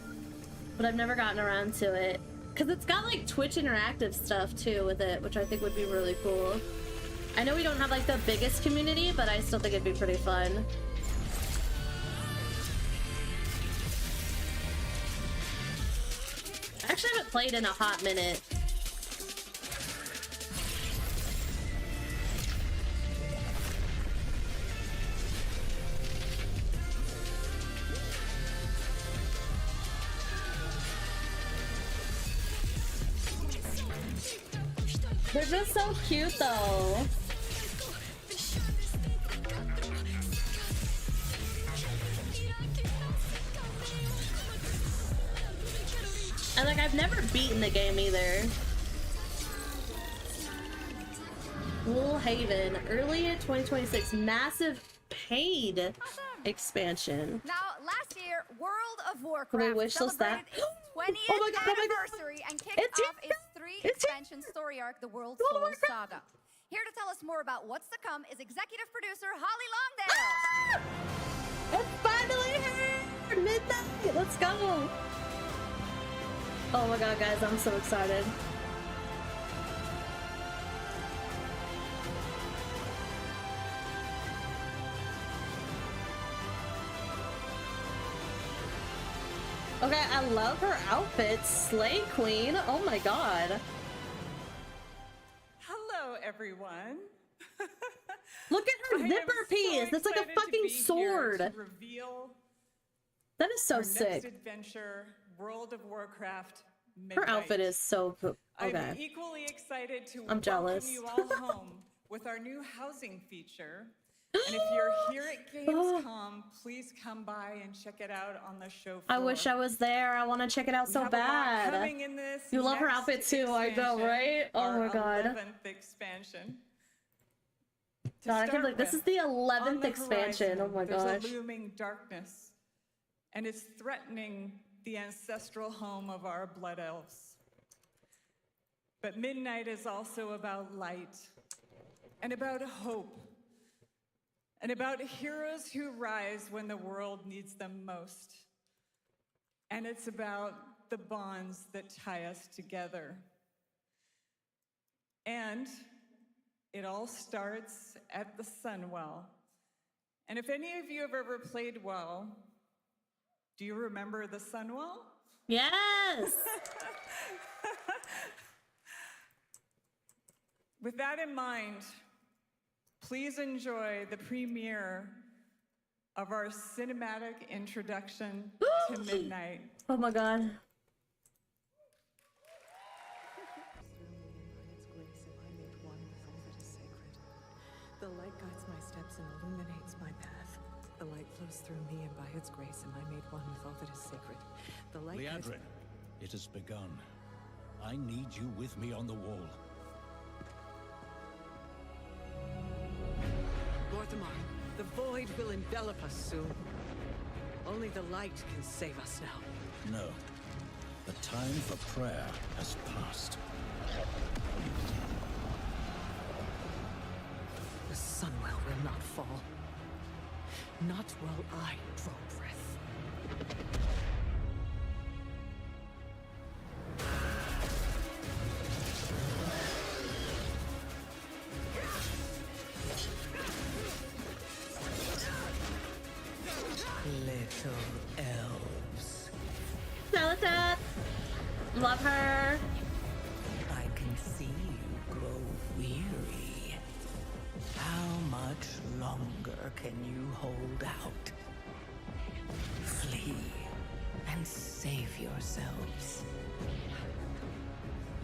but I've never gotten around to it. Cause it's got like Twitch interactive stuff too with it, which I think would be really cool. I know we don't have like the biggest community, but I still think it'd be pretty fun. I actually haven't played in a hot minute. They're just so cute though. And like I've never beaten the game either. Wool Haven, early 2026, massive paid expansion. Now, last year, World of Can we Warcraft wish list that? celebrated its 20th Oh my God, anniversary and kicked off its three-expansion story arc, the World Soul Saga. Here to tell us more about what's to come is executive producer Holly Longdale. It's finally here! Midnight! Let's go! Oh my god, guys, I'm so excited. Okay, I love her outfit. Slay Queen. Oh my god. Hello, everyone. Look at her zipper piece. That's like a fucking sword. To reveal that is so our sick. Next adventure, World of Warcraft Midnight. Her outfit is so cool. Okay. I'm equally excited to I'm jealous. welcome you all home with our new housing feature. And if you're here at Gamescom, please come by and check it out on the show floor. I wish I was there. I want to check it out so bad. Coming in this You love her next outfit too, I know, right? Oh our my god. 11th expansion. God, I can't believe this is the 11th expansion. Oh my There's gosh. a looming darkness, and it's threatening the ancestral home of our blood elves. But Midnight is also about light, and about hope, and about heroes who rise when the world needs them most. And it's about the bonds that tie us together. And it all starts at the Sunwell. And if any of you have ever played WoW, do you remember the Sunwell? Yes! With that in mind, please enjoy the premiere of our cinematic introduction to Midnight. Oh my god. The light guides my steps and illuminates my path. The light flows through me, and by its grace am I made one with all that is sacred. The light guides... Liadrin, it has begun. I need you with me on the wall. Gorthamar, the void will envelop us soon. Only the light can save us now. No. The time for prayer has passed. The Sunwell will not fall. Not while I draw breath. Little elves. Melita! Love her. I can see you grow weary. How much longer can you hold out? Flee and save yourselves.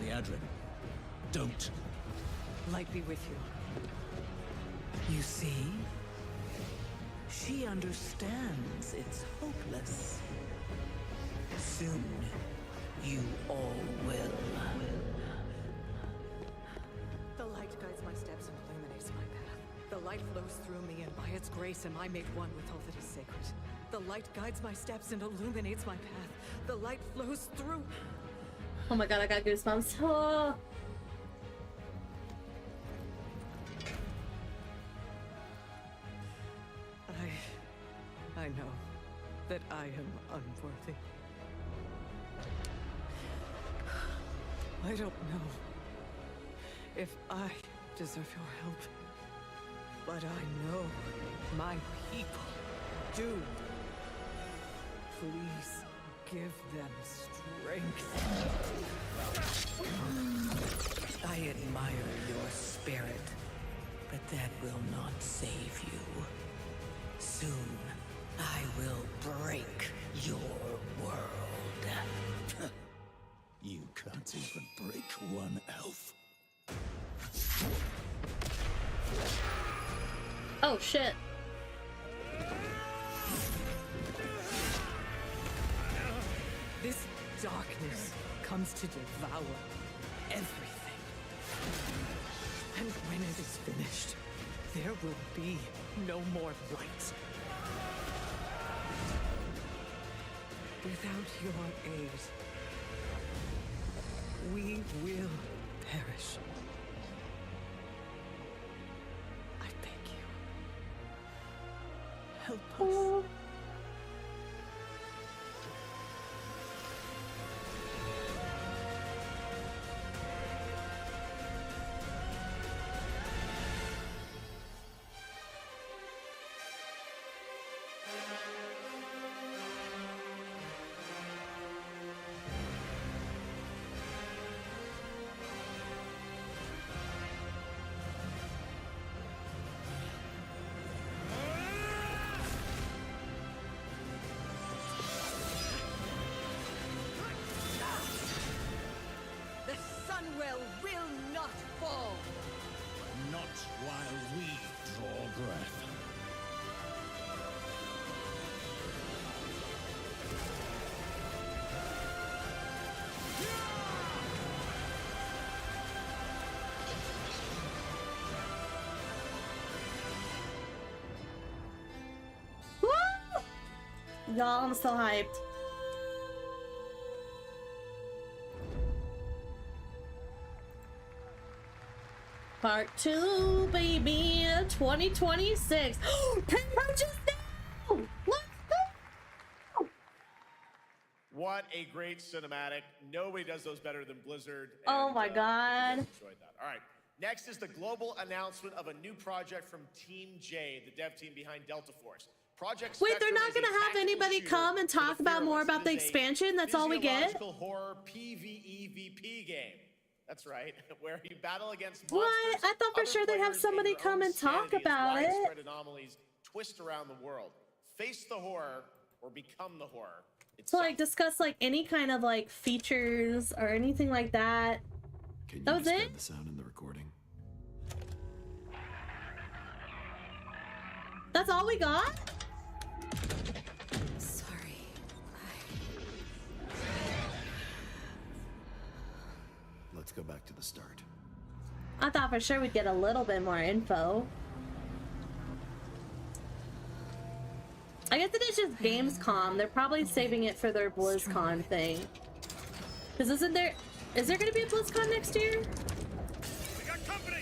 Liadrin, don't. Light be with you. You see? She understands it's hopeless. Soon, you all will. The light guides my steps and illuminates my path. The light flows through me, and by its grace am I made one with all that is sacred. The light guides my steps and illuminates my path. The light flows through... Oh my god, I got goosebumps. Oh. I know that I am unworthy. I don't know if I deserve your help, but I know my people do. Please give them strength. I admire your spirit, but that will not save you. Soon, I will break your world. You can't even break one elf. Oh shit. This darkness comes to devour everything. And when it is finished, there will be no more light. Without your aid, we will perish. I beg you, help us. The Sunwell will not fall! Not while we draw breath. Woo! Y'all, I'm so hyped. Part 2, baby, 2026. Pre-purchase now! Let's go! What a great cinematic. Nobody does those better than Blizzard. Oh and, my god. Enjoyed that. All right. Next is the global announcement of a new project from Team J, the dev team behind Delta Force. Project Wait, they're Spectrum not is a gonna have tactical anybody shooter come and for the talk about more fearless. about It the is a expansion? That's all we get? physiological horror PvEVP game. That's right, where you battle against monsters. What? I thought for other sure they'd have players, somebody and your come own and talk sanity as about it. widespread anomalies twist around the world. Face the horror or become the horror. To like discuss like any kind of like features or anything like that. Can That you was describe it? the sound in the recording? That's all we got? Sorry. Let's go back to the start. I thought for sure we'd get a little bit more info. I guess it is just Gamescom. They're probably saving it for their BlizzCon thing. Because is there gonna be a BlizzCon next year? We got company.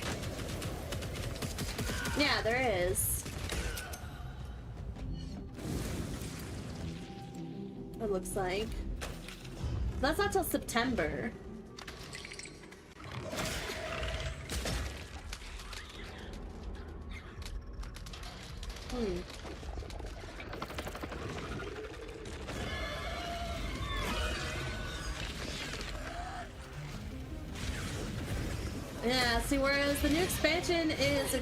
Yeah, there is. It looks like. That's not till September. Yeah, see, whereas the new expansion is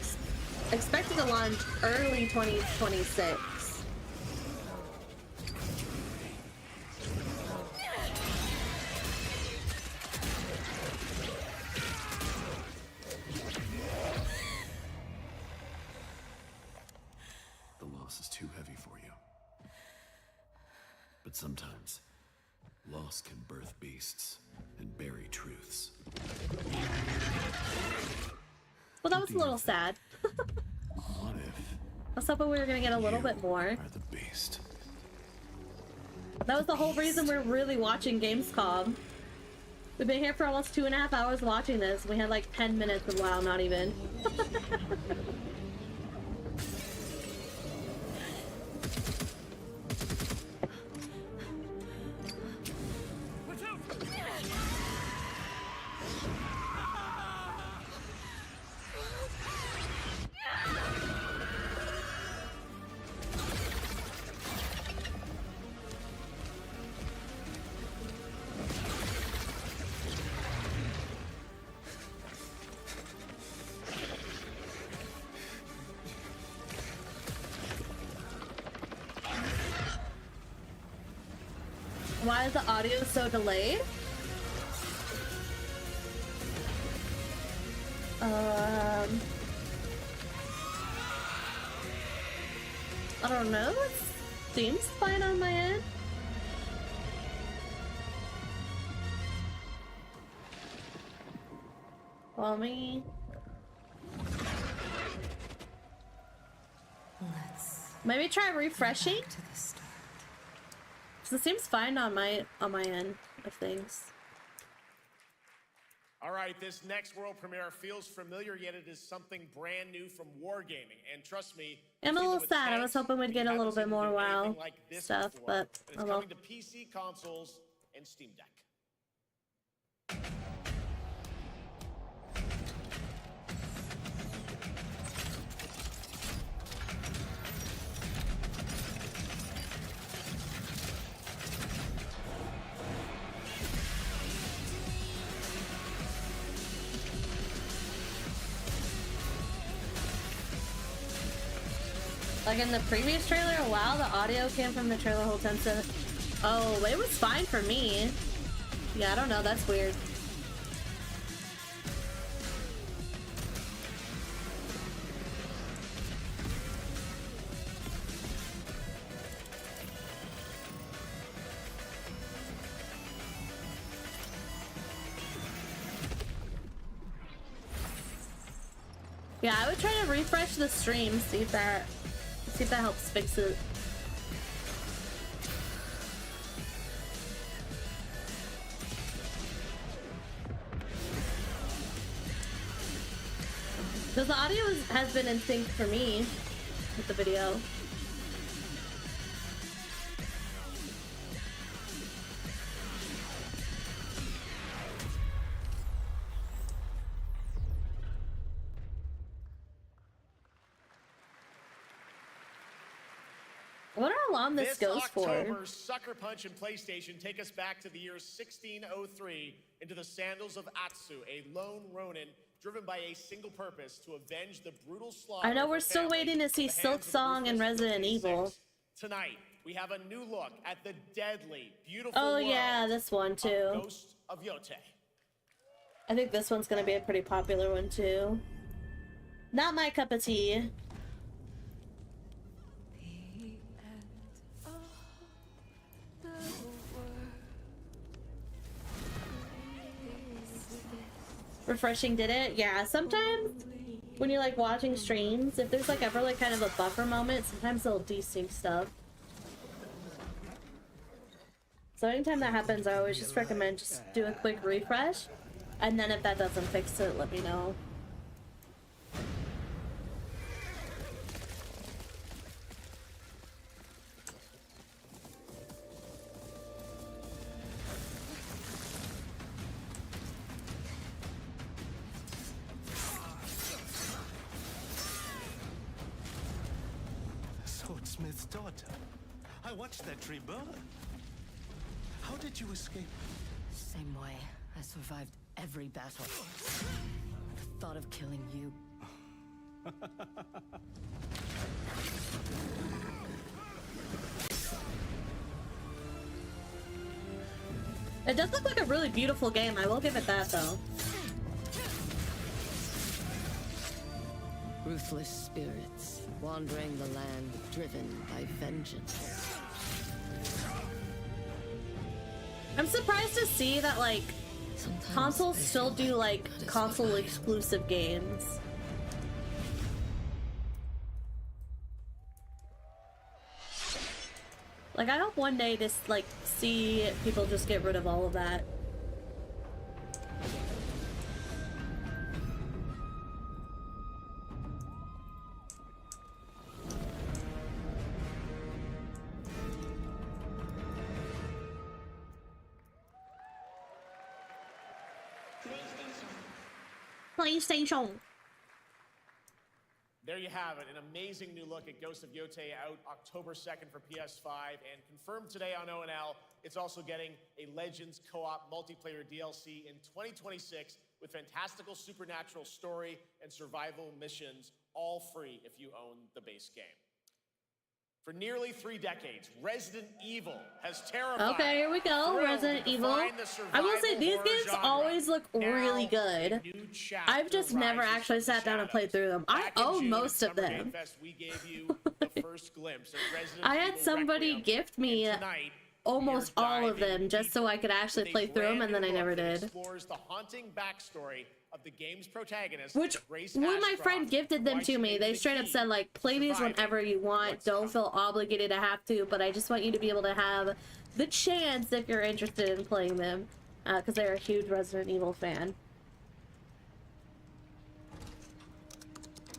expected to launch early 2026. The loss is too heavy for you. But sometimes, loss can birth beasts and bury truths. Well, that was a little sad. What if I was hoping we were gonna get a little bit more. are the beast? That was the whole reason we're really watching Gamescom. We've been here for almost 2.5 hours watching this. We had like 10 minutes of WoW, not even. Why is the audio so delayed? I don't know. It seems fine on my end. Well, me. Maybe try refreshing. Because it seems fine on my end of things. All right, this next world premiere feels familiar, yet it is something brand new from Wargaming. And trust me, I'm a little with sad. I was tanks, hoping we'd we get a haven't little bit seen them more do WoW anything like this stuff, before. but And it's oh well. coming to PC, consoles, and Steam Deck. Like in the previous trailer, wow, the audio came from the trailer whole time. So, oh, it was fine for me. Yeah, I don't know. That's weird. Yeah, I would try to refresh the stream, see if that helps fix it. Because the audio has been in sync for me with the video. I wonder how long this goes October, for. Sucker Punch and PlayStation take us back to the year 1603 into the sandals of Atsu, a lone ronin driven by a single purpose to avenge the brutal slaughter. I know of we're her still family waiting to see at the hands of the Silksong and ruthless Resident Evil. 56. Tonight, we have a new look at the deadly, beautiful Oh world yeah, this one of too. Ghost of Yotei. I think this one's gonna be a pretty popular one too. Not my cup of tea. Refreshing, did it? Yeah, sometimes when you're like watching streams, if there's like ever like kind of a buffer moment, sometimes they'll desync stuff. So anytime that happens, I always just recommend just do a quick refresh, and then if that doesn't fix it, let me know. Swordsmith's daughter. I watched that tree burn. How did you escape? Same way. I survived every battle. The thought of killing you. It does look like a really beautiful game. I will give it that though. Ruthless spirits, wandering the land, driven by vengeance. I'm surprised to see that like consoles still do like console exclusive games. Like I hope one day to like see people just get rid of all of that. PlayStation. There you have it, an amazing new look at Ghost of Yotei out October 2nd for PS5, and confirmed today on ONL, it's also getting a Legends co-op multiplayer DLC in 2026 with fantastical supernatural story and survival missions, all free if you own the base game. For nearly 3 decades, Resident Evil has terrified. Okay, here we go. Resident Evil. I will say these games always look really good. I've just never actually sat down and played through them. I own most of them. I had somebody gift me almost all of them just so I could actually play through them, and then I never did. Explores the haunting backstory of the game's protagonist, Which, when my friend gifted them to me, they straight up said, like, play these whenever you want. Don't feel obligated to have to, but I just want you to be able to have the chance if you're interested in playing them. Because they're a huge Resident Evil fan.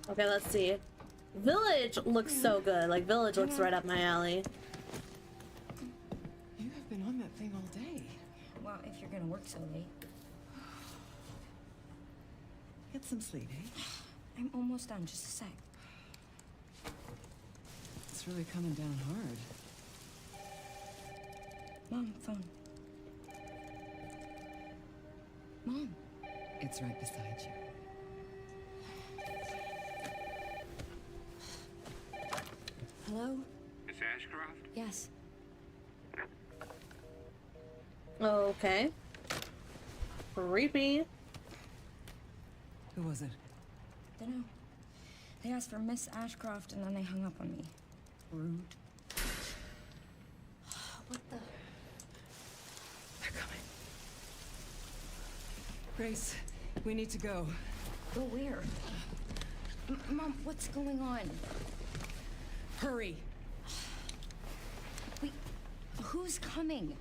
Okay, let's see. Village looks so good. Like, Village looks right up my alley. You have been on that thing all day. Well, if you're gonna work so late. Get some sleep, eh? I'm almost done, just a sec. It's really coming down hard. Mom, phone. Mom. It's right beside you. Hello? Miss Ashcroft? Yes. Okay. Creepy. Who was it? Dunno. They asked for Miss Ashcroft and then they hung up on me. Rude. What the? They're coming. Grace, we need to go. Go where? Mom, what's going on? Hurry. Wait, who's coming?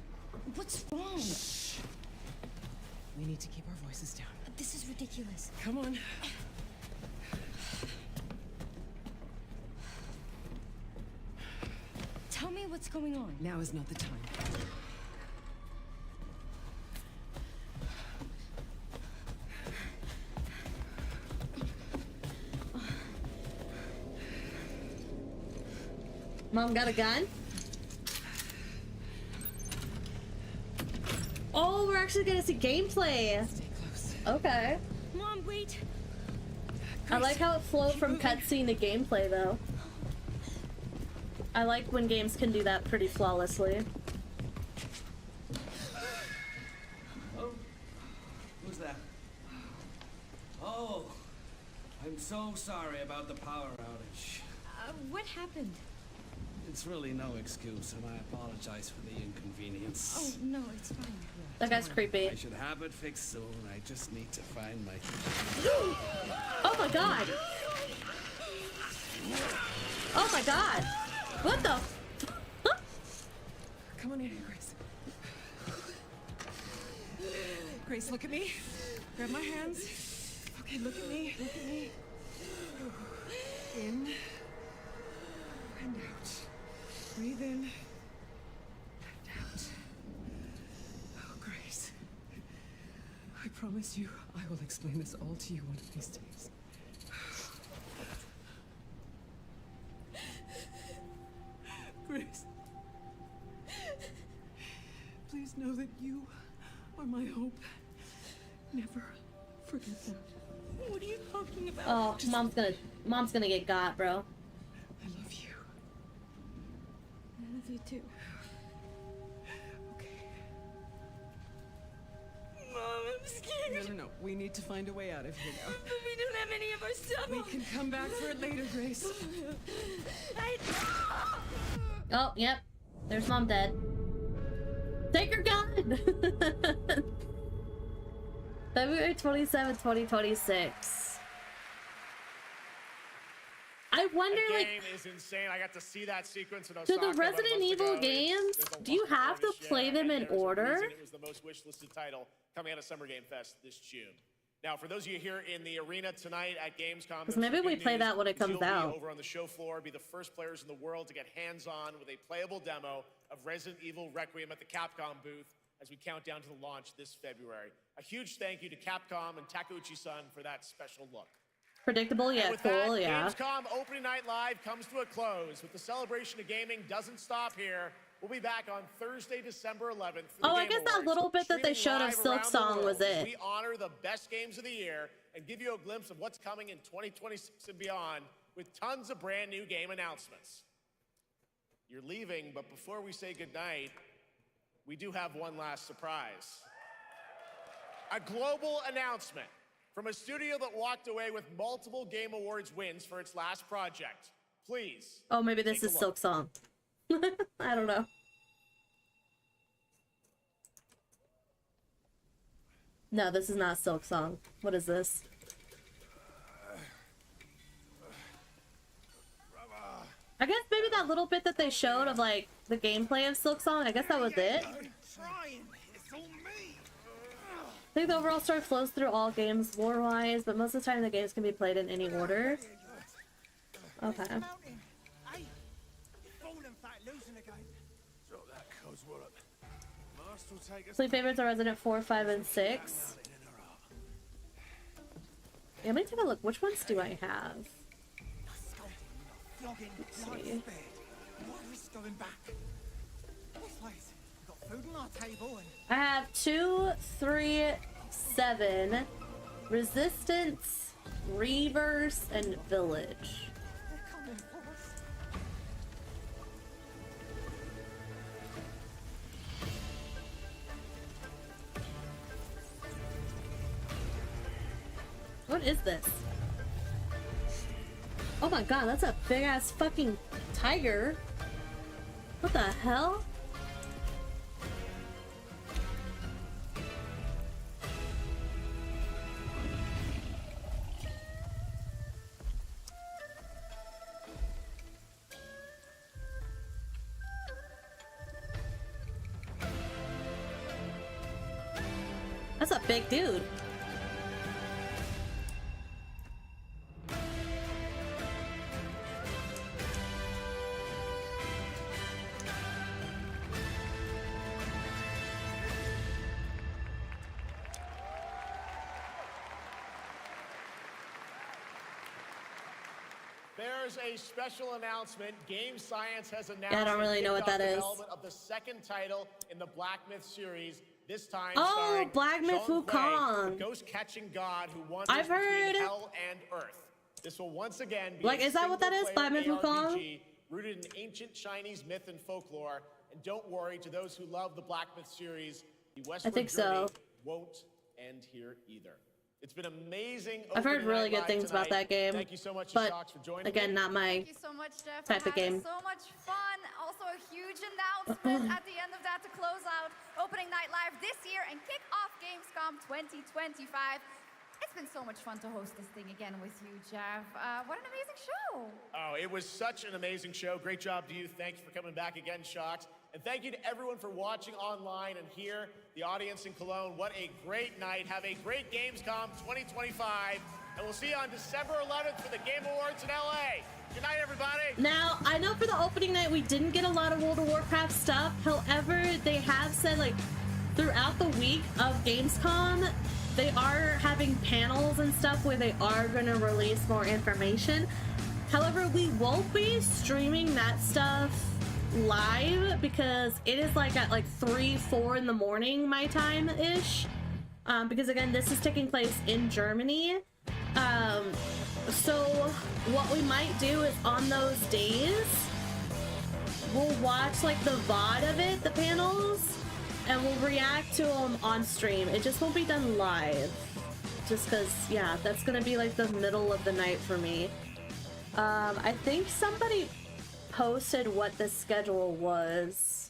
What's wrong? Shh. We need to keep our voices down. This is ridiculous. Come on. Tell me what's going on. Now is not the time. Mom got a gun? Oh, we're actually gonna see gameplay. Okay. Mom, wait. I like how it flowed from cutscene to gameplay, though. I like when games can do that pretty flawlessly. Oh, who's that? Oh, I'm so sorry about the power outage. What happened? It's really no excuse, and I apologize for the inconvenience. Oh, no, it's fine. That guy's creepy. I should have it fixed soon. I just need to find my... Oh my god! Oh my god! What the? Come on in here, Grace. Grace, look at me. Grab my hands. Okay, look at me. Look at me. In and out. Breathe in and out. Oh, Grace. I promise you, I will explain this all to you one of these days. Grace. Please know that you are my hope. Never forget that. What are you talking about? Oh, mom's gonna get got, bro. I love you. I love you too. Mom, I'm scared. No. We need to find a way out of here now. But we don't have any of our stuff. We can come back for it later, Grace. Oh, yep. There's mom dead. Take her gun! February 27, 2026. I wonder, that like, game is insane. I got to see that sequence in do Osaka the Resident Evil games, do you have to play them in order? It was the most wishlisted title coming out of Summer Game Fest this June. Now, for those of you here in the arena tonight at Gamescom, Because maybe we play that when it comes out. Over on the show floor, be the first players in the world to get hands-on with a playable demo of Resident Evil Requiem at the Capcom booth as we count down to the launch this February. A huge thank you to Capcom and Takeuchi-san for that special look. Predictable yet with cool, that, yeah. Gamescom Opening Night Live comes to a close, but the celebration of gaming doesn't stop here. We'll be back on Thursday, December 11th. For the Oh, I Game guess that Awards, little bit that they showed of streaming live Silk around the Song was world as it. We honor the best games of the year and give you a glimpse of what's coming in 2026 and beyond with tons of brand new game announcements. You're leaving, but before we say goodnight, we do have one last surprise. A global announcement from a studio that walked away with multiple Game Awards wins for its last project. Please. Oh, maybe this take a is look. Silk Song. I don't know. No, this is not Silk Song. What is this? I guess maybe that little bit that they showed of like the gameplay of Silk Song, I guess that was it. I think the overall story flows through all games lore-wise, but most of the time the games can be played in any order. Okay. Sleep favorites are Resident 4, 5, and 6. Yeah, let me take a look. Which ones do I have? Let's see. I have 2, 3, 7, Resistance, Reverse, and Village. What is this? Oh my god, that's a big ass fucking tiger. What the hell? That's a big dude. There's a special announcement. Game Science has announced Yeah, I don't really know what that is. development of the second title in the Black Myth series. This time, Oh, Black Myth Wukong, the ghost-catching god who wanders I've heard between hell and earth. This will once again be like, is that what that is? Black Myth Wukong? Rooted in ancient Chinese myth and folklore. And don't worry, to those who love the Black Myth series, the westward journey won't end here either. It's been amazing. I've heard really good things about that game. Thank you so much, but Shox, for joining again, me. not my Thank you so much, Jeff. type of game. So much fun. Also, a huge announcement at the end of that to close out opening night live this year and kick off Gamescom 2025. It's been so much fun to host this thing again with you, Jeff. What an amazing show. Oh, it was such an amazing show. Great job to you. Thanks for coming back again, Shox. And thank you to everyone for watching online and here, the audience in Cologne. What a great night. Have a great Gamescom 2025. And we'll see you on December 11th for the Game Awards in LA. Good night, everybody. Now, I know for the opening night, we didn't get a lot of World of Warcraft stuff. However, they have said, like, throughout the week of Gamescom, they are having panels and stuff where they are going to release more information. However, we won't be streaming that stuff live because it is like at like 3-4 in the morning my time-ish. Because again, this is taking place in Germany. So what we might do is on those days, we'll watch like the VOD of it, the panels, and we'll react to them on stream. It just won't be done live. Just because, yeah, that's gonna be like the middle of the night for me. I think somebody posted what the schedule was.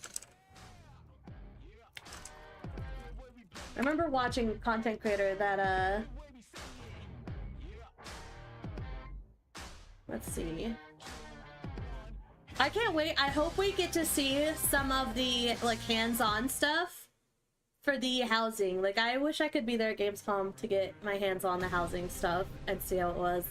I remember watching a content creator that, let's see. I can't wait. I hope we get to see some of the, like, hands-on stuff for the housing. Like, I wish I could be there at Gamescom to get my hands on the housing stuff and see how it was.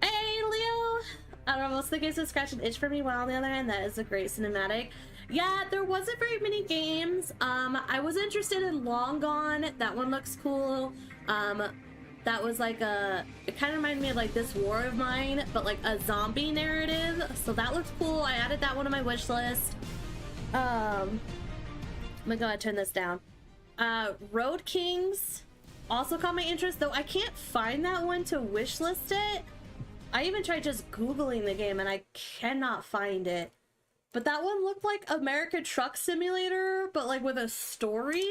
Hey, Leo! I don't know, most of the games have scratched an itch for me, while on the other hand, that is a great cinematic. Yeah, there wasn't very many games. I was interested in Long Gone. That one looks cool. That was like a, it kind of reminded me of like This War of Mine, but like a zombie narrative. So that looks cool. I added that one to my wish list. I'm gonna go ahead and turn this down. Road Kings also caught my interest, though I can't find that one to wish list it. I even tried just Googling the game and I cannot find it. But that one looked like American Truck Simulator, but like with a story.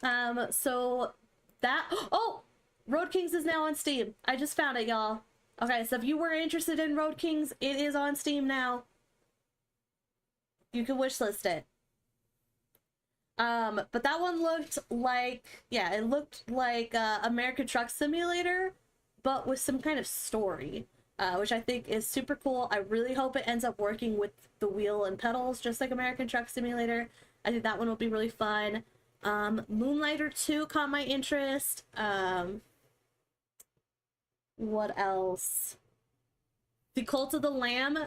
So that, oh! Road Kings is now on Steam. I just found it, y'all. Okay, so if you were interested in Road Kings, it is on Steam now. You can wishlist it. But that one looked like, yeah, it looked like American Truck Simulator, but with some kind of story, which I think is super cool. I really hope it ends up working with the wheel and pedals, just like American Truck Simulator. I think that one will be really fun. Moonlighter 2 caught my interest. What else? The Cult of the Lamb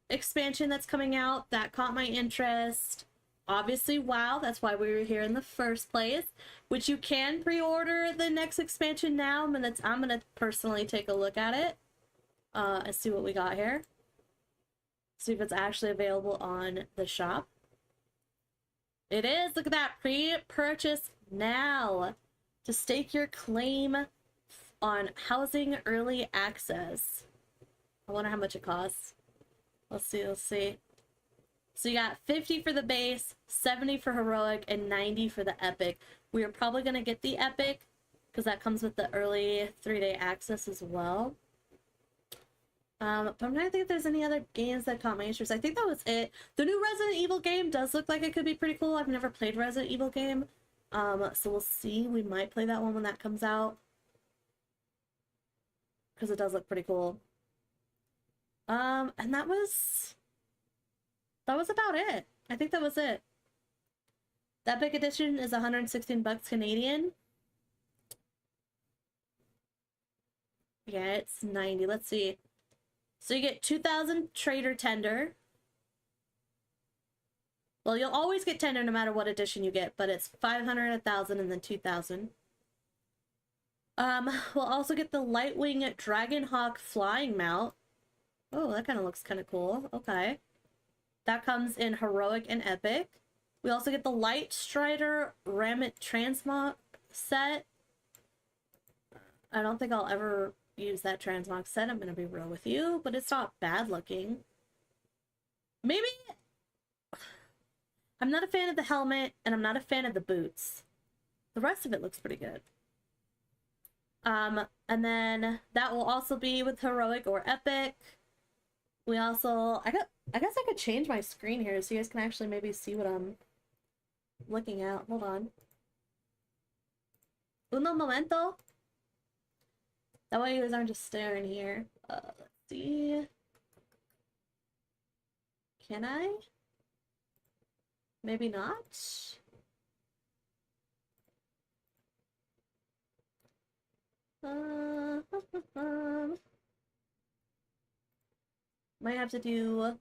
expansion that's coming out, that caught my interest. Obviously, WoW, that's why we were here in the first place, which you can pre-order the next expansion now. I'm gonna personally take a look at it and see what we got here. See if it's actually available on the shop. It is. Look at that. Pre-purchase now to stake your claim on housing early access. I wonder how much it costs. Let's see. So you got 50 for the base, 70 for heroic, and 90 for the epic. We are probably going to get the epic because that comes with the early 3-day access as well. But I'm trying to think if there's any other games that caught my interest. I think that was it. The new Resident Evil game does look like it could be pretty cool. I've never played a Resident Evil game. So we'll see. We might play that one when that comes out, because it does look pretty cool. And that was about it. I think that was it. That big edition is 116 bucks Canadian. Yeah, it's 90. Let's see. So you get 2,000 Trader Tender. Well, you'll always get Tender no matter what edition you get, but it's 500, 1,000, and then 2,000. We'll also get the Lightwing Dragonhawk Flying Mount. Oh, that kind of looks kind of cool. Okay. That comes in Heroic and Epic. We also get the Light Strider Rammet Transmog set. I don't think I'll ever use that transmog set, I'm gonna be real with you, but it's not bad looking. Maybe... I'm not a fan of the helmet, and I'm not a fan of the boots. The rest of it looks pretty good. And then that will also be with Heroic or Epic. We also... I guess I could change my screen here so you guys can actually maybe see what I'm looking at. Hold on. Uno momento. That way you guys aren't just staring here. Let's see. Can I? Maybe not. Might have to do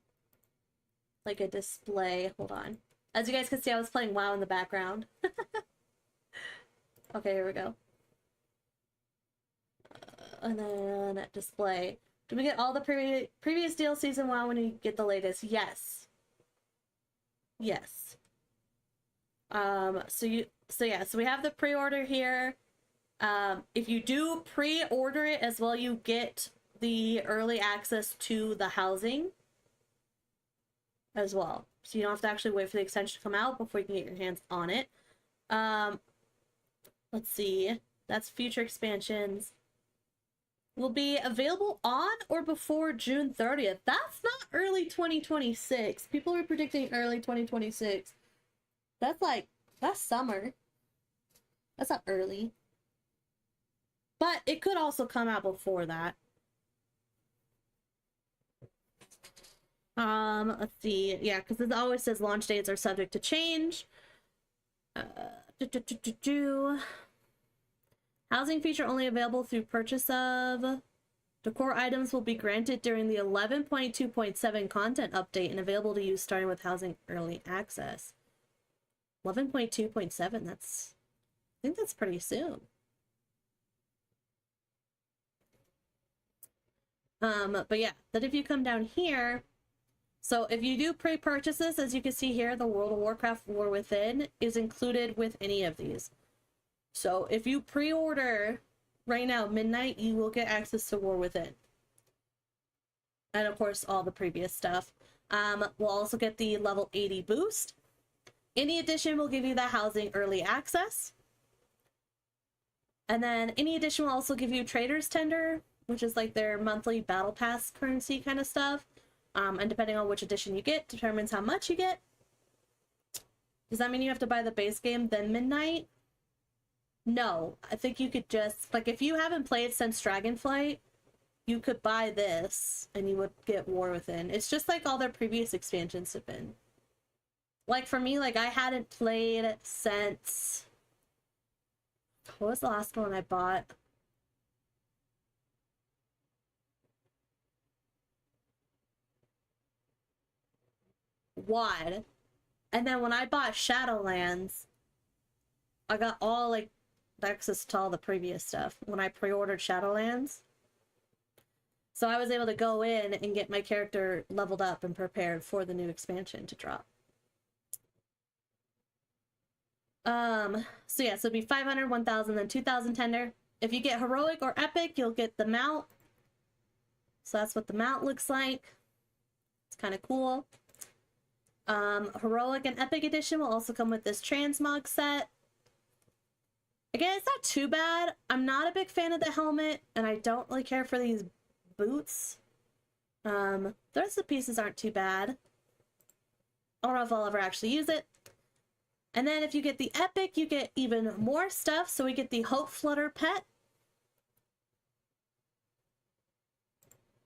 like a display. Hold on. As you guys can see, I was playing WoW in the background. Okay, here we go. And then display. Do we get all the previous DLCs in WoW when we get the latest? Yes. Yes. So we have the pre-order here. If you do pre-order it as well, you get the early access to the housing as well. So you don't have to actually wait for the extension to come out before you can get your hands on it. Let's see. That's future expansions. Will be available on or before June 30th. That's not early 2026. People are predicting early 2026. That's summer. That's not early. But it could also come out before that. Let's see. Yeah, because it always says launch dates are subject to change. Housing feature only available through purchase of. Decor items will be granted during the 11.2.7 content update and available to use starting with housing early access. 11.2.7, I think that's pretty soon. But yeah, that if you come down here, so if you do pre-purchase this, as you can see here, the World of Warcraft War Within is included with any of these. So if you pre-order right now, midnight, you will get access to War Within. And of course, all the previous stuff. We'll also get the level 80 boost. Any edition will give you the housing early access. And then any edition will also give you Trader's Tender, which is like their monthly battle pass currency kind of stuff. And depending on which edition you get, determines how much you get. Does that mean you have to buy the base game, then midnight? No, I think you could just, like, if you haven't played since Dragonflight, you could buy this and you would get War Within. It's just like all their previous expansions have been. Like for me, like I hadn't played since, what was the last one I bought? WoD. And then when I bought Shadowlands, I got all like access to all the previous stuff when I pre-ordered Shadowlands. So I was able to go in and get my character leveled up and prepared for the new expansion to drop. So yeah, so it'd be 500, 1,000, then 2,000 tender. If you get Heroic or Epic, you'll get the mount. So that's what the mount looks like. It's kind of cool. Heroic and Epic Edition will also come with this transmog set. Again, it's not too bad. I'm not a big fan of the helmet, and I don't really care for these boots. The rest of the pieces aren't too bad. I don't know if I'll ever actually use it. And then if you get the Epic, you get even more stuff. So we get the Hope Flutter pet.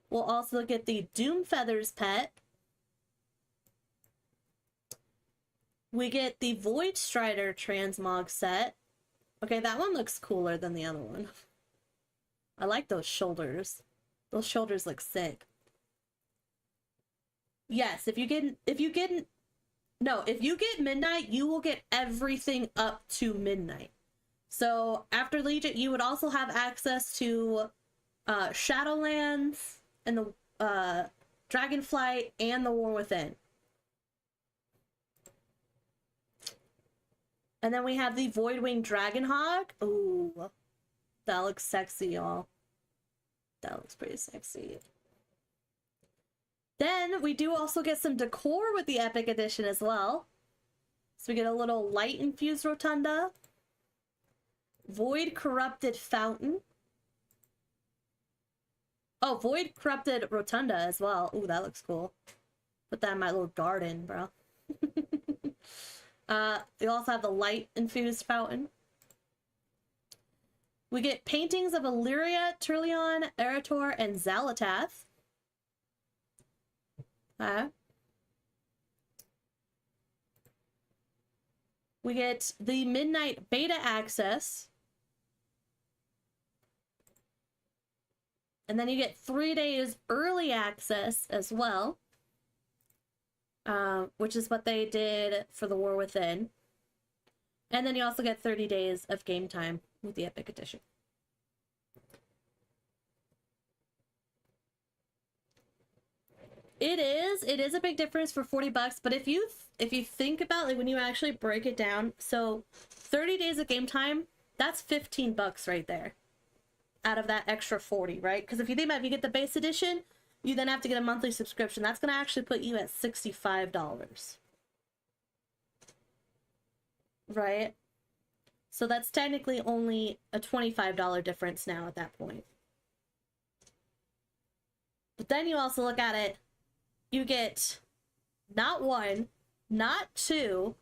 We'll also get the Doom Feathers pet. We get the Void Strider transmog set. Okay, that one looks cooler than the other one. I like those shoulders. Those shoulders look sick. Yes, if you get midnight, you will get everything up to midnight. So after Legion, you would also have access to Shadowlands and the Dragonflight and the War Within. And then we have the Voidwing Dragonhawk. Ooh, that looks sexy, y'all. That looks pretty sexy. Then we do also get some decor with the Epic Edition as well. So we get a little light-infused rotunda. Void Corrupted Fountain. Oh, Void Corrupted Rotunda as well. Ooh, that looks cool. Put that in my little garden, bro. We also have the light-infused fountain. We get paintings of Illyria, Turleon, Eretor, and Xalatath. We get the Midnight Beta Access. And then you get 3 days early access as well. Which is what they did for the War Within. And then you also get 30 days of game time with the Epic Edition. It is a big difference for 40 bucks, but if you think about, like, when you actually break it down, so 30 days of game time, that's 15 bucks right there out of that extra 40, right? Because if you think about it, if you get the base edition, you then have to get a monthly subscription. That's going to actually put you at $65. Right? So that's technically only a $25 difference now at that point. But then you also look at it, you get not one, not two,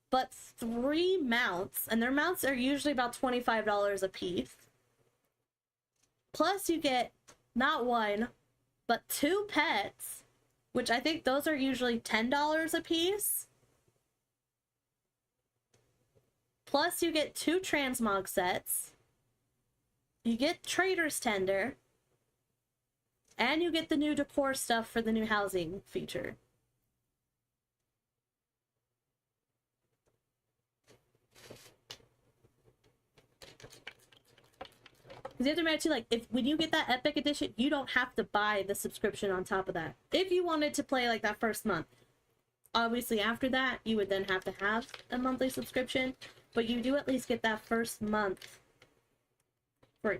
but 3 mounts. And their mounts are usually about $25 a piece. Plus you get not one, but 2 pets, which I think those are usually $10 a piece. Plus you get 2 transmog sets. You get Trader's Tender. And you get the new decor stuff for the new housing feature. Because you have to remember too, like, when you get that Epic Edition, you don't have to buy the subscription on top of that. If you wanted to play, like, that first month. Obviously, after that, you would then have to have a monthly subscription. But you do at least get that first month free.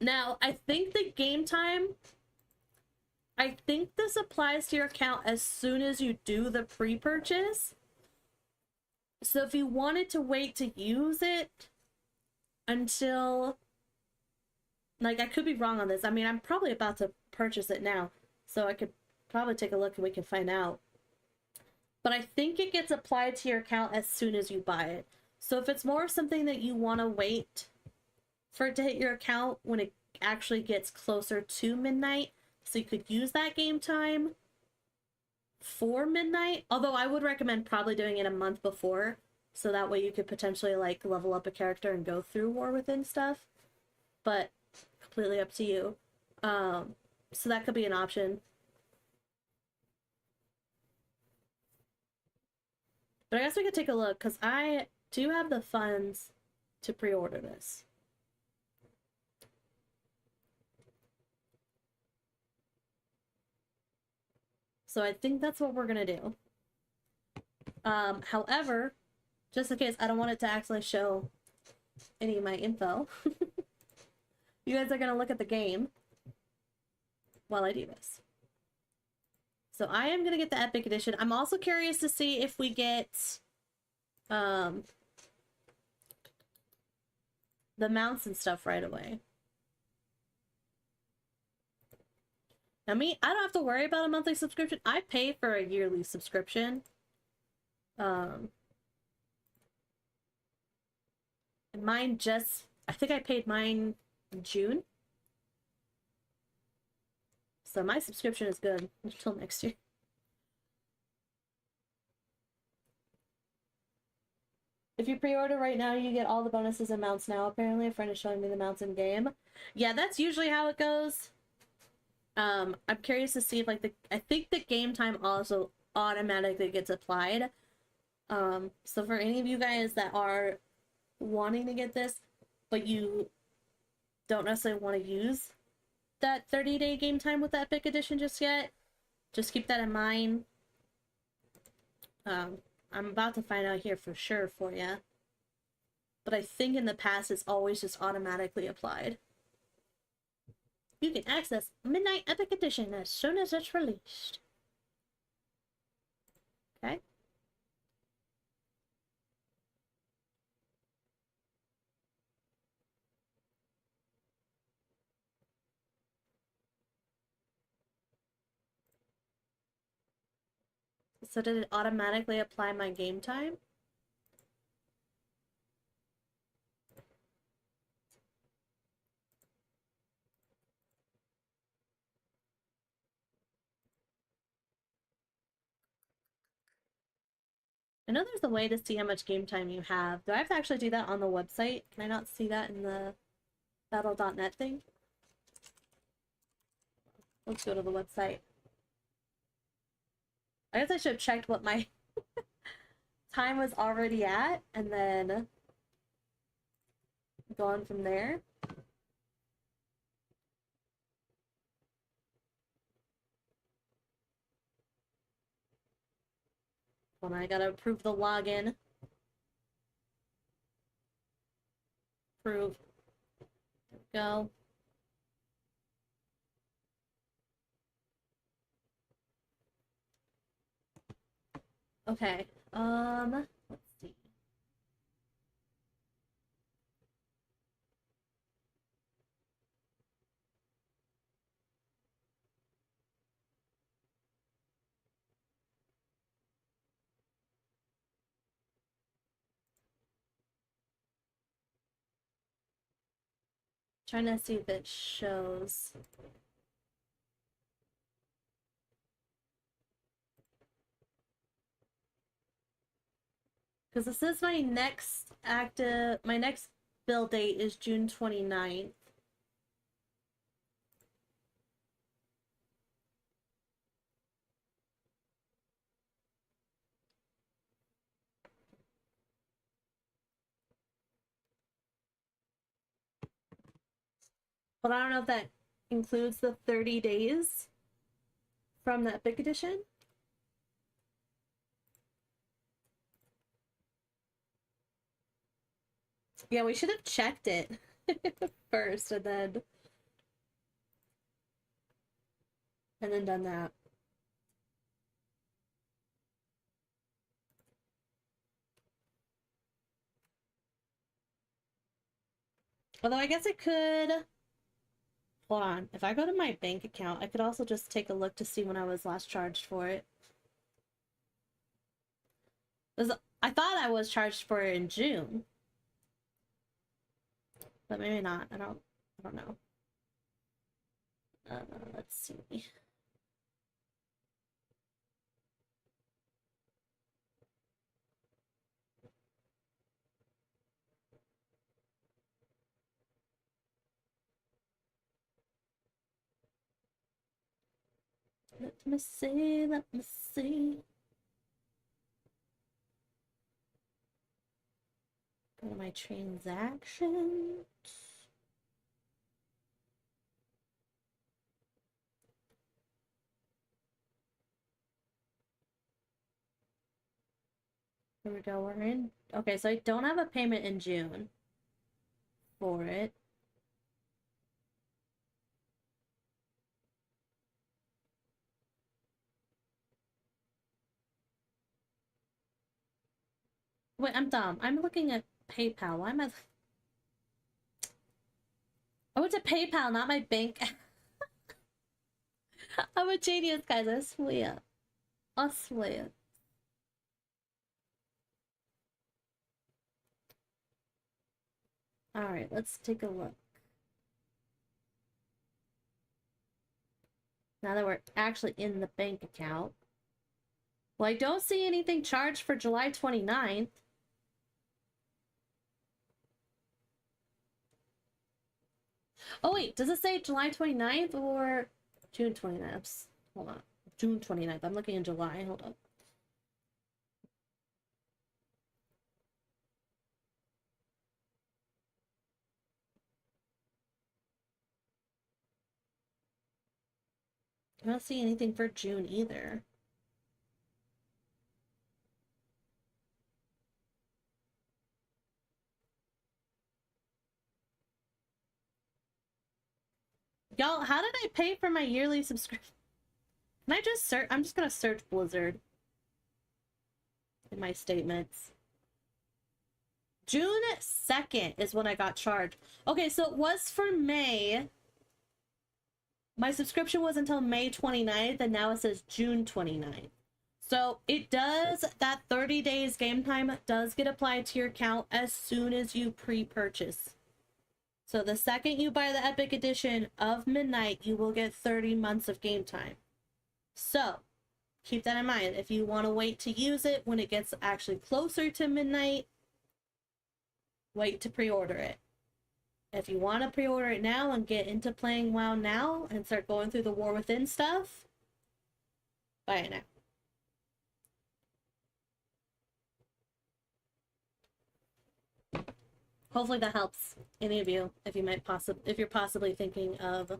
Now, I think the game time, I think this applies to your account as soon as you do the pre-purchase. So if you wanted to wait to use it until, like, I could be wrong on this. I mean, I'm probably about to purchase it now, so I could probably take a look and we can find out. But I think it gets applied to your account as soon as you buy it. So if it's more something that you want to wait for it to hit your account when it actually gets closer to midnight, so you could use that game time for midnight. Although I would recommend probably doing it a month before, so that way you could potentially, like, level up a character and go through War Within stuff. But completely up to you. So that could be an option. But I guess we could take a look, because I do have the funds to pre-order this. So I think that's what we're gonna do. However, just in case I don't want it to actually show any of my info, you guys are gonna look at the game while I do this. So I am gonna get the Epic Edition. I'm also curious to see if we get the mounts and stuff right away. Now I don't have to worry about a monthly subscription. I pay for a yearly subscription. And mine I think I paid mine in June. So my subscription is good until next year. If you pre-order right now, you get all the bonuses and mounts now. Apparently a friend is showing me the mounts in game. Yeah, that's usually how it goes. I'm curious to see if, like, I think the game time also automatically gets applied. So for any of you guys that are wanting to get this, but you don't necessarily want to use that 30-day game time with the Epic Edition just yet. Just keep that in mind. I'm about to find out here for sure for you. But I think in the past it's always just automatically applied. You can access Midnight Epic Edition as soon as it's released. Okay. So did it automatically apply my game time? I know there's a way to see how much game time you have. Do I have to actually do that on the website? Can I not see that in the battle.net thing? Let's go to the website. I guess I should have checked what my time was already at and then gone from there. When I gotta approve the login. Approve. There we go. Okay. Let's see. Trying to see if it shows. Because this is my next build date is June 29th. But I don't know if that includes the 30 days from the Epic Edition. Yeah, we should have checked it first and then done that. Although I guess I could... Hold on. If I go to my bank account, I could also just take a look to see when I was last charged for it. I thought I was charged for it in June. But maybe not. I don't know. Let's see. Let me see, let me see. Go to my transactions. Here we go, we're in. Okay, so I don't have a payment in June for it. Wait, I'm dumb. I'm looking at PayPal. Why am I... I went to PayPal, not my bank. I'm a genius, guys. I swear. I swear. Alright, let's take a look. Now that we're actually in the bank account. Well, I don't see anything charged for July 29th. Oh wait, does it say July 29th or June 29th? Hold on. June 29th. I'm looking in July. Hold up. I don't see anything for June either. Y'all, how did I pay for my yearly subscription? Can I just search? I'm just gonna search Blizzard in my statements. June 2nd is when I got charged. Okay, so it was for May. My subscription was until May 29th, and now it says June 29th. So it does, that 30 days game time does get applied to your account as soon as you pre-purchase. So the second you buy the Epic Edition of Midnight, you will get 30 months of game time. So keep that in mind. If you want to wait to use it when it gets actually closer to midnight, wait to pre-order it. If you want to pre-order it now and get into playing WoW now and start going through the War Within stuff, buy it now. Hopefully that helps any of you if you might if you're possibly thinking of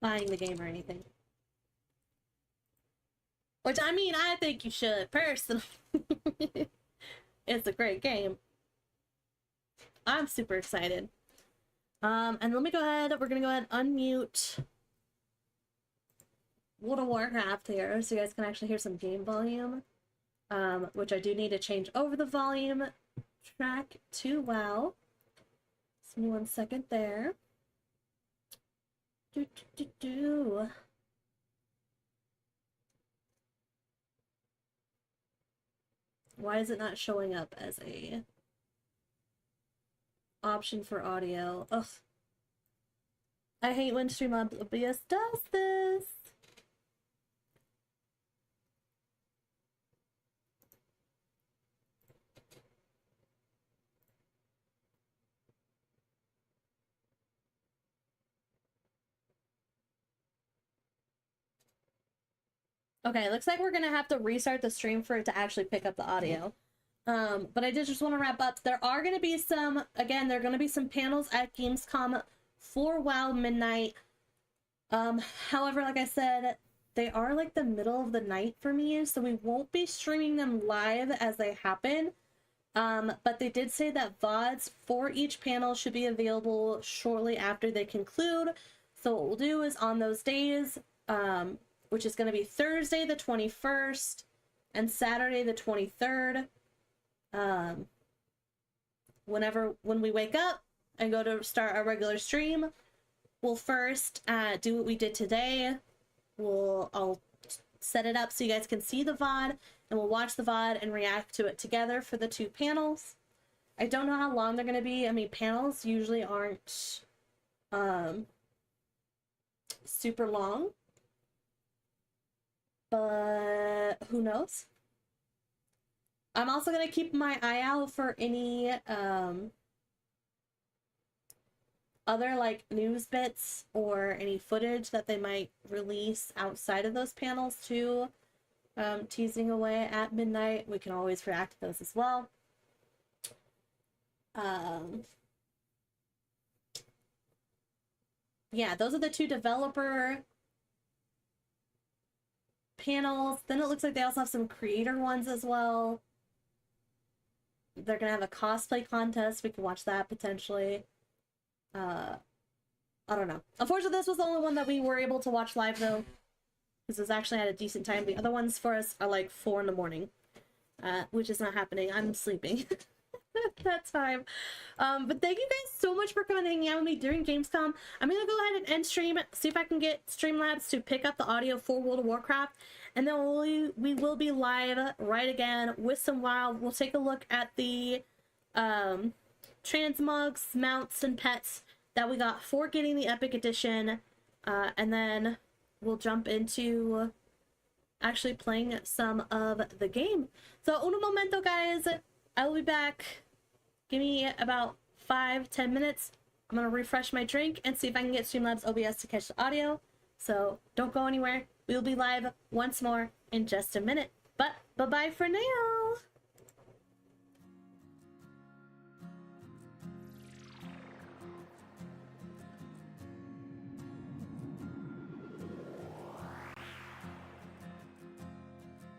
buying the game or anything. Which, I mean, I think you should personally. It's a great game. I'm super excited. And let me go ahead, we're gonna go ahead and unmute World of Warcraft here so you guys can actually hear some game volume. Which I do need to change over the volume track to WoW. Just give me 1 second there. Why is it not showing up as a option for audio? Ugh. I hate when Streamlabs OBS does this. Okay, looks like we're gonna have to restart the stream for it to actually pick up the audio. But I did just want to wrap up. There are gonna be some, again, there are gonna be some panels at Gamescom for WoW Midnight. However, like I said, they are like the middle of the night for me, so we won't be streaming them live as they happen. But they did say that VODs for each panel should be available shortly after they conclude. So what we'll do is on those days, which is going to be Thursday the 21st and Saturday the 23rd. When we wake up and go to start our regular stream, we'll first do what we did today. I'll set it up so you guys can see the VOD, and we'll watch the VOD and react to it together for the two panels. I don't know how long they're going to be. I mean, panels usually aren't super long. But who knows? I'm also going to keep my eye out for any other like news bits or any footage that they might release outside of those panels too. Teasing away at midnight. We can always react to those as well. Yeah, those are the two developer panels. Then it looks like they also have some creator ones as well. They're gonna have a cosplay contest. We can watch that potentially. I don't know. Unfortunately, this was the only one that we were able to watch live though, because it was actually at a decent time. The other ones for us are like 4 in the morning, which is not happening. I'm sleeping at that time. But thank you guys so much for coming and hanging out with me during Gamescom. I'm gonna go ahead and end stream, see if I can get Streamlabs to pick up the audio for World of Warcraft, and then we will be live right again with some WoW. We'll take a look at the transmogs, mounts, and pets that we got for getting the Epic Edition, and then we'll jump into actually playing some of the game. So, un momento, guys. I will be back. Give me about 5-10 minutes. I'm going to refresh my drink and see if I can get Streamlabs OBS to catch the audio. So don't go anywhere. We'll be live once more in just a minute. But bye-bye for now.